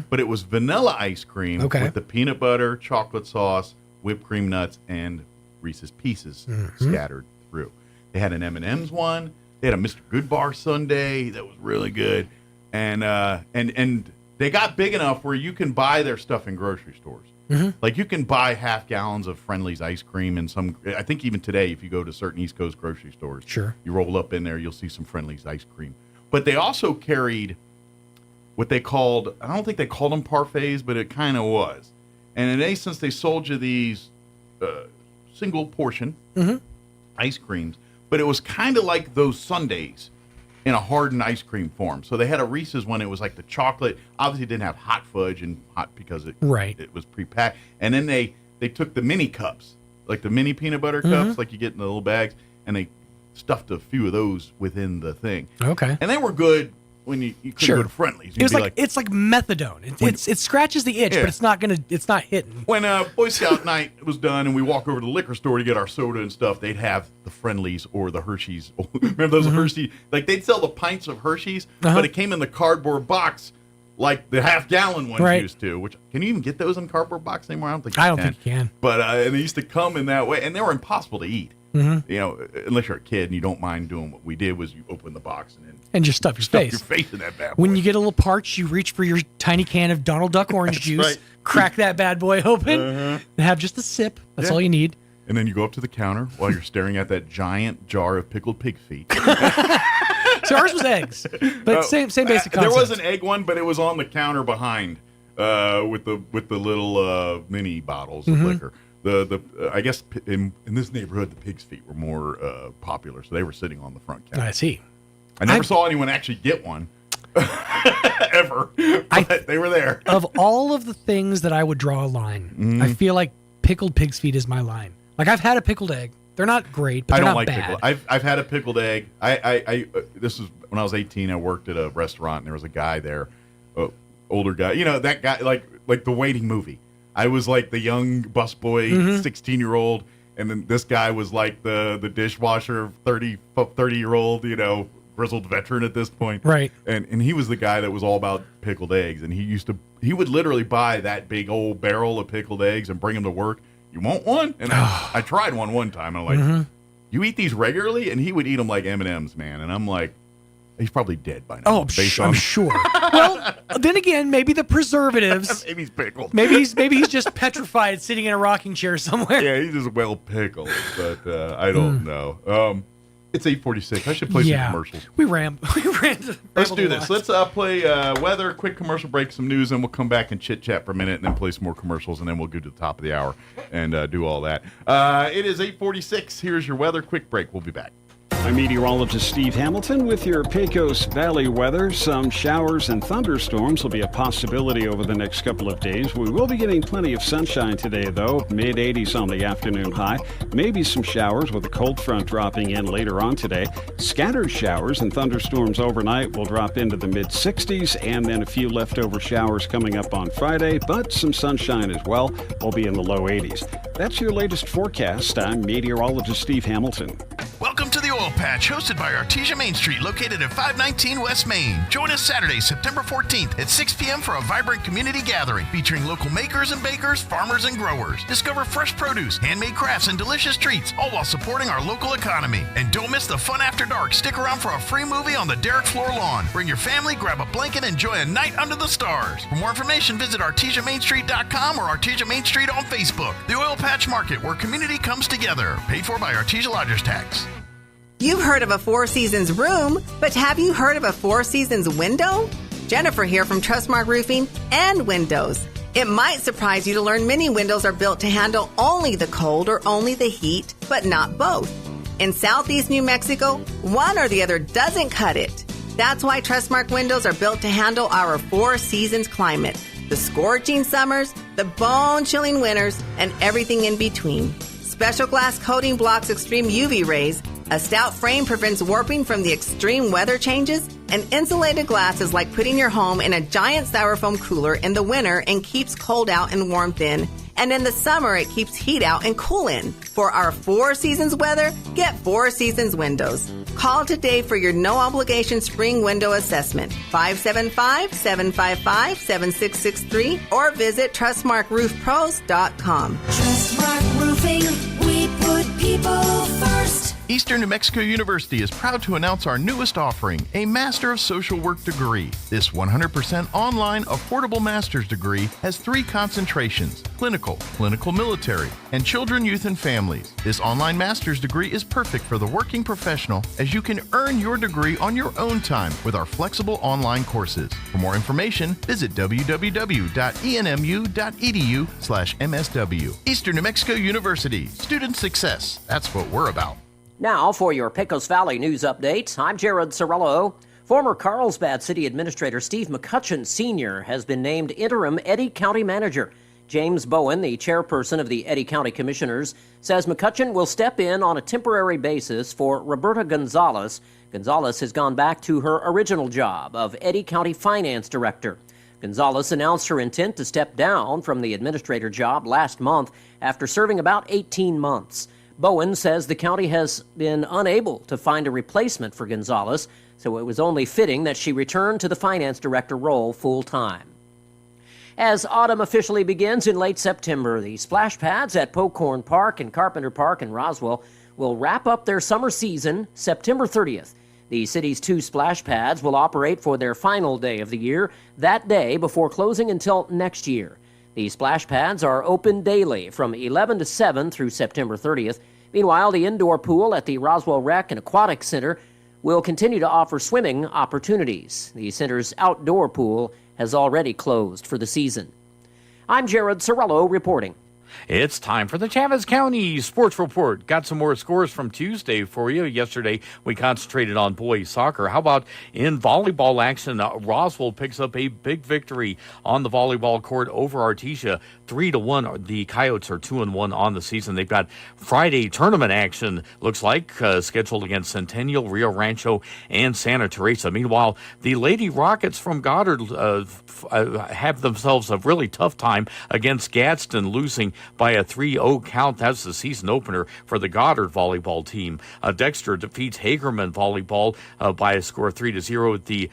but it was vanilla ice cream with the peanut butter, chocolate sauce, whipped cream nuts, and Reese's Pieces scattered through. They had an M&M's one. They had a Mr. Goodbar sundae that was really good, and they got big enough where you can buy their stuff in grocery stores. Like you can buy half gallons of Friendly's ice cream and some. I think even today, if you go to certain East Coast grocery stores, you roll up in there, you'll see some Friendly's ice cream. But they also carried what they called. I don't think they called them parfaits, but it kind of was. And in essence, they sold you these single portion ice creams, but it was kind of like those sundaes in a hardened ice cream form. So they had a Reese's one. It was like the chocolate. Obviously, it didn't have hot fudge and hot because it was pre-packed. And then they took the mini cups, like the mini peanut butter cups, like you get in the little bags, and they stuffed a few of those within the thing. Okay. And they were good when you couldn't go to Friendly's. It was like it's like methadone. It scratches the itch, but it's not hitting. When Boy Scout night was done and we walk over to the liquor store to get our soda and stuff, they'd have the Friendly's or the Hershey's. Remember those Hershey's? Like they'd sell the pints of Hershey's, but it came in the cardboard box like the half-gallon ones used to. Which can you even get those in cardboard box anymore? I don't think you can. But and they used to come in that way, and they were impossible to eat. You know, unless you're a kid and you don't mind doing what we did was you open the box and just stuff your face. Your face in that bad boy. When you get a little parched, you reach for your tiny can of Donald Duck orange juice, crack that bad boy open, and have just a sip. That's all you need. And then you go up to the counter while you're staring at that giant jar of pickled pig feet. So ours was eggs, but same basic concept. There was an egg one, but it was on the counter behind with the little mini bottles of liquor. I guess in this neighborhood, the pig's feet were more popular, so they were sitting on the front counter. I see. I never saw anyone actually get one ever, but they were there. Of all of the things that I would draw a line, I feel like pickled pig's feet is my line. Like, I've had a pickled egg. They're not great, but they're not bad. Pickled. I've had a pickled egg. I this was when I was 18. I worked at a restaurant, and there was a guy there, older guy. You know, that guy, like the Waiting movie. I was like the young busboy, 16-year-old, and then this guy was like the dishwasher, 30-year-old, you know, grizzled veteran at this point. Right. And he was the guy that was all about pickled eggs, and he would literally buy that big old barrel of pickled eggs and bring them to work. You want one? And I tried one time, and I'm like, you eat these regularly? And he would eat them like M&Ms, man. And I'm like, he's probably dead by now. Oh, I'm sure. Well, then again, maybe the preservatives. Maybe he's pickled. Maybe he's just petrified, sitting in a rocking chair somewhere. Yeah, he's just well pickled, but I don't know. It's 8:46. I should play some commercials. We ran. Let's do this. Let's play weather, quick commercial break, some news, and we'll come back and chit chat for a minute, and then play some more commercials, and then we'll go to the top of the hour and do all that. It is 8:46. Here's your weather. Quick break. We'll be back. I'm meteorologist Steve Hamilton with your Pecos Valley weather. Some showers and thunderstorms will be a possibility over the next couple of days. We will be getting plenty of sunshine today, though. Mid-80s on the afternoon high. Maybe some showers with a cold front dropping in later on today. Scattered showers and thunderstorms overnight will drop into the mid-60s, and then a few leftover showers coming up on Friday, but some sunshine as well. Will be in the low 80s. That's your latest forecast. I'm meteorologist Steve Hamilton. Welcome to the Oil Patch, hosted by Artesia Main Street, located at 519 West Main. Join us Saturday, September 14th at 6 p.m. for a vibrant community gathering featuring local makers and bakers, farmers and growers. Discover fresh produce, handmade crafts, and delicious treats, all while supporting our local economy. And don't miss the fun after dark. Stick around for a free movie on the Derrick Floor lawn. Bring your family, grab a blanket, and enjoy a night under the stars. For more information, visit ArtesiaMainStreet.com or Artesia Main Street on Facebook. The Oil Patch Market, where community comes together. Paid for by Artesia Lodgers Tax. You've heard of a Four Seasons room, but have you heard of a Four Seasons window? Jennifer here from Trustmark Roofing and Windows. It might surprise you to learn many windows are built to handle only the cold or only the heat, but not both. In Southeast New Mexico, one or the other doesn't cut it. That's why Trustmark windows are built to handle our Four Seasons climate, the scorching summers, the bone-chilling winters, and everything in between. Special glass coating blocks extreme UV rays. A stout frame prevents warping from the extreme weather changes, and insulated glass is like putting your home in a giant styrofoam cooler in the winter and keeps cold out and warmth in. And in the summer, it keeps heat out and cool in. For our Four Seasons weather, get Four Seasons windows. Call today for your no-obligation spring window assessment, 575-755-7663, or visit TrustmarkRoofPros.com. Trustmark Roofing, we put people first. Eastern New Mexico University is proud to announce our newest offering, a Master of Social Work degree. This 100% online, affordable master's degree has 3 concentrations: clinical, clinical military, and children, youth, and families. This online master's degree is perfect for the working professional, as you can earn your degree on your own time with our flexible online courses. For more information, visit www.enmu.edu/MSW. Eastern New Mexico University, student success. That's what we're about. Now for your Pecos Valley News Update, I'm Jared Cirillo. Former Carlsbad City Administrator Steve McCutcheon Sr. has been named interim Eddy County Manager. James Bowen, the chairperson of the Eddy County Commissioners, says McCutcheon will step in on a temporary basis for Roberta Gonzalez. Gonzalez has gone back to her original job of Eddy County Finance Director. Gonzalez announced her intent to step down from the administrator job last month after serving about 18 months. Bowen says the county has been unable to find a replacement for Gonzalez, so it was only fitting that she return to the finance director role full-time. As autumn officially begins in late September, the splash pads at Pocorn Park and Carpenter Park in Roswell will wrap up their summer season September 30th. The city's 2 splash pads will operate for their final day of the year, that day before closing until next year. The splash pads are open daily from 11 to 7 through September 30th. Meanwhile, the indoor pool at the Roswell Rec and Aquatic Center will continue to offer swimming opportunities. The center's outdoor pool has already closed for the season. I'm Jared Cirillo reporting. It's time for the Chaves County Sports Report. Got some more scores from Tuesday for you. Yesterday, we concentrated on boys soccer. How about in volleyball action? Roswell picks up a big victory on the volleyball court over Artesia, 3-1. The Coyotes are 2-1 on the season. They've got Friday tournament action, looks like, scheduled against Centennial, Rio Rancho, and Santa Teresa. Meanwhile, the Lady Rockets from Goddard have themselves a really tough time against Gadsden, losing by a 3-0 count. That's the season opener for the Goddard volleyball team. Dexter defeats Hagerman volleyball by a score of 3-0. The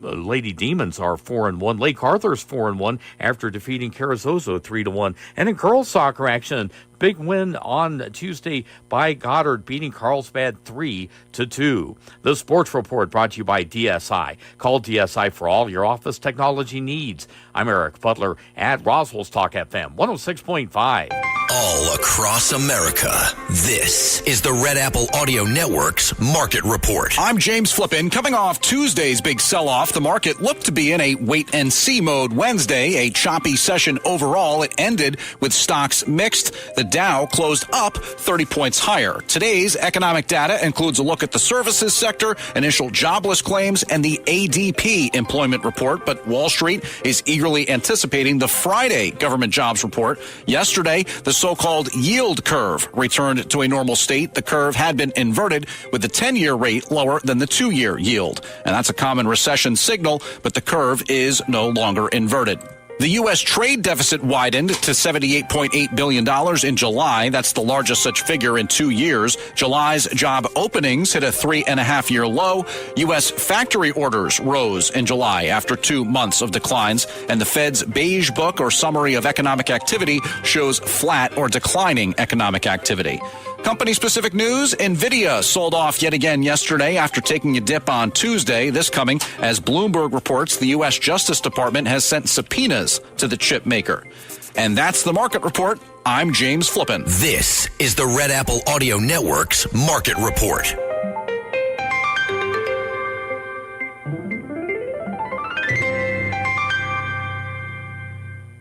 Lady Demons are 4-1. Lake Arthur's 4-1 after defeating Carrizozo 3-1. And in girls soccer action, big win on Tuesday by Goddard, beating Carlsbad 3-2. The Sports Report brought to you by DSI. Call DSI for all your office technology needs. I'm Eric Butler at Roswell's Talk FM 106.5. All across America, this is the Red Apple Audio Network's Market Report. I'm James Flippin. Coming off Tuesday's big sell-off, the market looked to be in a wait-and-see mode Wednesday, a choppy session overall. It ended with stocks mixed. The Dow closed up 30 points higher. Today's economic data includes a look at the services sector, initial jobless claims, and the ADP employment report, but Wall Street is eagerly anticipating the Friday government jobs report. Yesterday, the so-called yield curve returned to a normal state. The curve had been inverted, with the 10-year rate lower than the 2-year yield. And that's a common recession signal, but the curve is no longer inverted. The U.S. trade deficit widened to $78.8 billion in July. That's the largest such figure in 2 years. July's job openings hit a 3.5-year low. U.S. factory orders rose in July after 2 months of declines. And the Fed's Beige Book, or Summary of Economic Activity, shows flat or declining economic activity. Company-specific news, NVIDIA sold off yet again yesterday after taking a dip on Tuesday. This coming as Bloomberg reports the U.S. Justice Department has sent subpoenas to the chip maker. And that's the Market Report. I'm James Flippin. This is the Red Apple Audio Network's Market Report.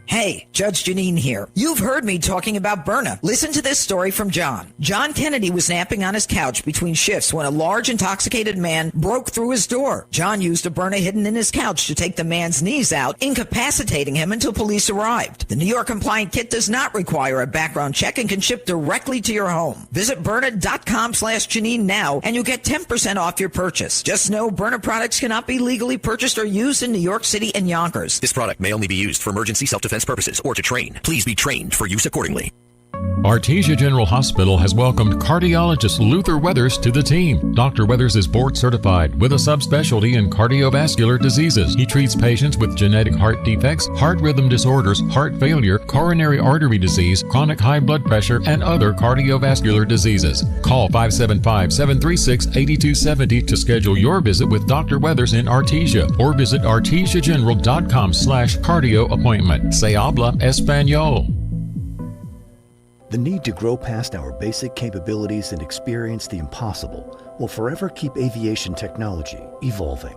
Hey, Judge Janine here. You've heard me talking about Byrna. Listen to this story from John. John Kennedy was napping on his couch between shifts when a large intoxicated man broke through his door. John used a Byrna hidden in his couch to take the man's knees out, incapacitating him until police arrived. The New York compliant kit does not require a background check and can ship directly to your home. Visit Byrna.com/Janine now and you'll get 10% off your purchase. Just know Byrna products cannot be legally purchased or used in New York City and Yonkers. This product may only be used for emergency self-defense purposes or to train. Please be trained for use accordingly. Artesia General Hospital has welcomed cardiologist Luther Weathers to the team. Dr. Weathers is board certified with a subspecialty in cardiovascular diseases. He treats patients with genetic heart defects, heart rhythm disorders, heart failure, coronary artery disease, chronic high blood pressure, and other cardiovascular diseases. Call 575-736-8270 to schedule your visit with Dr. Weathers in Artesia or visit artesiageneral.com/cardio appointment. Se habla español. The need to grow past our basic capabilities and experience the impossible will forever keep aviation technology evolving.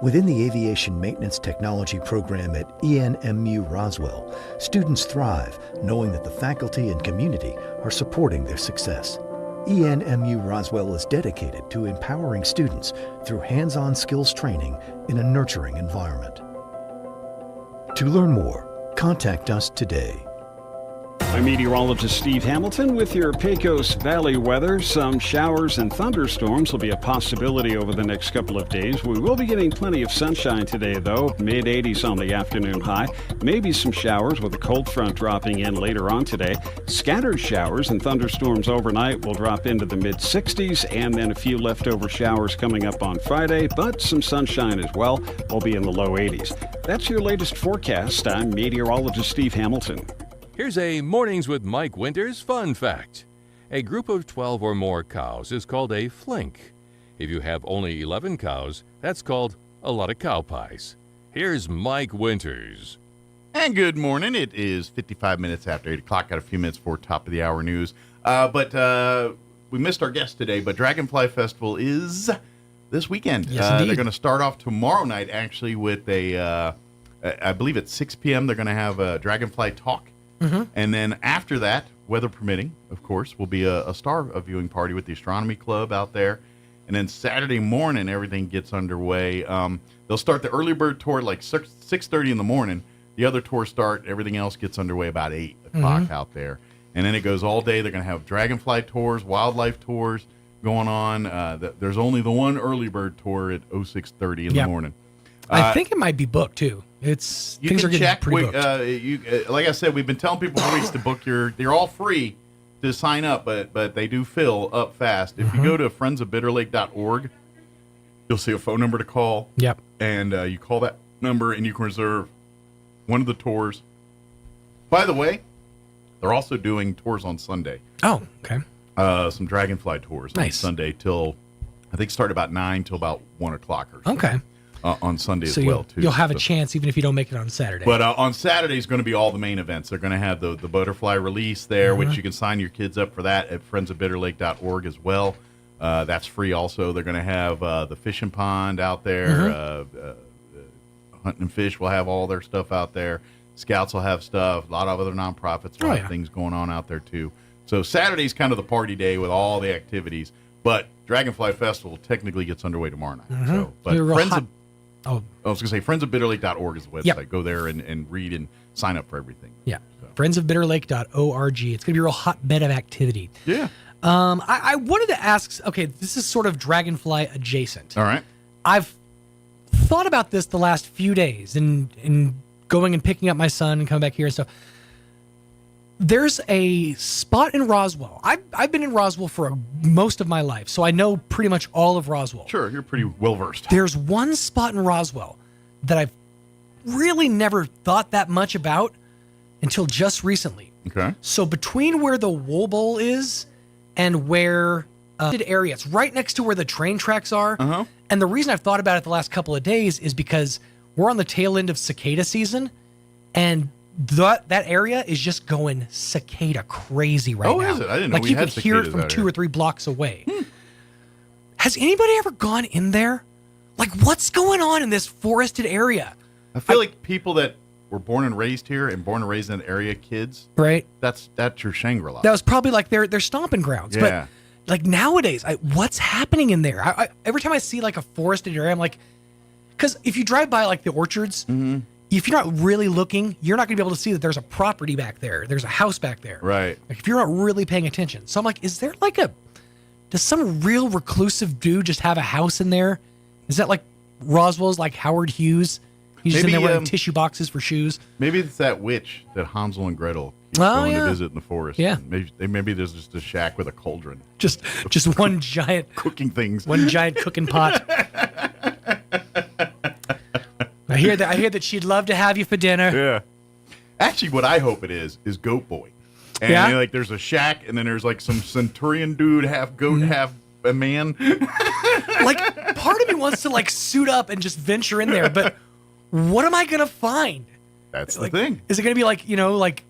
Within the Aviation Maintenance Technology program at ENMU Roswell, students thrive knowing that the faculty and community are supporting their success. ENMU Roswell is dedicated to empowering students through hands-on skills training in a nurturing environment. To learn more, contact us today. I'm meteorologist Steve Hamilton with your Pecos Valley weather. Some showers and thunderstorms will be a possibility over the next couple of days. We will be getting plenty of sunshine today, though. Mid-80s on the afternoon high. Maybe some showers with a cold front dropping in later on today. Scattered showers and thunderstorms overnight will drop into the mid-60s, and then a few leftover showers coming up on Friday, but some sunshine as well. Will be in the low 80s. That's your latest forecast. I'm meteorologist Steve Hamilton. Here's a Mornings with Mike Winters fun fact. A group of 12 or more cows is called a flink. If you have only 11 cows, that's called a lot of cow pies. Here's Mike Winters. And good morning. It is 55 minutes after 8 o'clock. Got a few minutes for top of the hour news. But we missed our guest today, but Dragonfly Festival is this weekend. Yes, indeed. They're going to start off tomorrow night, actually, with I believe at 6 p.m. they're going to have a Dragonfly Talk. And then after that, weather permitting, of course, will be a viewing party with the Astronomy Club out there. And then Saturday morning, everything gets underway. They'll start the early bird tour at like 6:30 in the morning. The other tours start. Everything else gets underway about 8 o'clock out there. And then it goes all day. They're going to have dragonfly tours, wildlife tours going on. There's only the one early bird tour at 6:30 in the morning. I think it might be booked too. Things are getting pretty booked. Like I said, we've been telling people for weeks to book they're all free to sign up, but they do fill up fast. If you go to friendsofbitterlake.org, you'll see a phone number to call. Yep. And you call that number and you can reserve one of the tours. By the way, they're also doing tours on Sunday. Oh, okay. Some dragonfly tours on Sunday till, I think, start about 9 till about 1 o'clock or so. Okay. On Sunday So as well, too. you'll have a chance even if you don't make it on Saturday. But on Saturday is going to be all the main events. They're going to have the butterfly release there, which you can sign your kids up for that at friendsofbitterlake.org as well. That's free also. They're going to have the fishing pond out there. Hunting and Fish will have all their stuff out there. Scouts will have stuff. A lot of other nonprofits will have things going on out there, too. So Saturday's kind of the party day with all the activities. But Dragonfly Festival technically gets underway tomorrow night. So, but I was going to say, friendsofbitterlake.org is the website. Yep. Go there and read and sign up for everything. Yeah. Friendsofbitterlake.org. It's going to be a real hotbed of activity. Yeah. I wanted to ask, okay, this is sort of Dragonfly adjacent. All right. I've thought about this the last few days and going and picking up my son and coming back here and stuff. There's a spot in Roswell. I've been in Roswell for most of my life, so I know pretty much all of Roswell. Sure, you're pretty well-versed. There's one spot in Roswell that I've really never thought that much about until just recently. Okay. So between where the Wool Bowl is and where area, it's right next to where the train tracks are. And the reason I've thought about it the last couple of days is because we're on the tail end of cicada season, and that area is just going cicada crazy right now. Oh, is it? I didn't know like we you had could hear it cicadas from out 2 here. or 3 blocks away. Has anybody ever gone in there? Like, what's going on in this forested area? I feel like people that were born and raised here and born and raised in that area, kids, right? That's your Shangri-La. That was probably like their stomping grounds. Yeah. But like nowadays, what's happening in there? I every time I see like a forested area, I'm like, because if you drive by like the orchards, if you're not really looking, you're not going to be able to see that there's a property back there. There's a house back there. Right. Like if you're not really paying attention. So I'm like, is there like does some real reclusive dude just have a house in there? Is that like Roswell's like Howard Hughes? He's just in there wearing tissue boxes for shoes. Maybe it's that witch that Hansel and Gretel keep going to visit in the forest. Yeah. Maybe there's just a shack with a cauldron. Just one giant cooking things. One giant cooking pot. I hear that she'd love to have you for dinner. Yeah. Actually, what I hope it is Goat Boy. And like there's a shack, and then there's like some centurion dude, half goat, half a man. Like part of me wants to like suit up and just venture in there, but what am I gonna find? That's the thing. Is it gonna be like like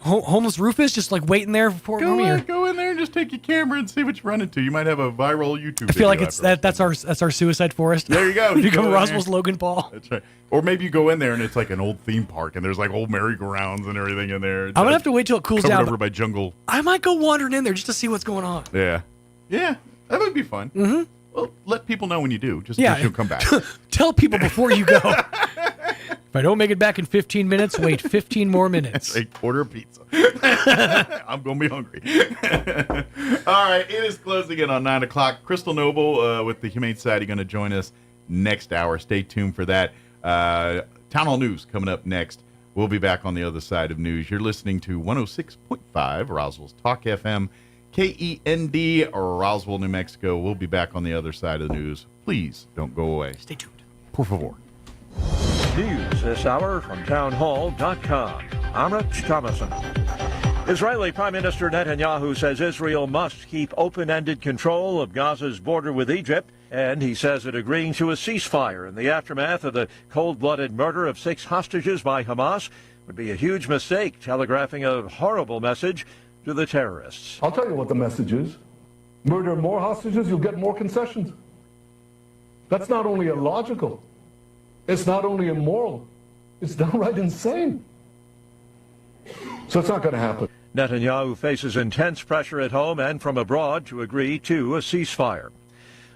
homeless Rufus just like waiting there for me? Go in there and just take your camera and see what you run into. You might have a viral YouTube. I feel like that's our suicide forest. There you go. You become Roswell's Logan Paul. That's right. Or maybe you go in there and it's like an old theme park and there's like old merry-go-rounds and everything in there. I'm gonna have to wait till it cools down. Covered over by jungle. I might go wandering in there just to see what's going on. Yeah, that would be fun. Mm-hmm. Well, let people know when you do, just in case you'll come back. Tell people before you go. If I don't make it back in 15 minutes, wait 15 more minutes. Order a pizza. I'm going to be hungry. All right, it is closing in on 9 o'clock. Crystal Noble with the Humane Society going to join us next hour. Stay tuned for that. Town Hall News coming up next. We'll be back on the other side of news. You're listening to 106.5 Roswell's Talk FM, KEND, Roswell, New Mexico. We'll be back on the other side of the news. Please don't go away. Stay tuned. Por favor. News this hour from townhall.com. I'm Rich Thomason. Israeli Prime Minister Netanyahu says Israel must keep open-ended control of Gaza's border with Egypt, and he says that agreeing to a ceasefire in the aftermath of the cold-blooded murder of 6 hostages by Hamas would be a huge mistake, telegraphing a horrible message to the terrorists. I'll tell you what the message is. Murder more hostages, you'll get more concessions. That's not only illogical, it's not only immoral, it's downright insane. So it's not going to happen. Netanyahu faces intense pressure at home and from abroad to agree to a ceasefire.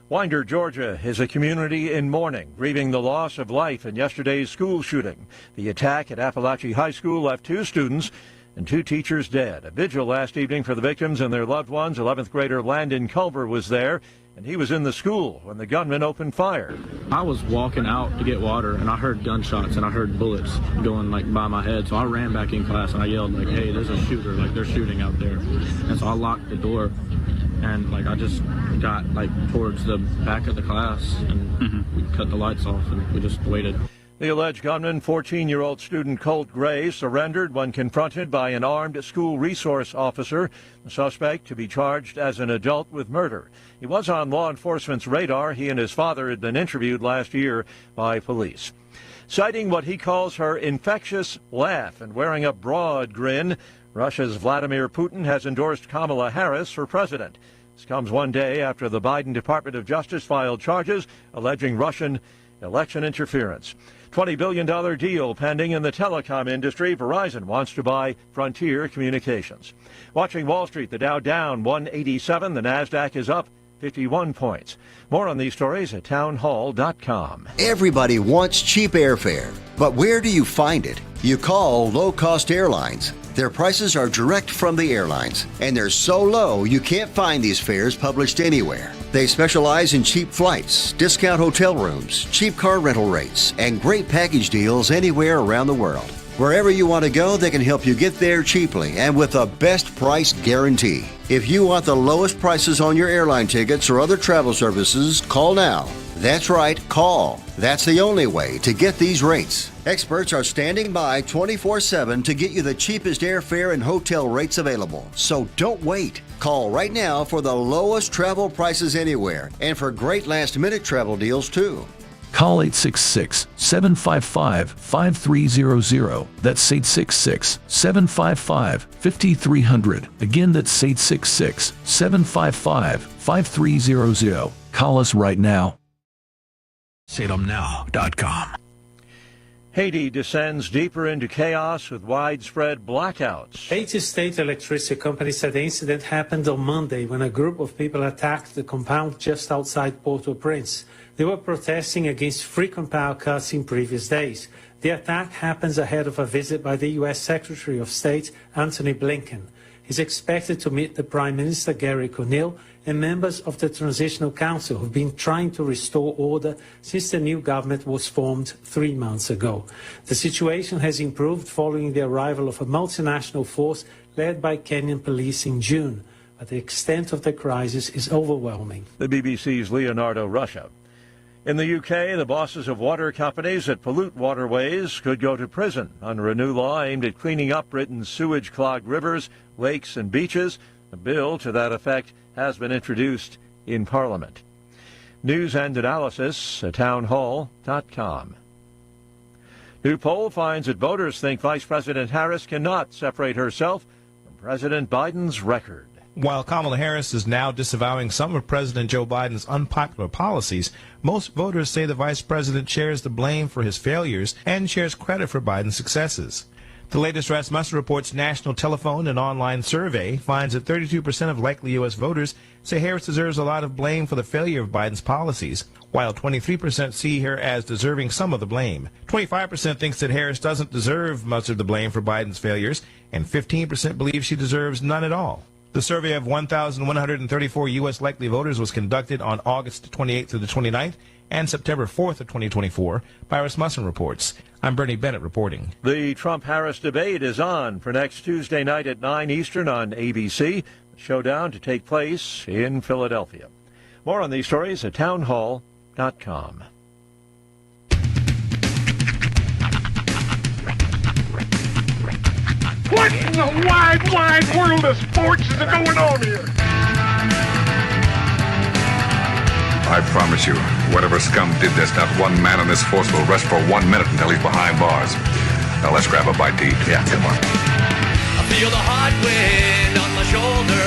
Winder, Georgia, is a community in mourning, grieving the loss of life in yesterday's school shooting. The attack at Appalachia High School left 2 students and 2 teachers dead. A vigil last evening for the victims and their loved ones. 11th grader Landon Culver was there, and he was in the school when the gunman opened fire. I was walking out to get water, and I heard gunshots, and I heard bullets going, by my head. So I ran back in class, and I yelled, hey, there's a shooter, they're shooting out there. And so I locked the door, and, I just got, towards the back of the class, and we cut the lights off, and we just waited. The alleged gunman, 14-year-old student Colt Gray, surrendered when confronted by an armed school resource officer. The suspect to be charged as an adult with murder. He was on law enforcement's radar. He and his father had been interviewed last year by police. Citing what he calls her infectious laugh and wearing a broad grin, Russia's Vladimir Putin has endorsed Kamala Harris for president. This comes one day after the Biden Department of Justice filed charges alleging Russian election interference. $20 billion deal pending in the telecom industry. Verizon wants to buy Frontier Communications. Watching Wall Street, the Dow down 187. The NASDAQ is up 51 points. More on these stories at townhall.com. Everybody wants cheap airfare, but where do you find it? You call low-cost airlines. Their prices are direct from the airlines, and they're so low you can't find these fares published anywhere. They specialize in cheap flights, discount hotel rooms, cheap car rental rates, and great package deals anywhere around the world. Wherever you want to go, they can help you get there cheaply and with a best price guarantee. If you want the lowest prices on your airline tickets or other travel services, call now. That's right, call. That's the only way to get these rates. Experts are standing by 24/7 to get you the cheapest airfare and hotel rates available. So don't wait. Call right now for the lowest travel prices anywhere and for great last-minute travel deals too. Call 866-755-5300. That's 866-755-5300. Again, that's 866-755-5300. Call us right now. SalemNow.com. Haiti descends deeper into chaos with widespread blackouts. Haiti's state electricity company said the incident happened on Monday when a group of people attacked the compound just outside Port-au-Prince. They were protesting against frequent power cuts in previous days. The attack happens ahead of a visit by the U.S. Secretary of State, Antony Blinken. He's expected to meet the Prime Minister, Gary Conille, and members of the Transitional Council who've been trying to restore order since the new government was formed 3 months ago. The situation has improved following the arrival of a multinational force led by Kenyan police in June, but the extent of the crisis is overwhelming. The BBC's Leonardo Russia. In the UK, the bosses of water companies that pollute waterways could go to prison under a new law aimed at cleaning up Britain's sewage-clogged rivers, lakes, and beaches. A bill to that effect has been introduced in Parliament. News and analysis at townhall.com. New poll finds that voters think Vice President Harris cannot separate herself from President Biden's record. While Kamala Harris is now disavowing some of President Joe Biden's unpopular policies, most voters say the vice president shares the blame for his failures and shares credit for Biden's successes. The latest Rasmussen Report's national telephone and online survey finds that 32% of likely U.S. voters say Harris deserves a lot of blame for the failure of Biden's policies, while 23% see her as deserving some of the blame. 25% thinks that Harris doesn't deserve much of the blame for Biden's failures, and 15% believe she deserves none at all. The survey of 1,134 U.S. likely voters was conducted on August 28th through the 29th and September 4th of 2024 by Rasmussen Reports. I'm Bernie Bennett reporting. The Trump-Harris debate is on for next Tuesday night at 9 Eastern on ABC. The showdown to take place in Philadelphia. More on these stories at townhall.com. What in the wide, wide world of sports is going on here? I promise you, whatever scum did this, not one man in this force will rest for 1 minute until he's behind bars. Now let's grab a bite to eat. Yeah, come on. I feel the hot wind on my shoulder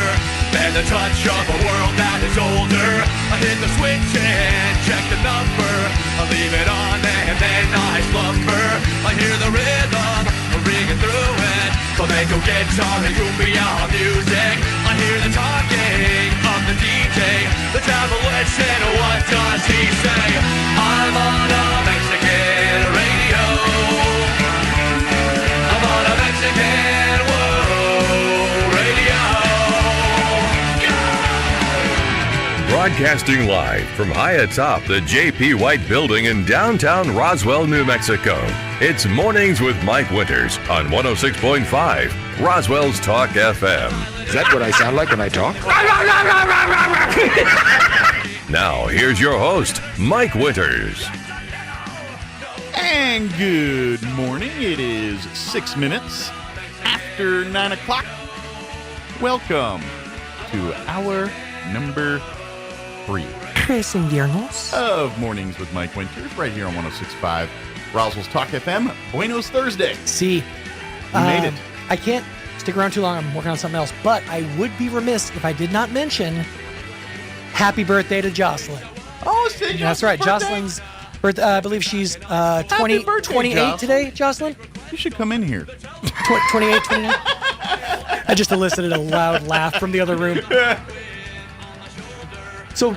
and the touch of a world that is older. I hit the switch and check the number. I leave it on and then I slumber. I hear the rhythm ringing through it. flamenco guitar and cumbia music. I hear the talking of the DJ. The travel listen, what does he say? I'm on a Mexican radio. I'm on a Mexican world radio. Broadcasting live from high atop the J.P. White Building in downtown Roswell, New Mexico. It's Mornings with Mike Winters on 106.5 Roswell's Talk FM. Is that what I sound like when I talk? Now, here's your host, Mike Winters. And good morning. It is 6 minutes after 9 o'clock. Welcome to hour number 3 of Mornings with Mike Winters, right here on 106.5 Roswell's Talk FM. Buenos Thursday. See, we made it. I can't stick around too long. I'm working on something else, but I would be remiss if I did not mention happy birthday to Jocelyn. Oh, it's Jocelyn's That's right. birthday? Jocelyn's birthday. I believe she's 28 Jocelyn. today, Jocelyn. You should come in here. 28, 29. I just elicited a loud laugh from the other room. So,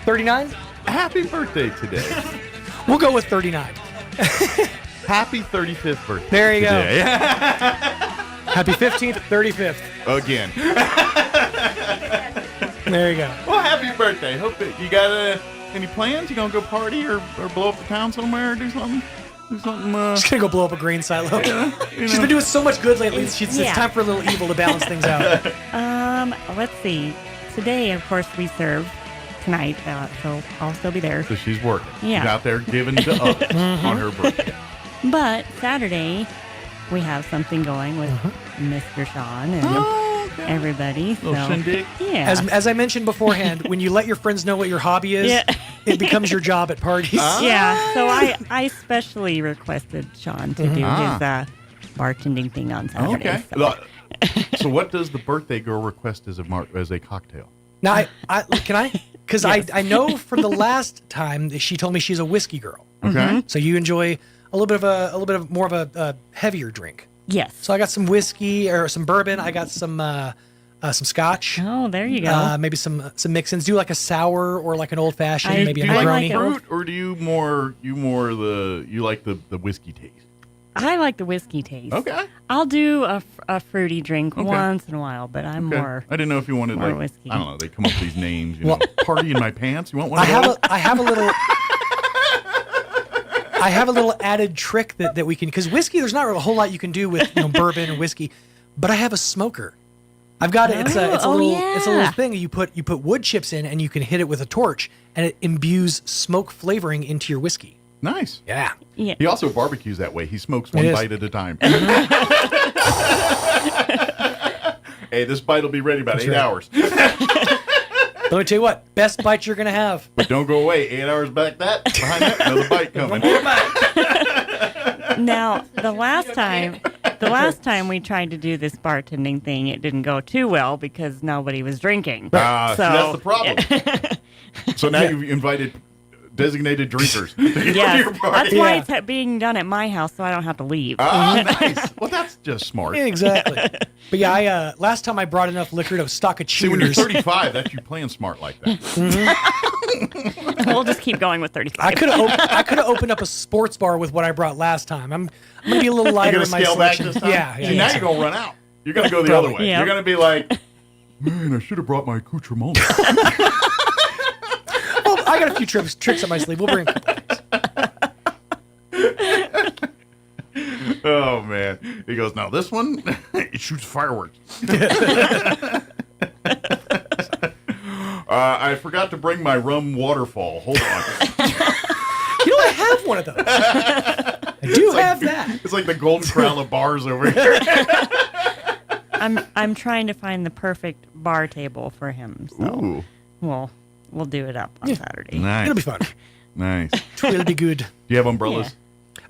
39? Happy birthday today. We'll go with 39. Happy 35th birthday. There you today. go. Happy 15th, 35th. Again. There you go. Well, happy birthday. Hope that you got any plans? You gonna go party or blow up the town somewhere or do something? She's gonna go blow up a grain silo. She's been doing so much good lately. It's time for a little evil to balance things out. Let's see. Today, of course, we serve tonight, so I'll still be there. So she's working. Yeah. She's out there giving to us on her birthday. But Saturday, we have something going with Mr. Sean and everybody. Little shindig. Yeah. As I mentioned beforehand, when you let your friends know what your hobby is, it becomes your job at parties. Yeah. So I specially requested Sean to do his bartending thing on Saturday. Okay. So what does the birthday girl request as a cocktail? Now, can I? Because I know from the last time that she told me she's a whiskey girl. Okay. So you enjoy a little bit of more of a heavier drink. Yes. So I got some whiskey or some bourbon. I got some scotch. Oh, there you go. Maybe some mix-ins. Do like a sour or like an old fashioned, maybe a Do you Negroni. like fruit, or do you like the whiskey taste? I like the whiskey taste. Okay. I'll do a fruity drink once in a while, but I'm more. I didn't know if you wanted more like whiskey. I don't know. They come up with these names. You know, party in my pants. You want one? I have a little. I have a little added trick that we can, because whiskey, there's not a whole lot you can do with bourbon or whiskey, but I have a smoker. I've got it. It's a little thing that you put wood chips in, and you can hit it with a torch, and it imbues smoke flavoring into your whiskey. Nice. Yeah. He also barbecues that way. He smokes one bite at a time. Hey, this bite will be ready about 8 hours. Let me tell you what, best bite you're gonna have. But don't go away. 8 hours behind that, another bite coming. Now, the last time we tried to do this bartending thing, it didn't go too well because nobody was drinking. So that's the problem. So now you've invited designated drinkers. Yes, that's why it's being done at my house, so I don't have to leave. Nice. Well, that's just smart. Yeah, exactly. But yeah, last time I brought enough liquor to stock a cheers. See, when you're 35, that's you playing smart like that. We'll just keep going with 35. I could have opened up a sports bar with what I brought last time. I'm gonna be a little lighter in my scale back selection. this time? Yeah. See, now you're gonna run out. You're gonna go the other way. Yeah. You're gonna be like, man, I should have brought my accoutrement. Well, I got a few tricks up my sleeve. We'll bring a couple things. Oh man, he goes, now this one it shoots fireworks. I forgot to bring my rum waterfall. Hold on. You know, I have one of those. I do have that. It's like the Golden Corral of bars over here. I'm trying to find the perfect bar table for him. So we'll do it up on Saturday. Nice. It'll be fun. Nice. It'll be good. Do you have umbrellas?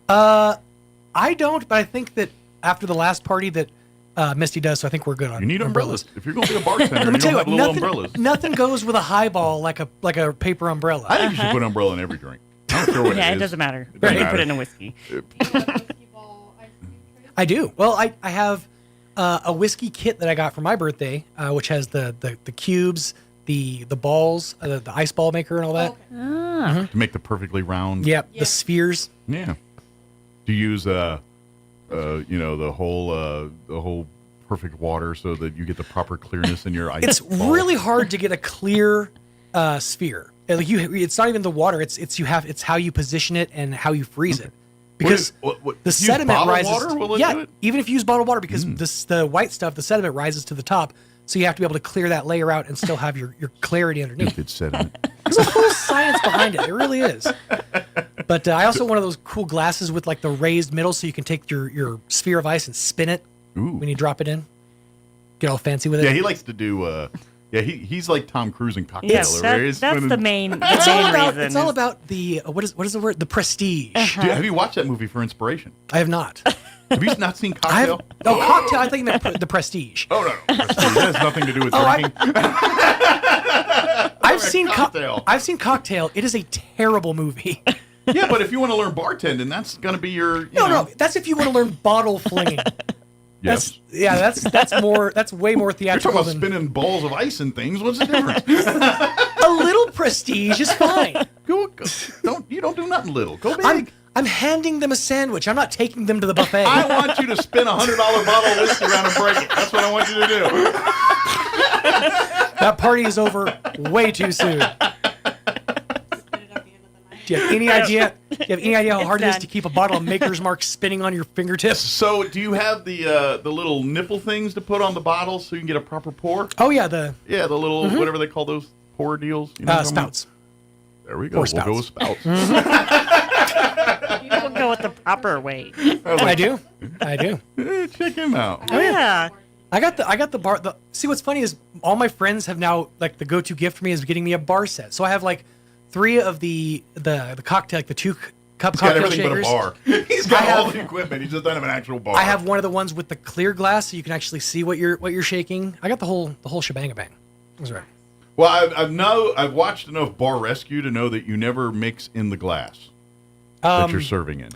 I don't, but I think that after the last party that Misty does, so I think we're good on. You need umbrellas. If you're going to be a bartender, Let me you tell don't you have what, little umbrellas. nothing goes with a highball like a paper umbrella. I think you should put an umbrella in every drink. I don't care what it is. Yeah, it doesn't matter. It doesn't You matter. put it in a whiskey. I do. Well, I have a whiskey kit that I got for my birthday, which has the cubes, the balls, the ice ball maker, and all that. To make the perfectly round. Yep, the spheres. Yeah. Do you use the whole perfect water so that you get the proper clearness in your ice? It's ball? really hard to get a clear sphere. Like it's not even the water. It's how you position it and how you freeze it. Because the sediment rises. Water, will it do it? Even if you use bottled water, because the white stuff, the sediment rises to the top, so you have to be able to clear that layer out and still have your clarity underneath. It's sediment. There's a whole science behind it. It really is. But I also want one of those cool glasses with like the raised middle, so you can take your sphere of ice and spin it when you drop it in. Get all fancy with it. Yeah, he likes to do. He's like Tom Cruise in Cocktail. Yes, that's the main reason. It's all about the what is the word? The prestige. Have you watched that movie for inspiration? I have not. Have you not seen Cocktail? Cocktail. I think you meant the Prestige. Oh no, Prestige. That has nothing to do with drinking. I've seen Cocktail. I've seen Cocktail. It is a terrible movie. Yeah, but if you want to learn bartending, that's going to be your. No. That's if you want to learn bottle flinging. Yes. That's more. That's way more theatrical. You're talking about spinning balls of ice and things. What's the difference? A little prestige is fine. You don't do nothing little. Go big. I'm handing them a sandwich. I'm not taking them to the buffet. I want you to spin $100 bottle of whiskey around and break it. That's what I want you to do. That party is over way too soon. Do you have any idea? How hard it is to keep a bottle of Maker's Mark spinning on your fingertips? So, do you have the little nipple things to put on the bottle so you can get a proper pour? Oh yeah, the little whatever they call those pour deals. You know spouts. There we go. We'll go with spouts. You don't go with the proper way. I do. Check him out. Oh yeah. I got the bar. See, what's funny is all my friends have now, like, the go-to gift for me is getting me a bar set. So I have like 3 of the cocktail, like the 2-cup cocktail shakers. He's got everything but a bar. He's got all the equipment. He just doesn't have an actual bar. I have one of the ones with the clear glass, so you can actually see what you're shaking. I got the whole shebang bang. That's right. Well, I've watched enough Bar Rescue to know that you never mix in the glass that you're serving in.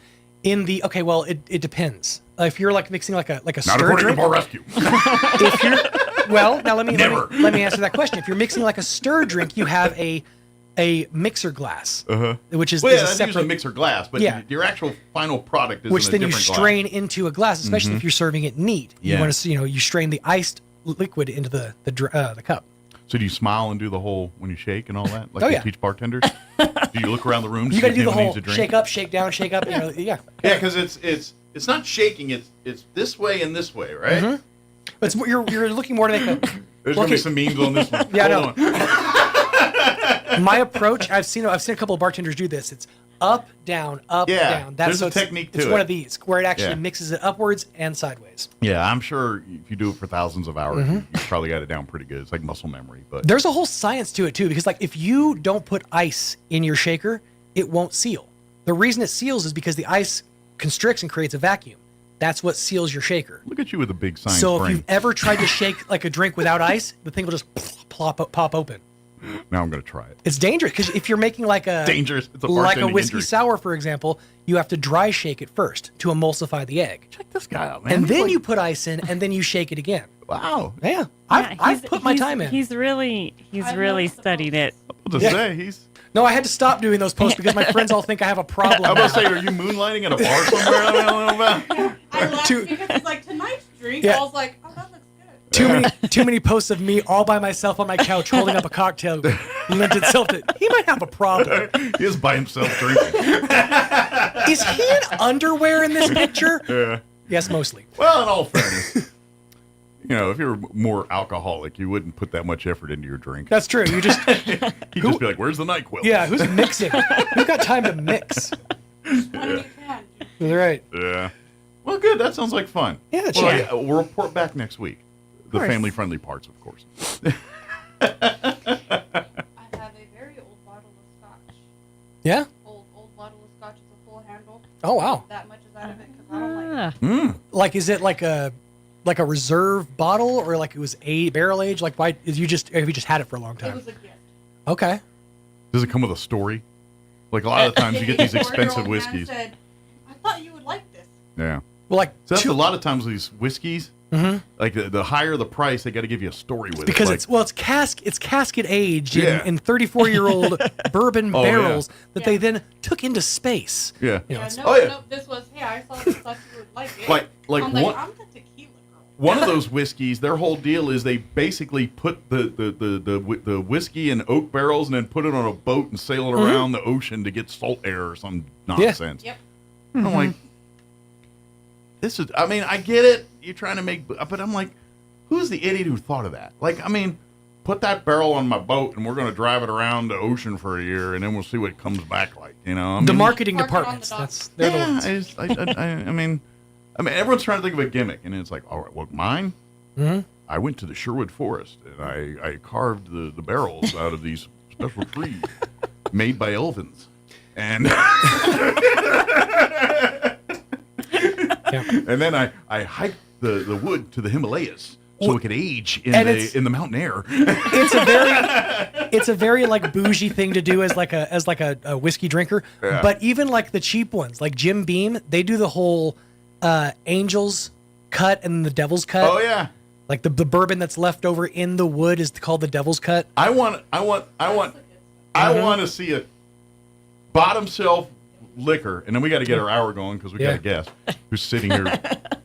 It depends. If you're like mixing like a Not stir according drink, to Bar Rescue. let me answer that question. If you're mixing like a stir drink, you have a mixer glass, which is that's a separate usually a mixer glass, but your actual final product is which in a then you different strain glass. into a glass, especially if you're serving it neat. Yeah. You want to, you strain the iced liquid into the cup. So do you smile and do the whole when you shake and all that, like you teach bartenders? Do you look around the room? You got to do the whole drink? shake up, shake down, shake up. Yeah. Yeah, because it's not shaking. It's this way and this way, right? Mm-hmm. But you're looking more to make a. There's gonna be some memes on this one. Yeah, Hold on. My approach, I've seen a couple of bartenders do this. It's up, down, up, down. There's a technique to it. It's one of these where it actually mixes it upwards and sideways. Yeah, I'm sure if you do it for thousands of hours, you probably got it down pretty good. It's like muscle memory. But there's a whole science to it too, because like if you don't put ice in your shaker, it won't seal. The reason it seals is because the ice constricts and creates a vacuum. That's what seals your shaker. Look at you with a big science So brain. if you've ever tried to shake like a drink without ice, the thing will just pop open. Now I'm going to try it. It's dangerous because if you're making like a dangerous, it's a like a bartending whiskey injury. sour, for example, you have to dry shake it first to emulsify the egg. Check this guy out, man. And then you put ice in, and then you shake it again. Wow. Yeah, I've put my time in. He's really studied it. What to say? He's. No, I had to stop doing those posts because my friends all think I have a problem. I was about to say, are you moonlighting at a bar somewhere? I don't know about. I laughed because it's like tonight's drink. Yeah. I was like, oh, that looks good. Too many posts of me all by myself on my couch holding up a cocktail lent itself to. He might have a problem. He is by himself drinking. Is he in underwear in this picture? Yeah. Yes, mostly. Well, in all fairness, if you're more alcoholic, you wouldn't put that much effort into your drink. That's true. You just He'd just be like, "Where's the NyQuil?" Yeah, who's mixing? Who's got time to mix? Yeah. That's right. Yeah. Well, good. That sounds like fun. Yeah, we'll report back next week. The family-friendly parts, of course. I have a very old bottle of scotch. Yeah? Old bottle of scotch with a full handle. Oh, wow. That much is out of it because I don't like it. Like, is it like a reserve bottle or like it was barrel aged? Like, why have you just had it for a long time? It was a gift. Okay. Does it come with a story? Like a lot of times you get these expensive whiskeys. Said, I thought you would like this. Yeah. Well, like so that's a lot of times these whiskeys. Like the higher the price, they got to give you a story with because it. it's casket aged in 34-year-old bourbon barrels that they then took into space. Yeah. No, this was, hey, I saw this, thought you would like it. Like I'm one, I'm the tequila girl. one of those whiskeys, their whole deal is they basically put the whiskey in oak barrels and then put it on a boat and sail it around the ocean to get salt air or some nonsense. Yep. I'm like, this is, I mean, I get it. You're trying to make, but I'm like, who's the idiot who thought of that? Like, I mean, put that barrel on my boat and we're going to drive it around the ocean for a year and then we'll see what it comes back like, you know? I mean, the marketing departments, they're the ones. I mean, everyone's trying to think of a gimmick and it's like, all right, well, mine, I went to the Sherwood Forest and I carved the barrels out of these special trees made by elfins. And and then I hiked the wood to the Himalayas so it could age in the mountain air. It's a very like bougie thing to do as like a whiskey drinker. Yeah. But even like the cheap ones, like Jim Beam, they do the whole Angel's cut and the Devil's cut. Oh yeah. Like the bourbon that's left over in the wood is called the Devil's cut. I want to see a bottom shelf liquor, and then we got to get our hour going because we got a guest who's sitting here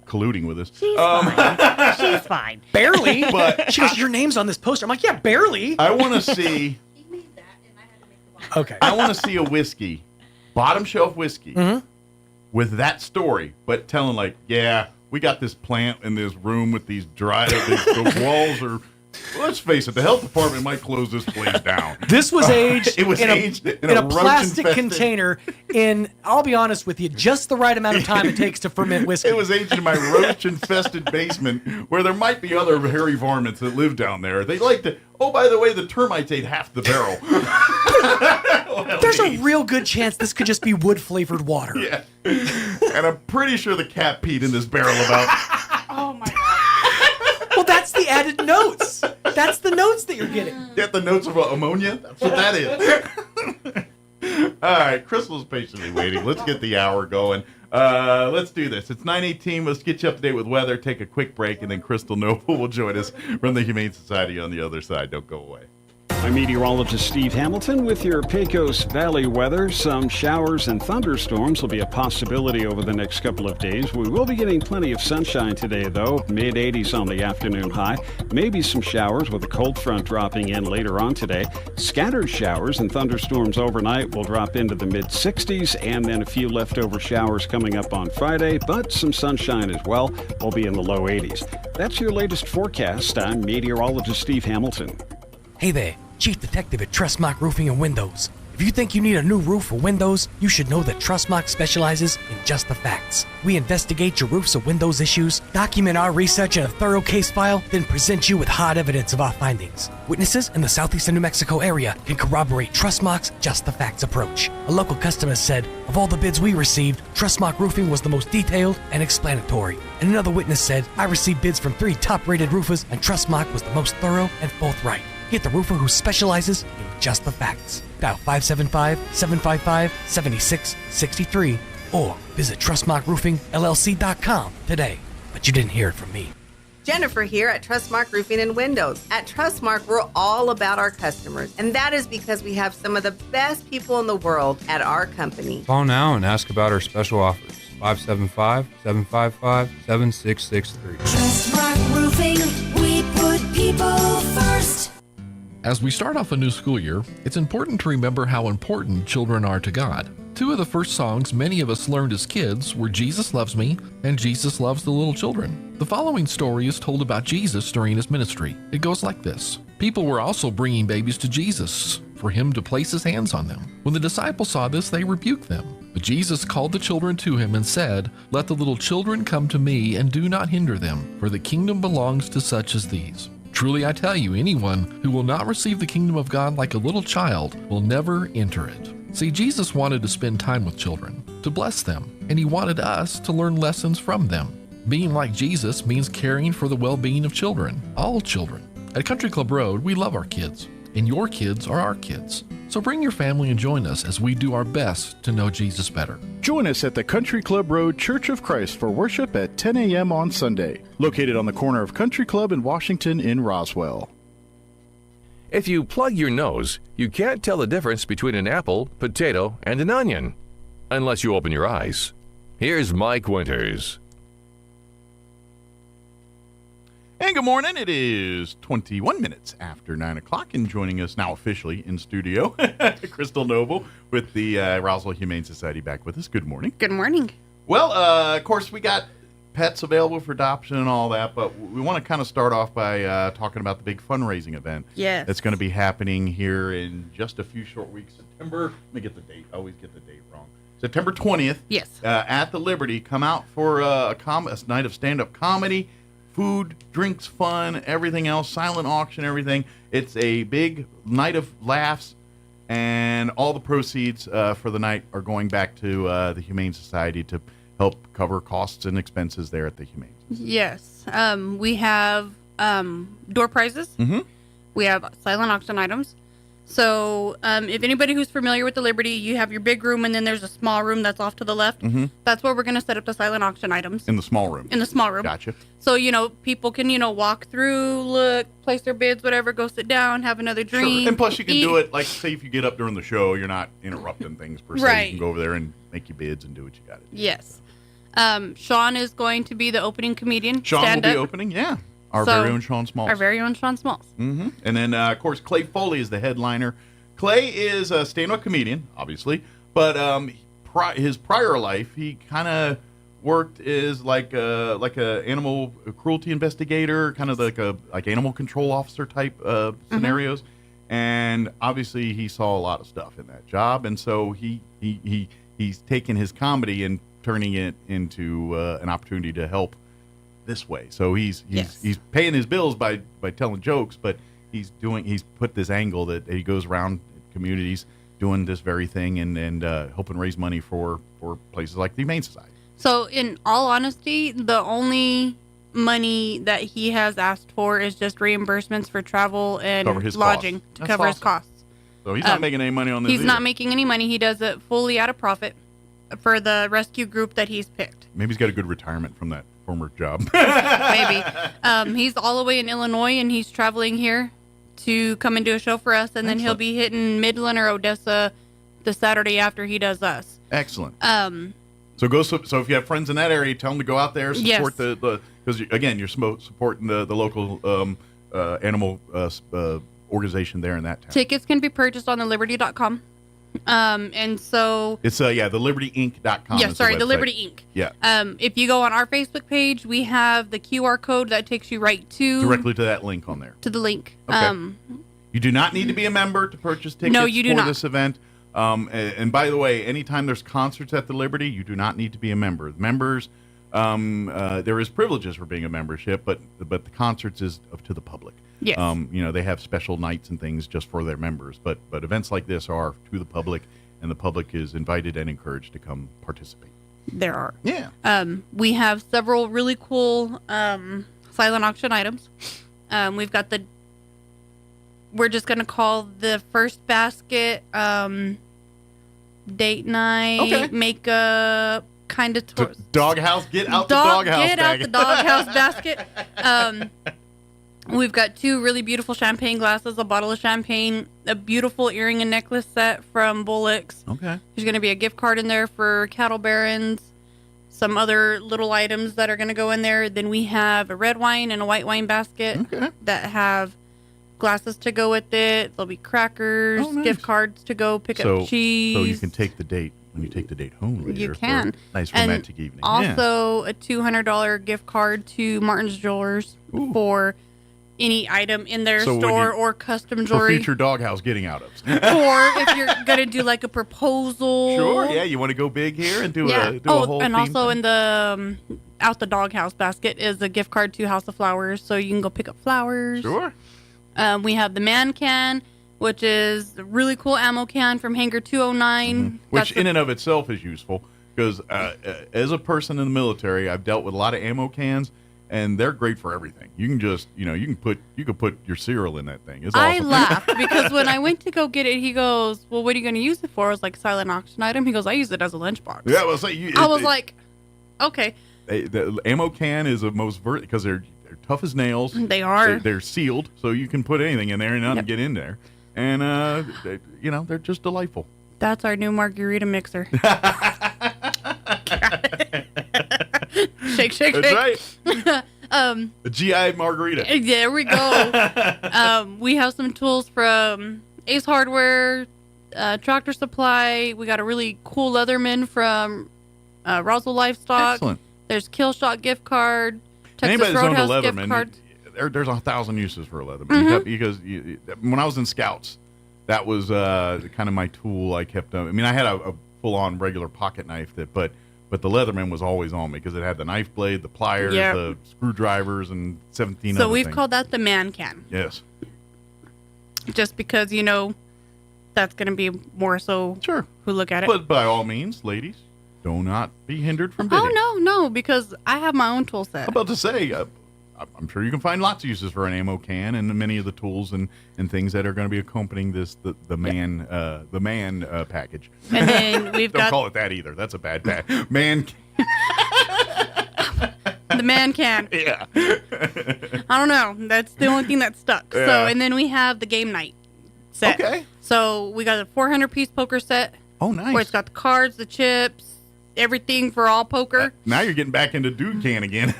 colluding with us. She's fine. She's fine. Barely. But she goes, your name's on this poster. I'm like, yeah, barely. I want to see. Okay. I want to see a whiskey, bottom shelf whiskey, with that story, but telling like, yeah, we got this plant in this room with these dried up. The walls are. Let's face it, the health department might close this place down. This was aged, aged in a plastic container in, I'll be honest with you, just the right amount of time it takes to ferment whiskey. It was aged in my roach-infested basement where there might be other hairy varmints that live down there. They like to, oh, by the way, the termites ate half the barrel. There's a real good chance this could just be wood-flavored water. Yeah. And I'm pretty sure the cat peed in this barrel about... Oh, my God. Well, that's the added notes. That's the notes that you're getting. Get the notes of ammonia? That's what that is. All right, Crystal's patiently waiting. Let's get the hour going. Let's do this. It's 9:18. Let's get you up to date with weather, take a quick break, and then Crystal Noble will join us from the Humane Society on the other side. Don't go away. I'm meteorologist Steve Hamilton with your Pecos Valley weather. Some showers and thunderstorms will be a possibility over the next couple of days. We will be getting plenty of sunshine today, though. Mid-80s on the afternoon high. Maybe some showers with a cold front dropping in later on today. Scattered showers and thunderstorms overnight will drop into the mid-60s, and then a few leftover showers coming up on Friday, but some sunshine as well. We'll be in the low 80s. That's your latest forecast. I'm meteorologist Steve Hamilton. Hey there, Chief Detective at Trustmark Roofing and Windows. If you think you need a new roof or windows, you should know that Trustmark specializes in just the facts. We investigate your roofs or windows issues, document our research in a thorough case file, then present you with hard evidence of our findings. Witnesses in the southeastern New Mexico area can corroborate Trustmark's just the facts approach. A local customer said, of all the bids we received, Trustmark Roofing was the most detailed and explanatory. And another witness said, I received bids from 3 top-rated roofers and Trustmark was the most thorough and forthright. Get the roofer who specializes in just the facts. Dial 575-755-7663 or visit TrustmarkRoofingLLC.com today. But you didn't hear it from me. Jennifer here at Trustmark Roofing and Windows. At Trustmark, we're all about our customers, and that is because we have some of the best people in the world at our company. Call now and ask about our special offers. 575-755-7663. Trustmark Roofing, we put people first. As we start off a new school year, it's important to remember how important children are to God. 2 of the first songs many of us learned as kids were Jesus Loves Me and Jesus Loves the Little Children. The following story is told about Jesus during his ministry. It goes like this. People were also bringing babies to Jesus for him to place his hands on them. When the disciples saw this, they rebuked them. But Jesus called the children to him and said, Let the little children come to me and do not hinder them, for the kingdom belongs to such as these. Truly I tell you, anyone who will not receive the kingdom of God like a little child will never enter it. See, Jesus wanted to spend time with children, to bless them, and he wanted us to learn lessons from them. Being like Jesus means caring for the well-being of children, all children. At Country Club Road, we love our kids, and your kids are our kids. So bring your family and join us as we do our best to know Jesus better. Join us at the Country Club Road Church of Christ for worship at 10 a.m. on Sunday, located on the corner of Country Club and Washington in Roswell. If you plug your nose, you can't tell the difference between an apple, potato, and an onion, unless you open your eyes. Here's Mike Winters. And good morning. It is 21 minutes after 9 o'clock, and joining us now officially in studio, Crystal Noble with the Roswell Humane Society back with us. Good morning. Good morning. Well, of course, we got pets available for adoption and all that, but we want to kind of start off by talking about the big fundraising event. Yes. That's going to be happening here in just a few short weeks. Let me get the date. I always get the date wrong. September 20th. Yes. At the Liberty. Come out for a night of stand-up comedy. Food, drinks, fun, everything else, silent auction, everything. It's a big night of laughs, and all the proceeds for the night are going back to the Humane Society to help cover costs and expenses there at the Humane. Yes. We have door prizes. Mm-hmm. We have silent auction items. So if anybody who's familiar with the Liberty, you have your big room, and then there's a small room that's off to the left. Mm-hmm. That's where we're going to set up the silent auction items. In the small room. In the small room. Gotcha. So, people can, walk through, look, place their bids, whatever, go sit down, have another drink. Sure. And plus you can eat. do it, like, say if you get up during the show, you're not interrupting things per se. Right. You can go over there and make your bids and do what you got to do. Yes. Sean is going to be the opening comedian. Sean will be stand-up. opening, yeah. Our very own Sean Smalls. Our very own Sean Smalls. Mm-hmm. And then, of course, Clay Foley is the headliner. Clay is a stand-up comedian, obviously, but his prior life, he kind of worked as like a animal cruelty investigator, kind of like animal control officer type scenarios, and obviously he saw a lot of stuff in that job, and so he's taken his comedy and turning it into an opportunity to help this way. So he's paying his bills by telling jokes, but he's put this angle that he goes around communities doing this very thing and helping raise money for places like the Humane Society. So in all honesty, the only money that he has asked for is just reimbursements for travel and lodging to cover his costs. So he's not making any money on this. He's not making any money. He does it fully out of profit for the rescue group that he's picked. Maybe he's got a good retirement from that former job. Maybe. He's all the way in Illinois, and he's traveling here to come and do a show for us, and then he'll be hitting Midland or Odessa the Saturday after he does us. Excellent. So if you have friends in that area, tell them to go out there, support the because again, you're supporting the local animal organization there in that town. Tickets can be purchased on theliberty.com. And so it's thelibertyinc.com. Yeah, sorry, the Liberty Inc. Yeah. If you go on our Facebook page, we have the QR code that takes you right to directly to that link on there. To the link. Okay. You do not need to be a member to purchase tickets for this event. And by the way, anytime there's concerts at the Liberty, you do not need to be a member. Members, there is privileges for being a membership, but the concerts is up to the public. Yes. They have special nights and things just for their members, but events like this are to the public, and the public is invited and encouraged to come participate. There are. Yeah. We have several really cool silent auction items. We've got we're just going to call the first basket date night, makeup, kind of doghouse. Get out the doghouse. Get out the doghouse basket. We've got 2 really beautiful champagne glasses, a bottle of champagne, a beautiful earring and necklace set from Bullock's. Okay. There's going to be a gift card in there for Cattle Barons, some other little items that are going to go in there. Then we have a red wine and a white wine basket that have glasses to go with it. There'll be crackers, gift cards to go pick up cheese. So you can take the date when you take the date home later. You can. For a nice romantic evening. Also a $200 gift card to Martin's Jewelers for any item in their store or custom jewelry. For future doghouse getting out of. Or if you're going to do like a proposal. Sure, yeah. You want to go big here and do a whole and theme also thing? in the out the doghouse basket is a gift card to House of Flowers, so you can go pick up flowers. Sure. We have the man can, which is a really cool ammo can from Hangar 209. Which in and of itself is useful because as a person in the military, I've dealt with a lot of ammo cans, and they're great for everything. You can just, you could put your cereal in that thing. It's awesome. I laughed because when I went to go get it, he goes, "Well, what are you going to use it for?" I was like, "Silent auction item." He goes, "I use it as a lunchbox." Yeah, well, I was like, "Okay." The ammo can is the most because they're tough as nails. They are. They're sealed, so you can put anything in there and nothing get in there. And they're just delightful. That's our new margarita mixer. Shake, shake, That's shake. right. A GI margarita. There we go. We have some tools from Ace Hardware, Tractor Supply. We got a really cool Leatherman from Roswell Livestock. Excellent. There's Killshot gift card, Texas Anybody that's owned a Roadhouse gift Leatherman, card. there's 1,000 uses for a Leatherman. Mhm. Because when I was in Scouts, that was kind of my tool. I kept. I had a full-on regular pocket knife but the Leatherman was always on me because it had the knife blade, the pliers, Yep. the screwdrivers, and 17 So other we've things. called that the man can. Yes. Just because, that's going to be more so who look at it. But by all means, ladies, do not be hindered from bidding. Oh, no, because I have my own tool set. I'm about to say, I'm sure you can find lots of uses for an ammo can and many of the tools and things that are going to be accompanying the man package. And then we've Don't got call it that either. That's a bad man. the man can. Yeah. I don't know. That's the only thing that stuck. So, Yeah. and then we have the game night set. Okay. So we got a 400-piece poker set. Oh, nice. Where it's got the cards, the chips, everything for all poker. Now you're getting back into Dude Can again.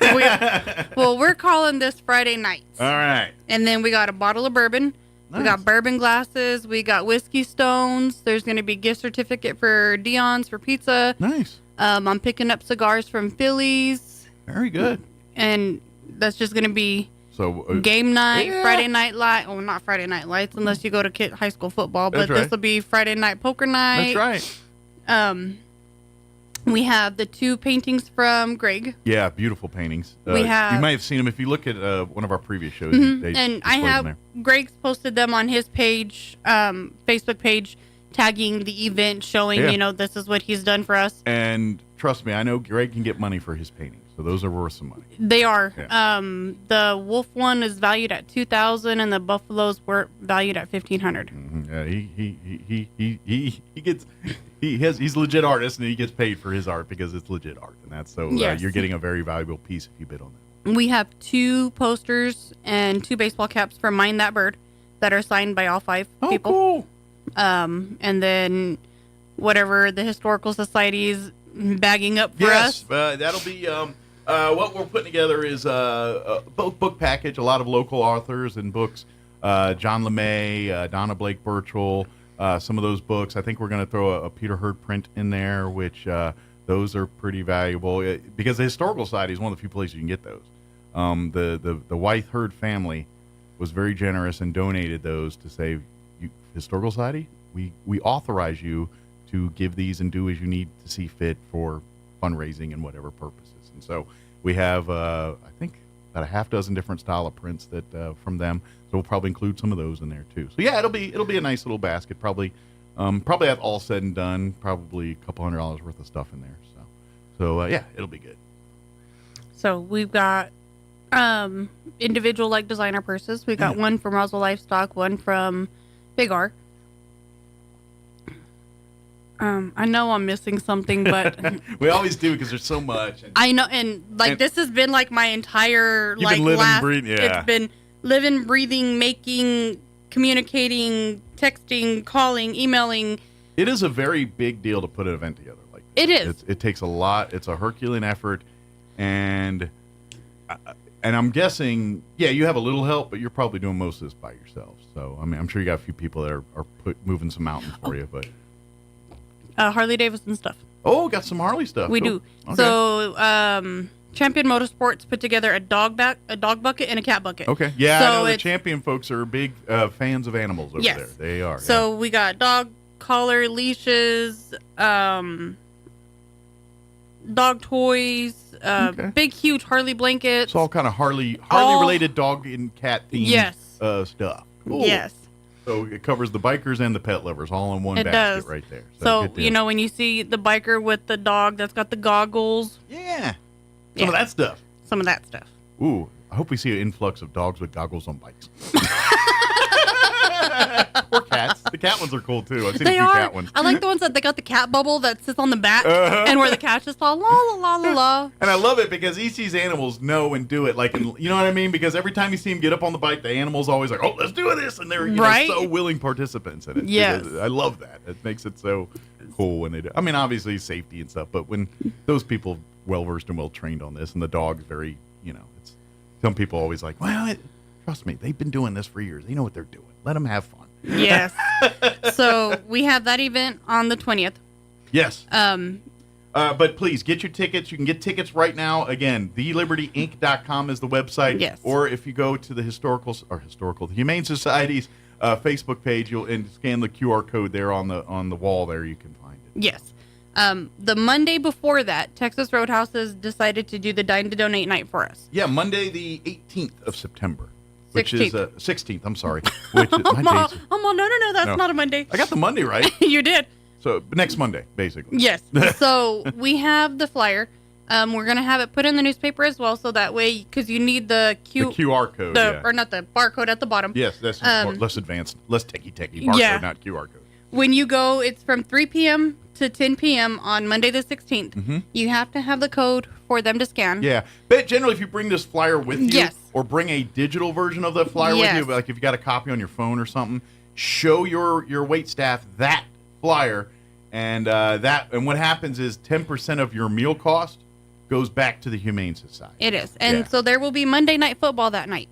Well, we're calling this Friday nights. All right. And then we got a bottle of bourbon. Nice. We got bourbon glasses. We got whiskey stones. There's going to be gift certificate for Dion's for pizza. Nice. I'm picking up cigars from Phillies. Very good. And that's just going to be So game night, yeah. Friday night light. Oh, not Friday night lights unless you go to high school football. But That's right. this will be Friday night poker night. That's right. We have the 2 paintings from Greg. Yeah, beautiful paintings. We have- You might have seen them if you look at one of our previous shows. Mhm. They And I displayed them have there. Greg's posted them on his page, Facebook page, tagging the event, showing Yeah. this is what he's done for us. And trust me, I know Greg can get money for his paintings, so those are worth some money. They are. Yeah. The wolf one is valued at $2,000, and the buffaloes were valued at $1,500. Yeah, he gets he's a legit artist and he gets paid for his art because it's legit art, and that's so Yes. you're getting a very valuable piece if you bid on that. We have 2 posters and 2 baseball caps from Mind That Bird that are signed by all 5 people. Cool. And then whatever the historical society's bagging up for us. That'll be what we're putting together is a book package. A lot of local authors and books. John LeMay, Donna Blake Burchell, some of those books. I think we're going to throw a Peter Hurd print in there, which those are pretty valuable because the Historical Society is one of the few places you can get those. The Wythe Hurd family was very generous and donated those to say, Historical Society, we authorize you to give these and do as you need to see fit for fundraising and whatever purposes. And so we have, I think, about a half dozen different style of prints that from them. So we'll probably include some of those in there too. So yeah, it'll be a nice little basket. Probably have all said and done, probably a couple $100 worth of stuff in there. So yeah, it'll be good. So we've got individual like designer purses. We got one from Roswell Livestock, one from Big R. I know I'm missing something, but we always do because there's so much. I know, and this has been like my entire You've been living, breathing, yeah. It's been living, breathing, making, communicating, texting, calling, emailing. It is a very big deal to put an event together like this. It is. It takes a lot. It's a Herculean effort, and I'm guessing, you have a little help, but you're probably doing most of this by yourself. So I mean, I'm sure you got a few people that are moving some mountains for you, but. Harley Davidson stuff. Oh, got some Harley stuff. We Cool. do. Okay. So, Champion Motorsports put together a dog bucket, and a cat bucket. Okay. Yeah, so I know the Champion folks are big fans of animals over there. They are. So we got dog collar, leashes, dog toys, big, huge Harley blankets. It's all kind of Harley-related dog and cat themed stuff. Cool. Yes. So it covers the bikers and the pet lovers all in one It basket does. right there. So good deal. when you see the biker with the dog that's got the goggles. Some of that stuff. Some of that stuff. Ooh, I hope we see an influx of dogs with goggles on bikes. Or cats. The cat ones are cool too. I've seen a few cat ones. I like the ones that they got the cat bubble that sits on the back and where the cat just all la la la la la. And I love it because each of these animals know and do it. Like, you know what I mean? Because every time you see them get up on the bike, the animal's always like, "Oh, let's do this," and they're so willing participants in it. Yes, I love that. It makes it so cool when they do. I mean, obviously safety and stuff, but when those people well versed and well trained on this, and the dog's very, it's some people always like, well, trust me, they've been doing this for years. They know what they're doing. Let them have fun. Yes. So we have that event on the 20th. Yes. But please get your tickets. You can get tickets right now. Again, thelibertyinc.com is the website. Yes. Or if you go to the the Humane Society's Facebook page, and scan the QR code there on the wall there, you can find it. Yes. The Monday before that, Texas Roadhouse has decided to do the Dine to Donate night for us. Yeah, Monday the 18th of September. 16th. Which is 16th, I'm sorry. Which is, no, that's not a Monday. I got the Monday right. You did. So next Monday, basically. Yes. So we have the flyer. We're going to have it put in the newspaper as well, so that way, because you need the QR code. Or not the barcode at the bottom. Yes, that's less advanced, less techie barcode, not QR code. When you go, it's from 3 p.m. to 10 p.m. on Monday the 16th. Mm-hmm. You have to have the code for them to scan. Yeah. But generally, if you bring this flyer with you, yes, or bring a digital version of the flyer with you, like if you got a copy on your phone or something, show your wait staff that flyer, and what happens is 10% of your meal cost goes back to the Humane Society. It is. And so there will be Monday Night Football that night.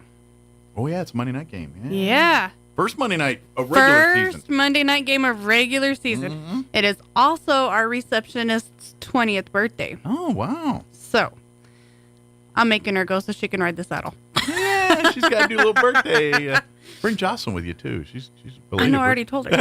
Oh, yeah, it's a Monday night game. Yeah. First Monday night of regular season. First Monday night game of regular season. Mm-hmm. It is also our receptionist's 20th birthday. Oh, wow. So, I'm making her go so she can ride the saddle. Yeah, she's got to do a little birthday. Bring Jocelyn with you, too. She's I know, I already told her.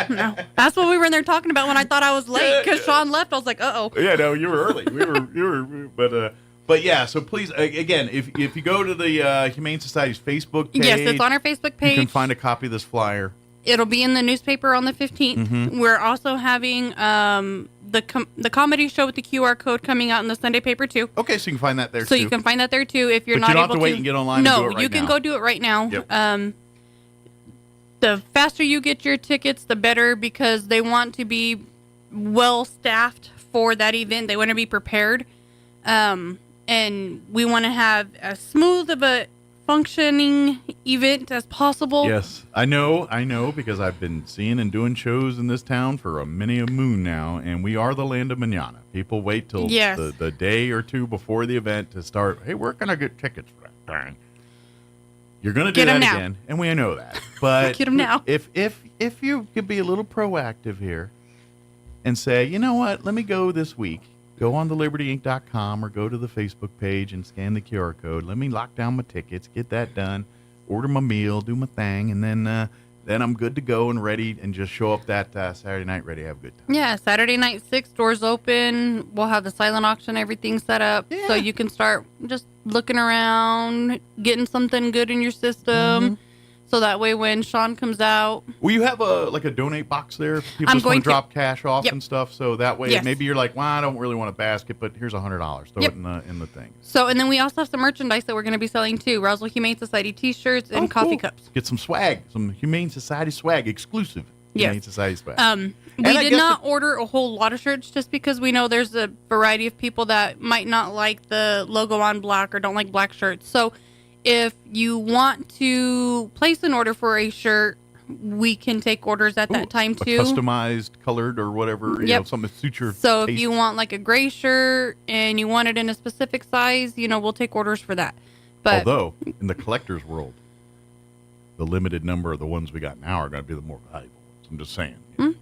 No. That's what we were in there talking about when I thought I was late, because Sean left. I was like, uh-oh. Yeah, no, you were early. But yeah, so please, again, if you go to the Humane Society's Facebook page. Yes, it's on our Facebook page. You can find a copy of this flyer. It'll be in the newspaper on the 15th. Mm-hmm. We're also having the comedy show with the QR code coming out in the Sunday paper, too. Okay, so you can find that there, too. So you can find that there, too, if you're not able to. But you don't have to wait and get online and do it right now. No, you can go do it right now. Yep. The faster you get your tickets, the better, because they want to be well-staffed for that event. They want to be prepared. And we want to have as smooth of a functioning event as possible. Yes, I know, because I've been seeing and doing shows in this town for a many a moon now, and we are the land of manana. People wait till the day or two before the event to start, hey, where can I get tickets for that? You're going to do that again, and we know that. But get them now. If you could be a little proactive here and say, you know what, let me go this week. Go on to libertyinc.com or go to the Facebook page and scan the QR code. Let me lock down my tickets, get that done, order my meal, do my thing, and then I'm good to go and ready, and just show up that Saturday night ready to have a good time. Yeah, Saturday night, 6, doors open. We'll have the silent auction, everything set up, so you can start just looking around, getting something good in your system. Mm-hmm. So that way when Sean comes out. Will you have a donate box there? People just want to drop cash off and stuff. So that way maybe you're like, well, I don't really want a basket, but here's $100. Throw it in the thing. So, and then we also have some merchandise that we're going to be selling too. Roswell Humane Society t-shirts and coffee cups. Get some swag, some Humane Society swag, exclusive Humane Society swag. We did not order a whole lot of shirts just because we know there's a variety of people that might not like the logo on black or don't like black shirts. So if you want to place an order for a shirt, we can take orders at that time too. Customized, colored, or whatever, something that suits your So taste. if you want like a gray shirt and you want it in a specific size, we'll take orders for that. But although in the collector's world, the limited number of the ones we got now are going to be the more valuable ones. I'm just saying.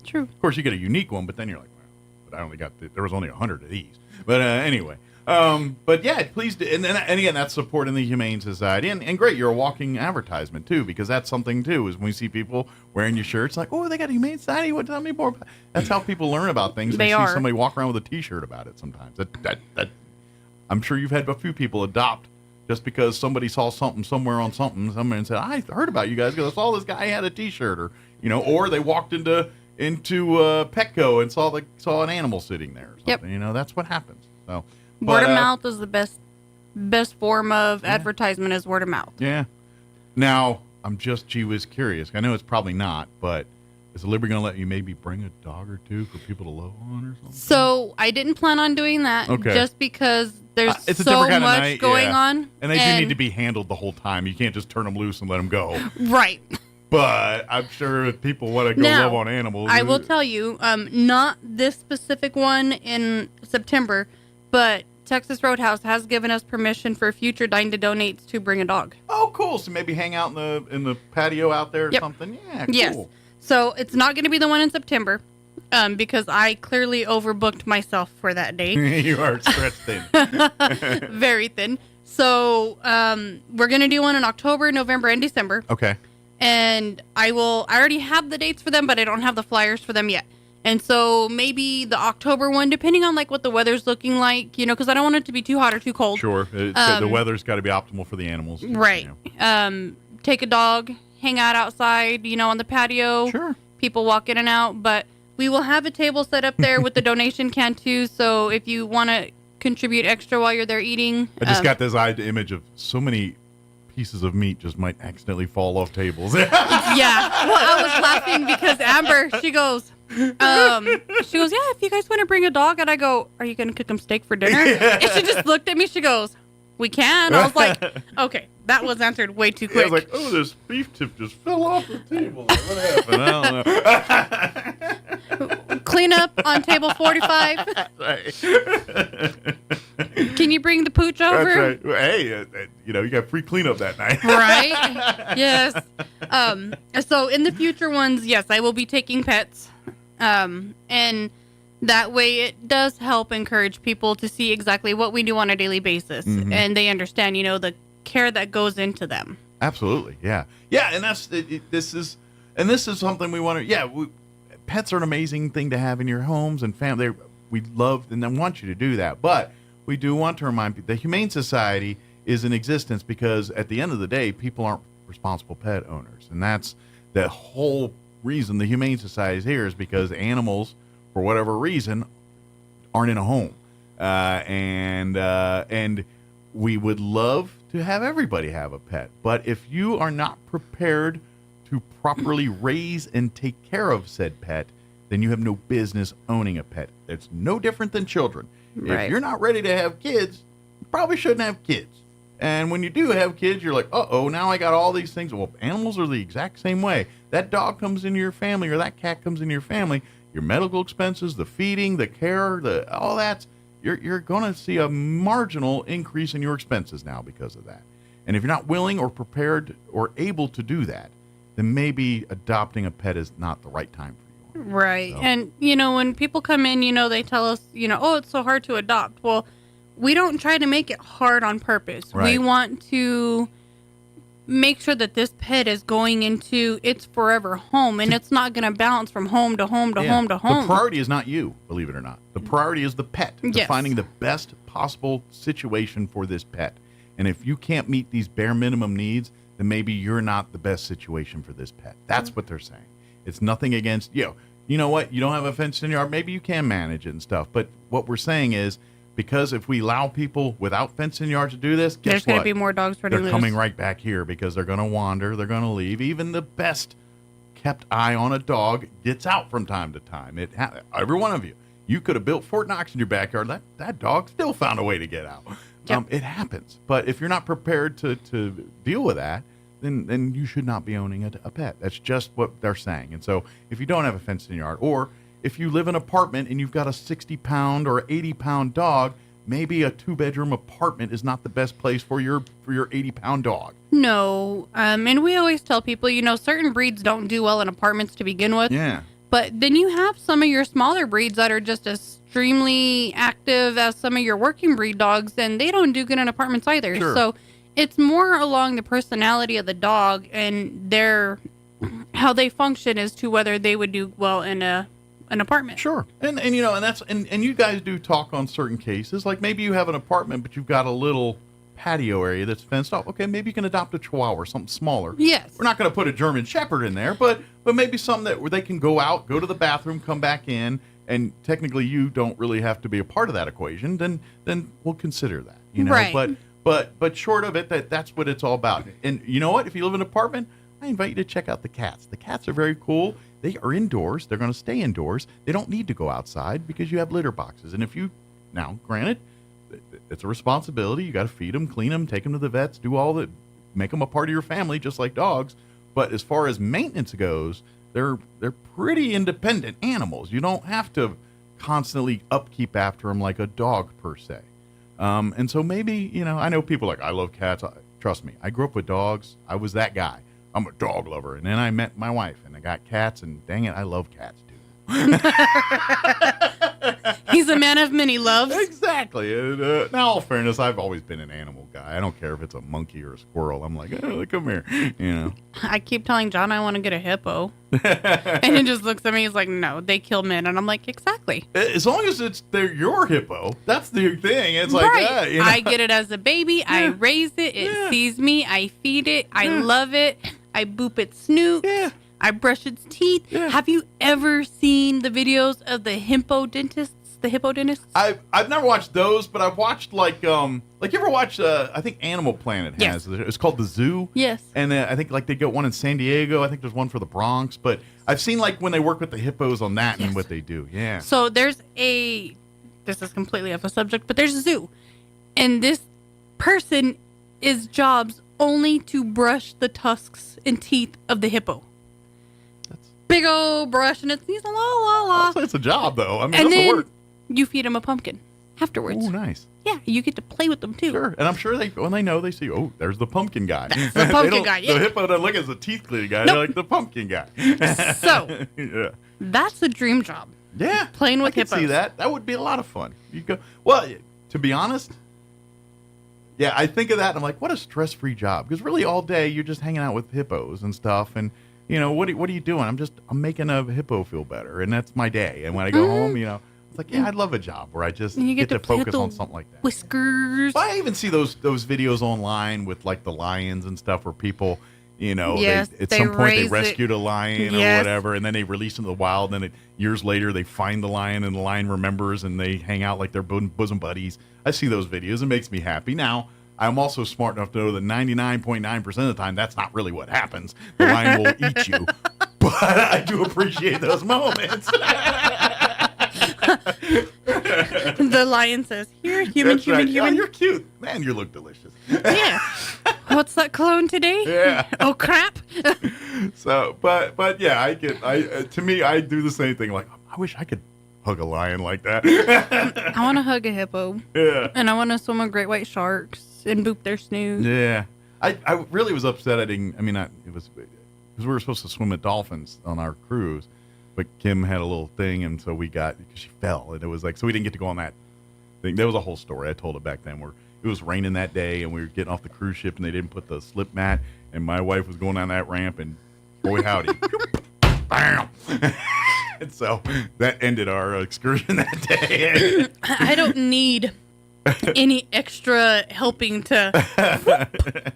True. Of course, you get a unique one, but then you're like, well, but I only got there was only 100 of these. But anyway. But yeah, please do. And again, that's supporting the Humane Society. And great, you're a walking advertisement too, because that's something too, is when we see people wearing your shirts, like, oh, they got a Humane Society. Tell me more about. That's how people learn about things. They see somebody walk around with a t-shirt about it sometimes. That I'm sure you've had a few people adopt just because somebody saw something somewhere on something, and said, I heard about you guys because I saw this guy had a t-shirt, or they walked into Petco and saw an animal sitting there or something. That's what happens. So word of mouth is the best best form of advertisement is word of mouth. Yeah. Now, I'm just gee whiz curious. I know it's probably not, but is the Liberty going to let you maybe bring a dog or two for people to love on or something? So I didn't plan on doing that just because there's it's a so different kind much of night, going on. And they do need to be handled the whole time. You can't just turn them loose and let them go. Right. But I'm sure if people want to go Now, love on animals. I will tell you, not this specific one in September, but Texas Roadhouse has given us permission for future Dine to Donates to bring a dog. Oh, cool. So maybe hang out in the patio out there or something? Yeah, cool. Yes. So it's not going to be the one in September because I clearly overbooked myself for that date. You are stretched thin. Very thin. So we're going to do one in October, November, and December. Okay. And I already have the dates for them, but I don't have the flyers for them yet. And so maybe the October one, depending on like what the weather's looking like, because I don't want it to be too hot or too cold. Sure. The weather's got to be optimal for the animals. Right. Take a dog, hang out outside, on the patio. Sure. People walk in and out. But we will have a table set up there with the donation can too. So if you want to contribute extra while you're there eating. I just got this image of so many pieces of meat just might accidentally fall off tables. Yeah. Well, I was laughing because Amber, she goes, yeah, if you guys want to bring a dog, and I go, are you going to cook them steak for dinner? And she just looked at me. She goes, we can. I was like, okay, that was answered way too quick. I was like, oh, this beef tip just fell off the table. What happened? I don't know. Clean up on table 45. Can you bring the pooch over? That's right. Hey, you got free cleanup that night. Right? Yes. So in the future ones, yes, I will be taking pets. And that way it does help encourage people to see exactly what we do on a daily basis. Mm-hmm. And they understand, the care that goes into them. Absolutely. Yeah. Yeah. And this is something we want to, pets are an amazing thing to have in your homes and family. We love and I want you to do that. But we do want to remind people the Humane Society is in existence because at the end of the day, people aren't responsible pet owners. And that's the whole reason the Humane Society is here is because animals, for whatever reason, aren't in a home. And we would love to have everybody have a pet. But if you are not prepared to properly raise and take care of said pet, then you have no business owning a pet. It's no different than children. Right. If you're not ready to have kids, you probably shouldn't have kids. And when you do have kids, you're like, uh-oh, now I got all these things. Well, animals are the exact same way. That dog comes into your family or that cat comes into your family, your medical expenses, the feeding, the care, all that, you're going to see a marginal increase in your expenses now because of that. And if you're not willing or prepared or able to do that, then maybe adopting a pet is not the right time for you. Right. So. And, when people come in, they tell us, oh, it's so hard to adopt. Well, we don't try to make it hard on purpose. Right. We want to make sure that this pet is going into its forever home, and it's not going to bounce from home to home to home to home. The priority is not you, believe it or not. The priority is the pet. Yes. Finding the best possible situation for this pet. And if you can't meet these bare minimum needs, then maybe you're not the best situation for this pet. That's what they're saying. It's nothing against, you know what? You don't have a fenced in yard. Maybe you can manage it and stuff. But what we're saying is, because if we allow people without fenced-in yards to do this, guess there's what? going to be more dogs running loose. They're coming right back here because they're going to wander. They're going to leave. Even the best kept eye on a dog gets out from time to time. Every one of you. You could have built Fort Knox in your backyard. That dog still found a way to get out. Yep. It happens. But if you're not prepared to deal with that, then you should not be owning a pet. That's just what they're saying. And so if you don't have a fenced-in yard, or if you live in an apartment and you've got a 60-pound or 80-pound dog, maybe a 2-bedroom apartment is not the best place for your 80-pound dog. No. And we always tell people, certain breeds don't do well in apartments to begin with. Yeah. But then you have some of your smaller breeds that are just extremely active as some of your working breed dogs, and they don't do good in apartments either. Sure. So it's more along the personality of the dog and how they function as to whether they would do well in an apartment. Sure. And you guys do talk on certain cases. Like maybe you have an apartment, but you've got a little patio area that's fenced off. Okay, maybe you can adopt a Chihuahua or something smaller. Yes. We're not going to put a German Shepherd in there, but maybe something where they can go out, go to the bathroom, come back in, and technically you don't really have to be a part of that equation. Then we'll consider that. Right. But short of it, that's what it's all about. And you know what? If you live in an apartment, I invite you to check out the cats. The cats are very cool. They are indoors. They're going to stay indoors. They don't need to go outside because you have litter boxes. And if you, now, granted, it's a responsibility. You got to feed them, clean them, take them to the vets, do all that, make them a part of your family, just like dogs. But as far as maintenance goes, they're pretty independent animals. You don't have to constantly upkeep after them like a dog per se. And so maybe, I know people are like, I love cats. Trust me, I grew up with dogs. I was that guy. I'm a dog lover. And then I met my wife and I got cats, and dang it, I love cats, dude. He's a man of many loves. Exactly. And, now, all fairness, I've always been an animal guy. I don't care if it's a monkey or a squirrel. I'm like, oh, come here. I keep telling John I want to get a hippo. And he just looks at me. He's like, no, they kill men. And I'm like, exactly. As long as they're your hippo, that's the thing. It's like, right. I get it as a baby. Yeah. I raise it. It sees me. I feed it. I love it. I boop its snoot. Yeah. I brush its teeth. Yeah. Have you ever seen the videos of the hippo dentists? The hippo dentists? I've never watched those, but I've watched like you ever watch I think Animal Planet has. Yes. It's called The Zoo. Yes. And I think like they got one in San Diego. I think there's one for the Bronx, but I've seen like when they work with the hippos on that and what they do. Yeah. So this is completely off the subject, but there's a zoo, and this person is jobs only to brush the tusks and teeth of the hippo. Big old brush, and it's la la la. It's a job, though. I mean, and that's then the work. You feed them a pumpkin afterwards. Oh, nice. Yeah, you get to play with them too. Sure, and I'm sure when they know, they see, oh, there's the pumpkin guy. That's the pumpkin guy. Yeah. The hippo doesn't look as a teeth cleaning guy. Nope. They're like the pumpkin guy. So, that's a dream job. Yeah, playing with hippos. I can see that. That would be a lot of fun. You go. Well, to be honest. Yeah, I think of that and I'm like, what a stress-free job. Because really all day you're just hanging out with hippos and stuff. And, what are you doing? I'm making a hippo feel better. And that's my day. And when I go home, it's like, yeah, I'd love a job where I just get to focus on something like that. Whiskers. Well, I even see those videos online with like the lions and stuff where people, yes, at some point they rescued a lion or whatever. And then they release it in the wild. And then years later they find the lion and the lion remembers and they hang out like they're bosom buddies. I see those videos. It makes me happy. Now, I'm also smart enough to know that 99.9% of the time, that's not really what happens. The lion will eat you. But I do appreciate those moments. The lion says, here, human. Oh, you're cute. Man, you look delicious. Yeah. What's that clone today? Yeah. Oh, crap. So, but yeah, to me, I do the same thing. Like, I wish I could hug a lion like that. I want to hug a hippo. Yeah. And I want to swim with great white sharks and boop their snooze. Yeah. I really was upset it was because we were supposed to swim with dolphins on our cruise, but Kim had a little thing, and so because she fell, and it was like, so we didn't get to go on that thing. There was a whole story. I told it back then where it was raining that day, and we were getting off the cruise ship, and they didn't put the slip mat, and my wife was going down that ramp, and boy howdy, bam. And so that ended our excursion that day. I don't need any extra helping to.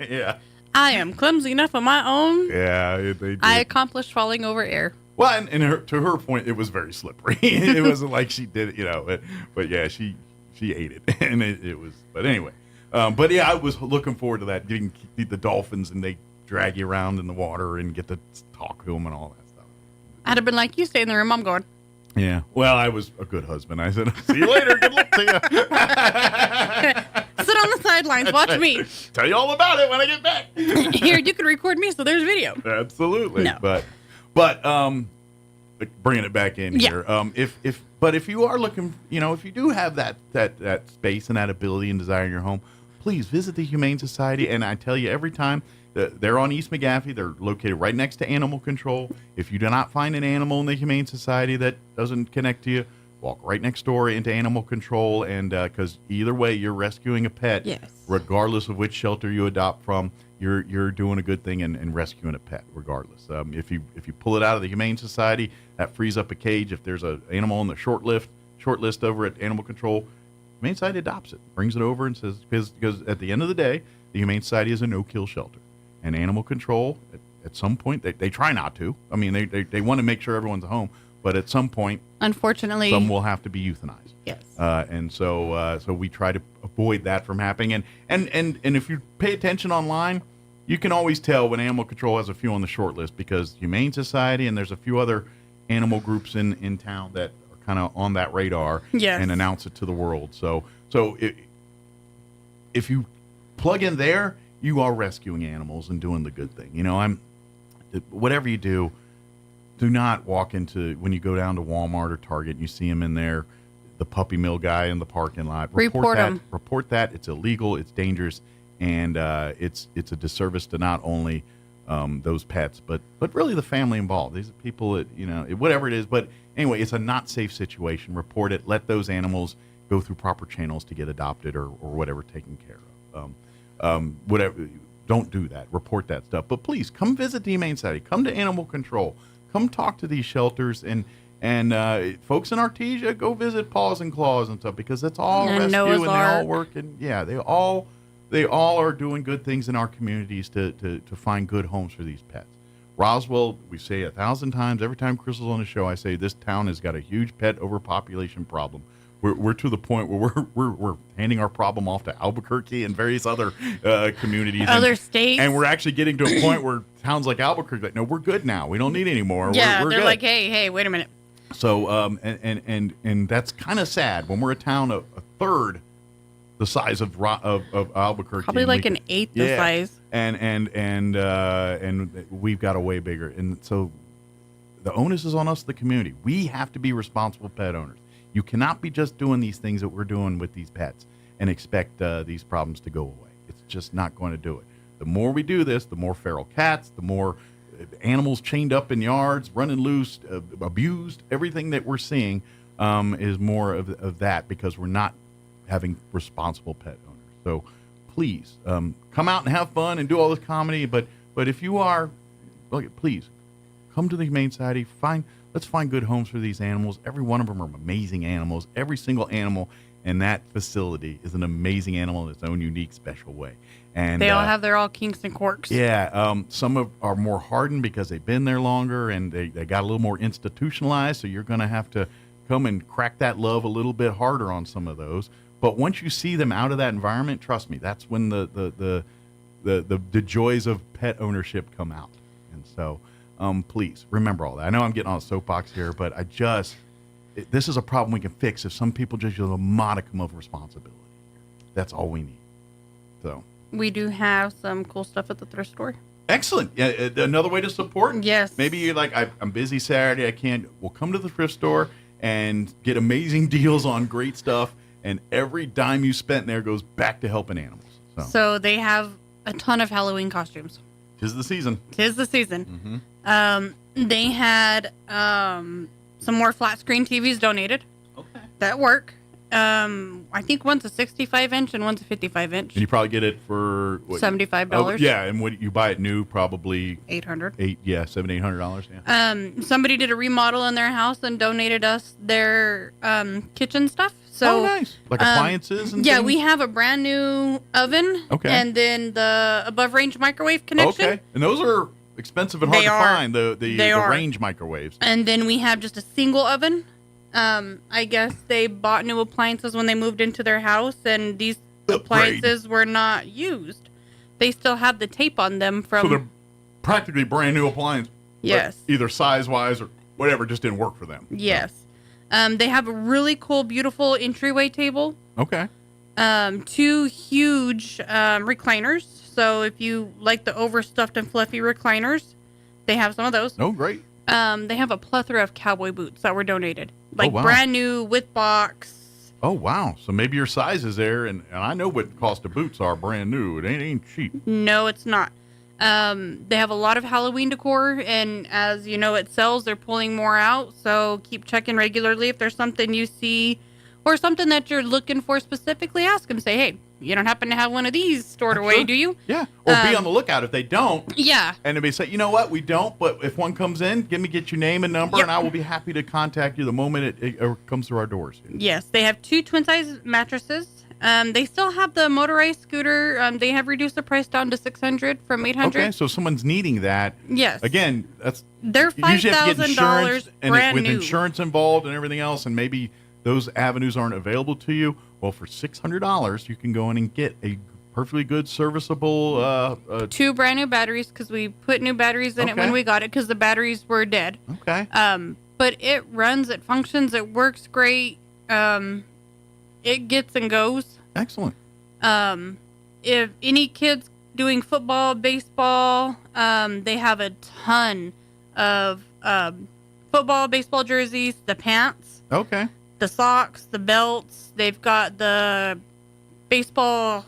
Yeah. I am clumsy enough on my own. Yeah, they did. I accomplished falling over air. Well, and to her point, it was very slippery. It wasn't like she did it, but yeah, she ate it, and it was. But anyway, but yeah, I was looking forward to that. Getting the dolphins, and they drag you around in the water and get to talk to them and all that. I'd have been like, you stay in the room, I'm going. Yeah. Well, I was a good husband. I said, see you later. Good luck to you. Sit on the sidelines. Watch me. Tell you all about it when I get back. Here, you can record me, so there's video. Absolutely. No. But bringing it back in here. If you are looking, if you do have that space and that ability and desire in your home, please visit the Humane Society. And I tell you every time, they're on East McGaffey. They're located right next to Animal Control. If you do not find an animal in the Humane Society that doesn't connect to you, walk right next door into Animal Control. And because either way, you're rescuing a pet. Yes. Regardless of which shelter you adopt from, you're doing a good thing and rescuing a pet. Regardless, if you pull it out of the Humane Society, that frees up a cage. If there's an animal on the short list over at Animal Control, Humane Society adopts it, brings it over, and says because at the end of the day, the Humane Society is a no-kill shelter. And Animal Control, at some point, they try not to. I mean, they want to make sure everyone's home. but at some point, unfortunately, some will have to be euthanized. Yes. And so we try to avoid that from happening. And if you pay attention online, you can always tell when Animal Control has a few on the short list, because Humane Society and there's a few other animal groups in town that are kind of on that radar and announce it to the world. So if you plug in there, you are rescuing animals and doing the good thing. Whatever you do, do not walk into, when you go down to Walmart or Target and you see them in there, the puppy mill guy in the parking lot. Report them. Report that. It's illegal. It's dangerous. And it's a disservice to not only those pets, but really the family involved. These are people that, whatever it is. But anyway, it's a not safe situation. Report it. Let those animals go through proper channels to get adopted or whatever taken care of. Whatever. Don't do that. Report that stuff. But please come visit the Humane Society. Come to Animal Control. Come talk to these shelters and folks in Artesia, go visit Paws and Claws and stuff, because it's all rescue Noah's and Ark. they all work, and they all are doing good things in our communities to find good homes for these pets. Roswell, we say 1,000 times, every time Crystal's on the show, I say this town has got a huge pet overpopulation problem. We're to the point where we're handing our problem off to Albuquerque and various other communities, other states, and we're actually getting to a point where towns like Albuquerque, like, no, we're good now. We don't need any more. Yeah, we're they're good. like, hey, wait a minute. So, and that's kind of sad when we're a town a third the size of Albuquerque, probably like an eighth the size, and we've got a way bigger, and so the onus is on us, the community. We have to be responsible pet owners. You cannot be just doing these things that we're doing with these pets and expect these problems to go away. It's just not going to do it. The more we do this, the more feral cats, the more animals chained up in yards, running loose, abused. Everything that we're seeing is more of that, because we're not having responsible pet owners. So please come out and have fun and do all this comedy. But if you are, please come to the Humane Society. Let's find good homes for these animals. Every one of them are amazing animals. Every single animal in that facility is an amazing animal in its own unique, special way. And they all have their all kinks and quirks. Yeah, some are more hardened because they've been there longer and they got a little more institutionalized. So you're going to have to come and crack that love a little bit harder on some of those. But once you see them out of that environment, trust me, that's when the joys of pet ownership come out. And so, please remember all that. I know I'm getting on a soapbox here, but this is a problem we can fix if some people just use a modicum of responsibility. That's all we need. So we do have some cool stuff at the thrift store. Excellent. Yeah, another way to support. Yes. Maybe you're like, I'm busy Saturday, I can't. Well, come to the thrift store and get amazing deals on great stuff. And every dime you spent there goes back to helping animals. So they have a ton of Halloween costumes. 'Tis the season. Mm-hmm. They had some more flat screen TVs donated. Okay. That work. I think one's a 65-inch and one's a 55-inch. And you probably get it for what, $75. Oh, yeah, and when you buy it new, probably $800. $700-800. Yeah. Somebody did a remodel in their house and donated us their kitchen stuff. So, nice. Like appliances and yeah, things? we have a brand new oven. Okay. And then the above range microwave connection. Okay. And those are expensive and hard to find, the range microwaves. And then we have just a single oven. I guess they bought new appliances when they moved into their house, and these appliances were not used. They still have the tape on them from. So they're practically brand new appliances. Yes. Either size wise or whatever, just didn't work for them. Yes. They have a really cool, beautiful entryway table. Okay. 2 huge recliners. So if you like the overstuffed and fluffy recliners, they have some of those. Oh, great. They have a plethora of cowboy boots that were donated. Like wow. brand new with box. Oh, wow. So maybe your size is there, and I know what the cost of boots are brand new. It ain't cheap. No, it's not. They have a lot of Halloween decor, and as you know, it sells. They're pulling more out, so keep checking regularly. If there's something you see or something that you're looking for specifically, ask them. Say, hey, you don't happen to have one of these stored away, do you? Yeah. Or be on the lookout if they don't. Yeah. And they say, you know what, we don't, but if one comes in, get your name and number, and I will be happy to contact you the moment it comes through our doors. Yes. They have 2 twin-size mattresses, They still have the motorized scooter. They have reduced the price down to $600 from $800. Okay, so if someone's needing that. Yes. Again, they're $5,000 brand with new. insurance involved and everything else, and maybe those avenues aren't available to you. Well, for $600, you can go in and get a perfectly good, serviceable. 2 brand new batteries, because we put new batteries in it when we got it because the batteries were dead. Okay. But it runs, it functions, it works great. It gets and goes. Excellent. If any kids doing football, baseball, they have a ton of football, baseball jerseys, the pants. Okay. The socks, the belts. They've got the baseball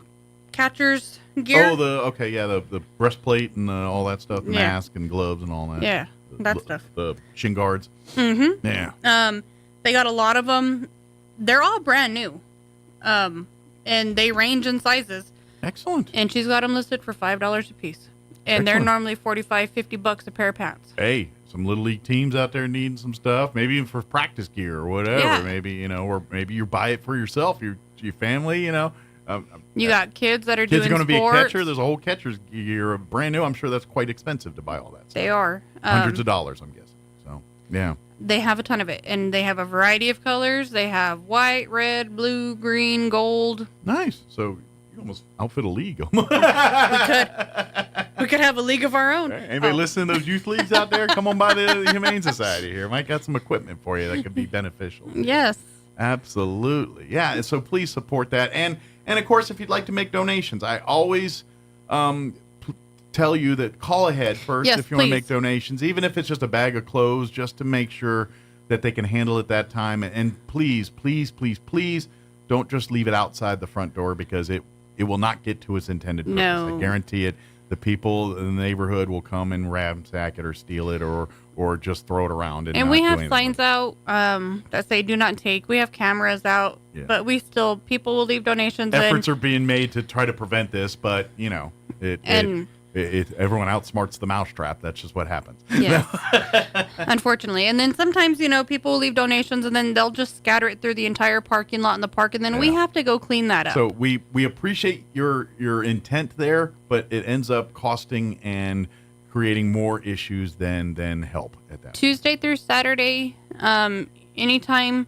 catcher's gear. Oh, the breastplate and all that stuff, the mask and gloves and all that. Yeah, that stuff. The shin guards. Mm-hmm. Yeah. They got a lot of them. They're all brand new. And they range in sizes. Excellent. And she's got them listed for $5 a piece. And they're normally $45-$50 a pair of pants. Hey, some little league teams out there needing some stuff, maybe even for practice gear or whatever. Yeah. Maybe, or maybe you buy it for yourself, your family, You got kids that are doing sports. Kids are going to be a catcher. There's a whole catcher's gear, brand new. I'm sure that's quite expensive to buy all that stuff. They are. Hundreds of dollars, I'm guessing. So, yeah. They have a ton of it. And they have a variety of colors. They have white, red, blue, green, gold. Nice. So you almost outfit a league. We could have a league of our own. Anybody listening to those youth leagues out there? Come on by the Humane Society here. Mike got some equipment for you that could be beneficial. Yes. Absolutely. Yeah. And so please support that. And of course, if you'd like to make donations, I always tell you that call ahead first if you want to make donations, even if it's just a bag of clothes, just to make sure that they can handle it that time. And please, please, please, please don't just leave it outside the front door, because it will not get to its intended purpose. No. I guarantee it. The people in the neighborhood will come and ransack it or steal it or just throw it around. And we have signs out that say do not take. We have cameras out, but people will leave donations. Efforts are being made to try to prevent this, but everyone outsmarts the mousetrap. That's just what happens. Yes. Unfortunately. And then sometimes, people will leave donations and then they'll just scatter it through the entire parking lot in the park, and then we have to go clean that up. So we appreciate your intent there, but it ends up costing and creating more issues than help at that. Tuesday through Saturday, anytime.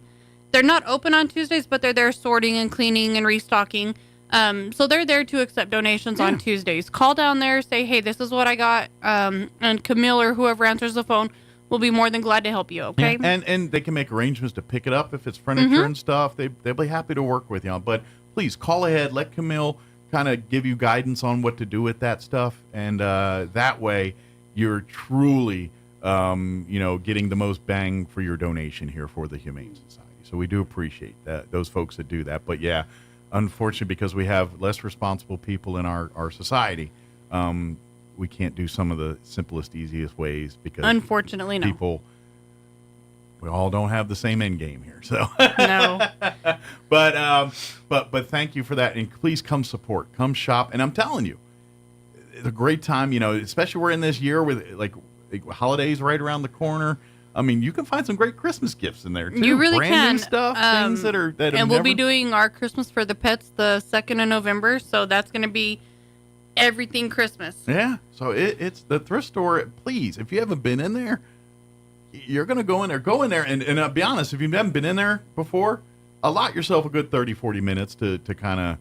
They're not open on Tuesdays, but they're there sorting and cleaning and restocking. So they're there to accept donations on Tuesdays. Call down there, say, hey, this is what I got. And Camille or whoever answers the phone will be more than glad to help you, okay? Yeah. And they can make arrangements to pick it up if it's furniture and stuff. They'll be happy to work with you. But please call ahead. Let Camille kind of give you guidance on what to do with that stuff. And that way you're truly, getting the most bang for your donation here for the Humane Society. So we do appreciate those folks that do that. But, yeah, unfortunately, because we have less responsible people in our society, we can't do some of the simplest, easiest ways because unfortunately, we all don't have the same end game here. So no. But thank you for that, and please come support, come shop. And I'm telling you, it's a great time. Especially we're in this year with like holidays right around the corner. I mean, you can find some great Christmas gifts in there too. You really Brand new can. Stuff, things that are and we'll be doing our Christmas for the Pets the 2nd of November, so that's going to be everything Christmas. Yeah, so it's the thrift store. Please, if you haven't been in there, you're going to go in there. Go in there, and I'll be honest, if you haven't been in there before, allot yourself a good 30, 40 minutes to kind of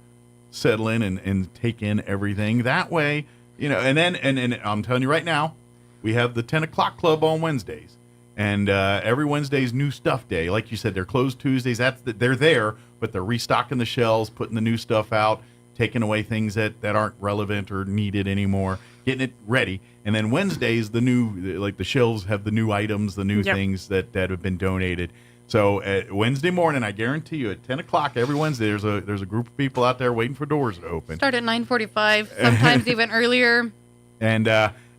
settle in and take in everything. That way, and then and I'm telling you right now, we have the 10 o'clock club on Wednesdays. And every Wednesday's new stuff day. Like you said, they're closed Tuesdays. They're there, but they're restocking the shelves, putting the new stuff out, taking away things that aren't relevant or needed anymore, getting it ready. And then Wednesdays, the shelves have the new items, the new things that have been donated. So Wednesday morning, I guarantee you, at 10 o'clock every Wednesday, there's a group of people out there waiting for doors to open. Start at 9:45, sometimes even earlier.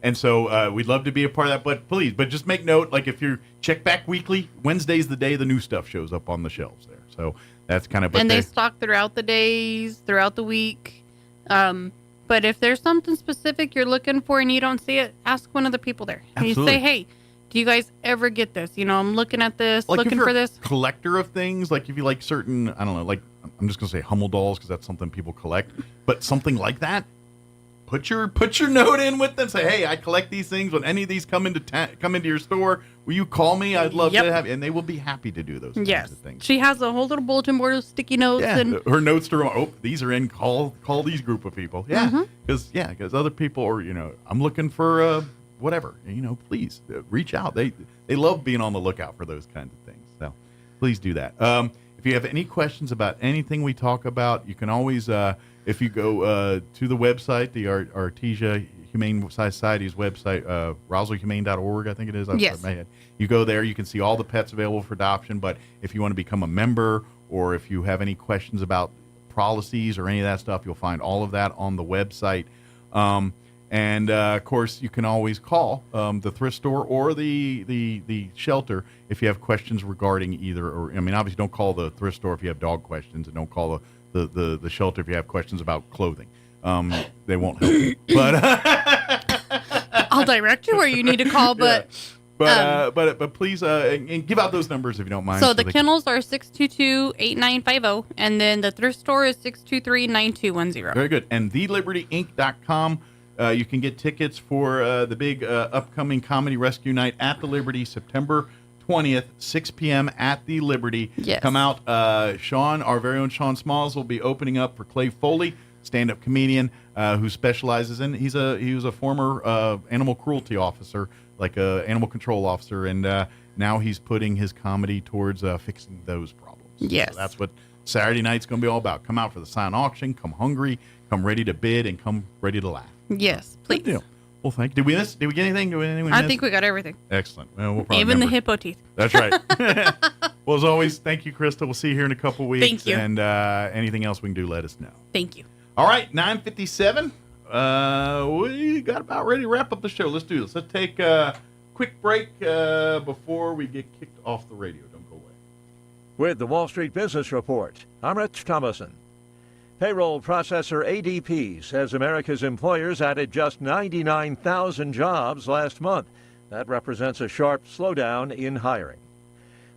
And so we'd love to be a part of that, but just make note, like if you check back weekly, Wednesday's the day the new stuff shows up on the shelves there. So that's kind of... And they stock throughout the days, throughout the week. But if there's something specific you're looking for and you don't see it, ask one of the people there. Absolutely. And you say, hey, do you guys ever get this? I'm looking at this, like looking if you're for this. A collector of things, like if you like certain, I don't know, like I'm just going to say Hummel dolls because that's something people collect. But something like that, put your note in with them. Say, hey, I collect these things. When any of these come into your store, will you call me? I'd love to have. And they will be happy to do those kinds of things. She has a whole little bulletin board of sticky notes. Yeah, and her notes to these are in. Call these group of people. Yeah, because other people are I'm looking for whatever. Please reach out. They love being on the lookout for those kinds of things. So please do that. If you have any questions about anything we talk about, you can always if you go to the website, the Artesia Humane Society's website, roswellhumane.org, I think it is. Yes. My head. You go there, you can see all the pets available for adoption. But if you want to become a member, or if you have any questions about policies or any of that stuff, you'll find all of that on the website. And of course, you can always call the thrift store or the shelter if you have questions regarding either. Or obviously, don't call the thrift store if you have dog questions, and don't call the shelter if you have questions about clothing. They won't help you. But I'll direct you where you need to call. But but please and give out those numbers if you don't mind. So the kennels are 622-8950, and then the thrift store is 623-9210. Very good. And thelibertyinc.com. You can get tickets for the big upcoming Comedy Rescue Night at the Liberty, September 20th, 6 p.m. at the Liberty. Yes. Come out. Sean, our very own Sean Smalls, will be opening up for Clay Foley, stand-up comedian who specializes in. He was a former animal cruelty officer, like a animal control officer, and now he's putting his comedy towards fixing those problems. Yes. So that's what Saturday night's going to be all about. Come out for the silent auction. Come hungry. Come ready to bid, and come ready to laugh. Yes, please. Good deal. Well, thank you. Did we get anything? I think we got everything. Excellent. Well, we'll probably Even the remember. hippo teeth. That's right. Well, as always, thank you, Krista. We'll see you here in a couple weeks. Thank you. And anything else we can do, let us know. Thank you. All right, 9:57. We got about ready to wrap up the show. Let's do this. Let's take a quick break before we get kicked off the radio. Don't go away. With the Wall Street Business Report, I'm Rich Thomason. Payroll processor ADP says America's employers added just 99,000 jobs last month. That represents a sharp slowdown in hiring.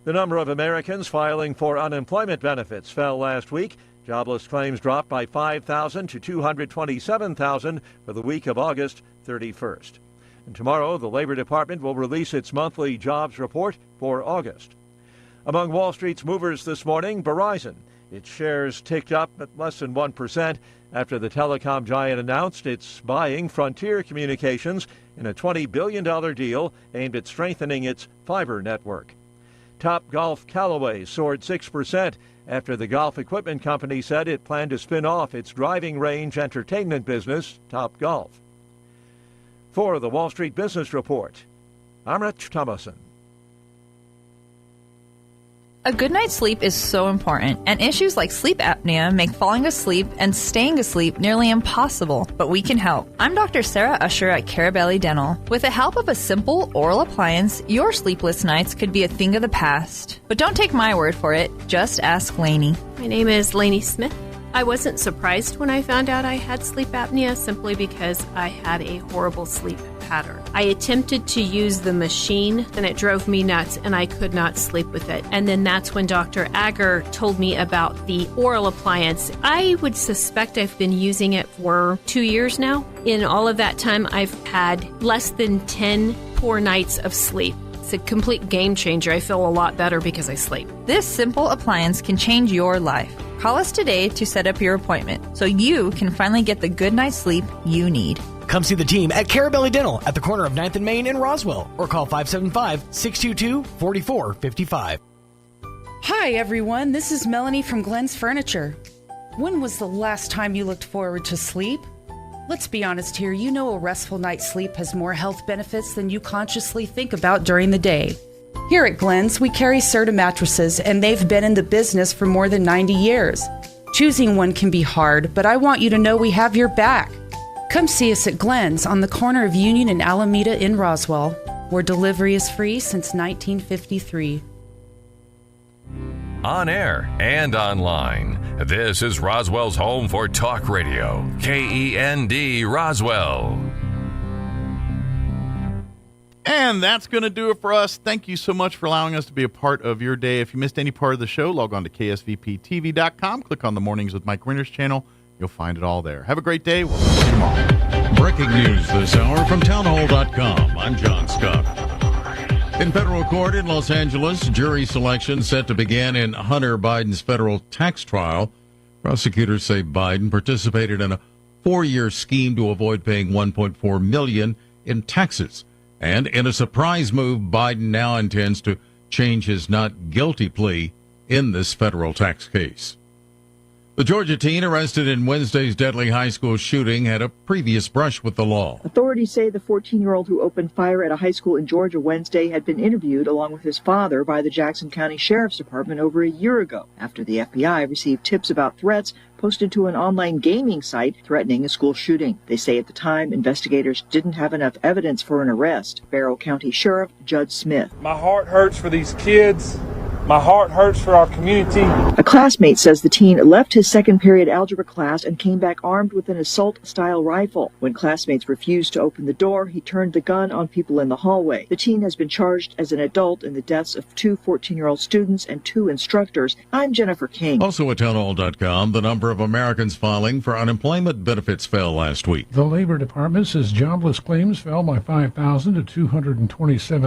The number of Americans filing for unemployment benefits fell last week. Jobless claims dropped by 5,000 to 227,000 for the week of August 31st. And tomorrow, the Labor Department will release its monthly jobs report for August. Among Wall Street's movers this morning, Verizon. Its shares ticked up at less than 1% after the telecom giant announced it's buying Frontier Communications in a $20 billion deal aimed at strengthening its fiber network. Topgolf Callaway soared 6% after the golf equipment company said it planned to spin off its driving range entertainment business, Topgolf. For the Wall Street Business Report, I'm Rich Thomason. A good night's sleep is so important, and issues like sleep apnea make falling asleep and staying asleep nearly impossible, but we can help. I'm Dr. Sarah Usher at Carabelli Dental. With the help of a simple oral appliance, your sleepless nights could be a thing of the past. But don't take my word for it, just ask Lainey. My name is Lainey Smith. I wasn't surprised when I found out I had sleep apnea simply because I had a horrible sleep pattern. I attempted to use the machine and it drove me nuts and I could not sleep with it. And then that's when Dr. Ager told me about the oral appliance. I would suspect I've been using it for 2 years now. In all of that time, I've had less than 10 poor nights of sleep. It's a complete game changer. I feel a lot better because I sleep. This simple appliance can change your life. Call us today to set up your appointment so you can finally get the good night's sleep you need. Come see the team at Carabelli Dental at the corner of 9th and Main in Roswell, or call 575-622-4455. Hi, everyone. This is Melanie from Glenn's Furniture. When was the last time you looked forward to sleep? Let's be honest here. You know a restful night's sleep has more health benefits than you consciously think about during the day. Here at Glenn's, we carry Serta mattresses, and they've been in the business for more than 90 years. Choosing one can be hard, but I want you to know we have your back. Come see us at Glenn's on the corner of Union and Alameda in Roswell, where delivery is free since 1953. On air and online, this is Roswell's home for talk radio, KEND Roswell. And that's going to do it for us. Thank you so much for allowing us to be a part of your day. If you missed any part of the show, log on to ksvptv.com. Click on the Mornings with Mike Winters channel. You'll find it all there. Have a great day. We'll see you tomorrow. Breaking news this hour from townhall.com. I'm John Scott. In federal court in Los Angeles, jury selection set to begin in Hunter Biden's federal tax trial. Prosecutors say Biden participated in a 4-year scheme to avoid paying $1.4 million in taxes. And in a surprise move, Biden now intends to change his not guilty plea in this federal tax case. The Georgia teen arrested in Wednesday's deadly high school shooting had a previous brush with the law. Authorities say the 14-year-old who opened fire at a high school in Georgia Wednesday had been interviewed along with his father by the Jackson County Sheriff's Department over a year ago after the FBI received tips about threats posted to an online gaming site threatening a school shooting. They say at the time, investigators didn't have enough evidence for an arrest. Barrow County Sheriff Judd Smith. My heart hurts for these kids. My heart hurts for our community. A classmate says the teen left his second period algebra class and came back armed with an assault-style rifle. When classmates refused to open the door, he turned the gun on people in the hallway. The teen has been charged as an adult in the deaths of 2 14-year-old students and 2 instructors. I'm Jennifer King. Also at townhall.com, the number of Americans filing for unemployment benefits fell last week. The Labor Department says jobless claims fell by 5,000 to 227,000.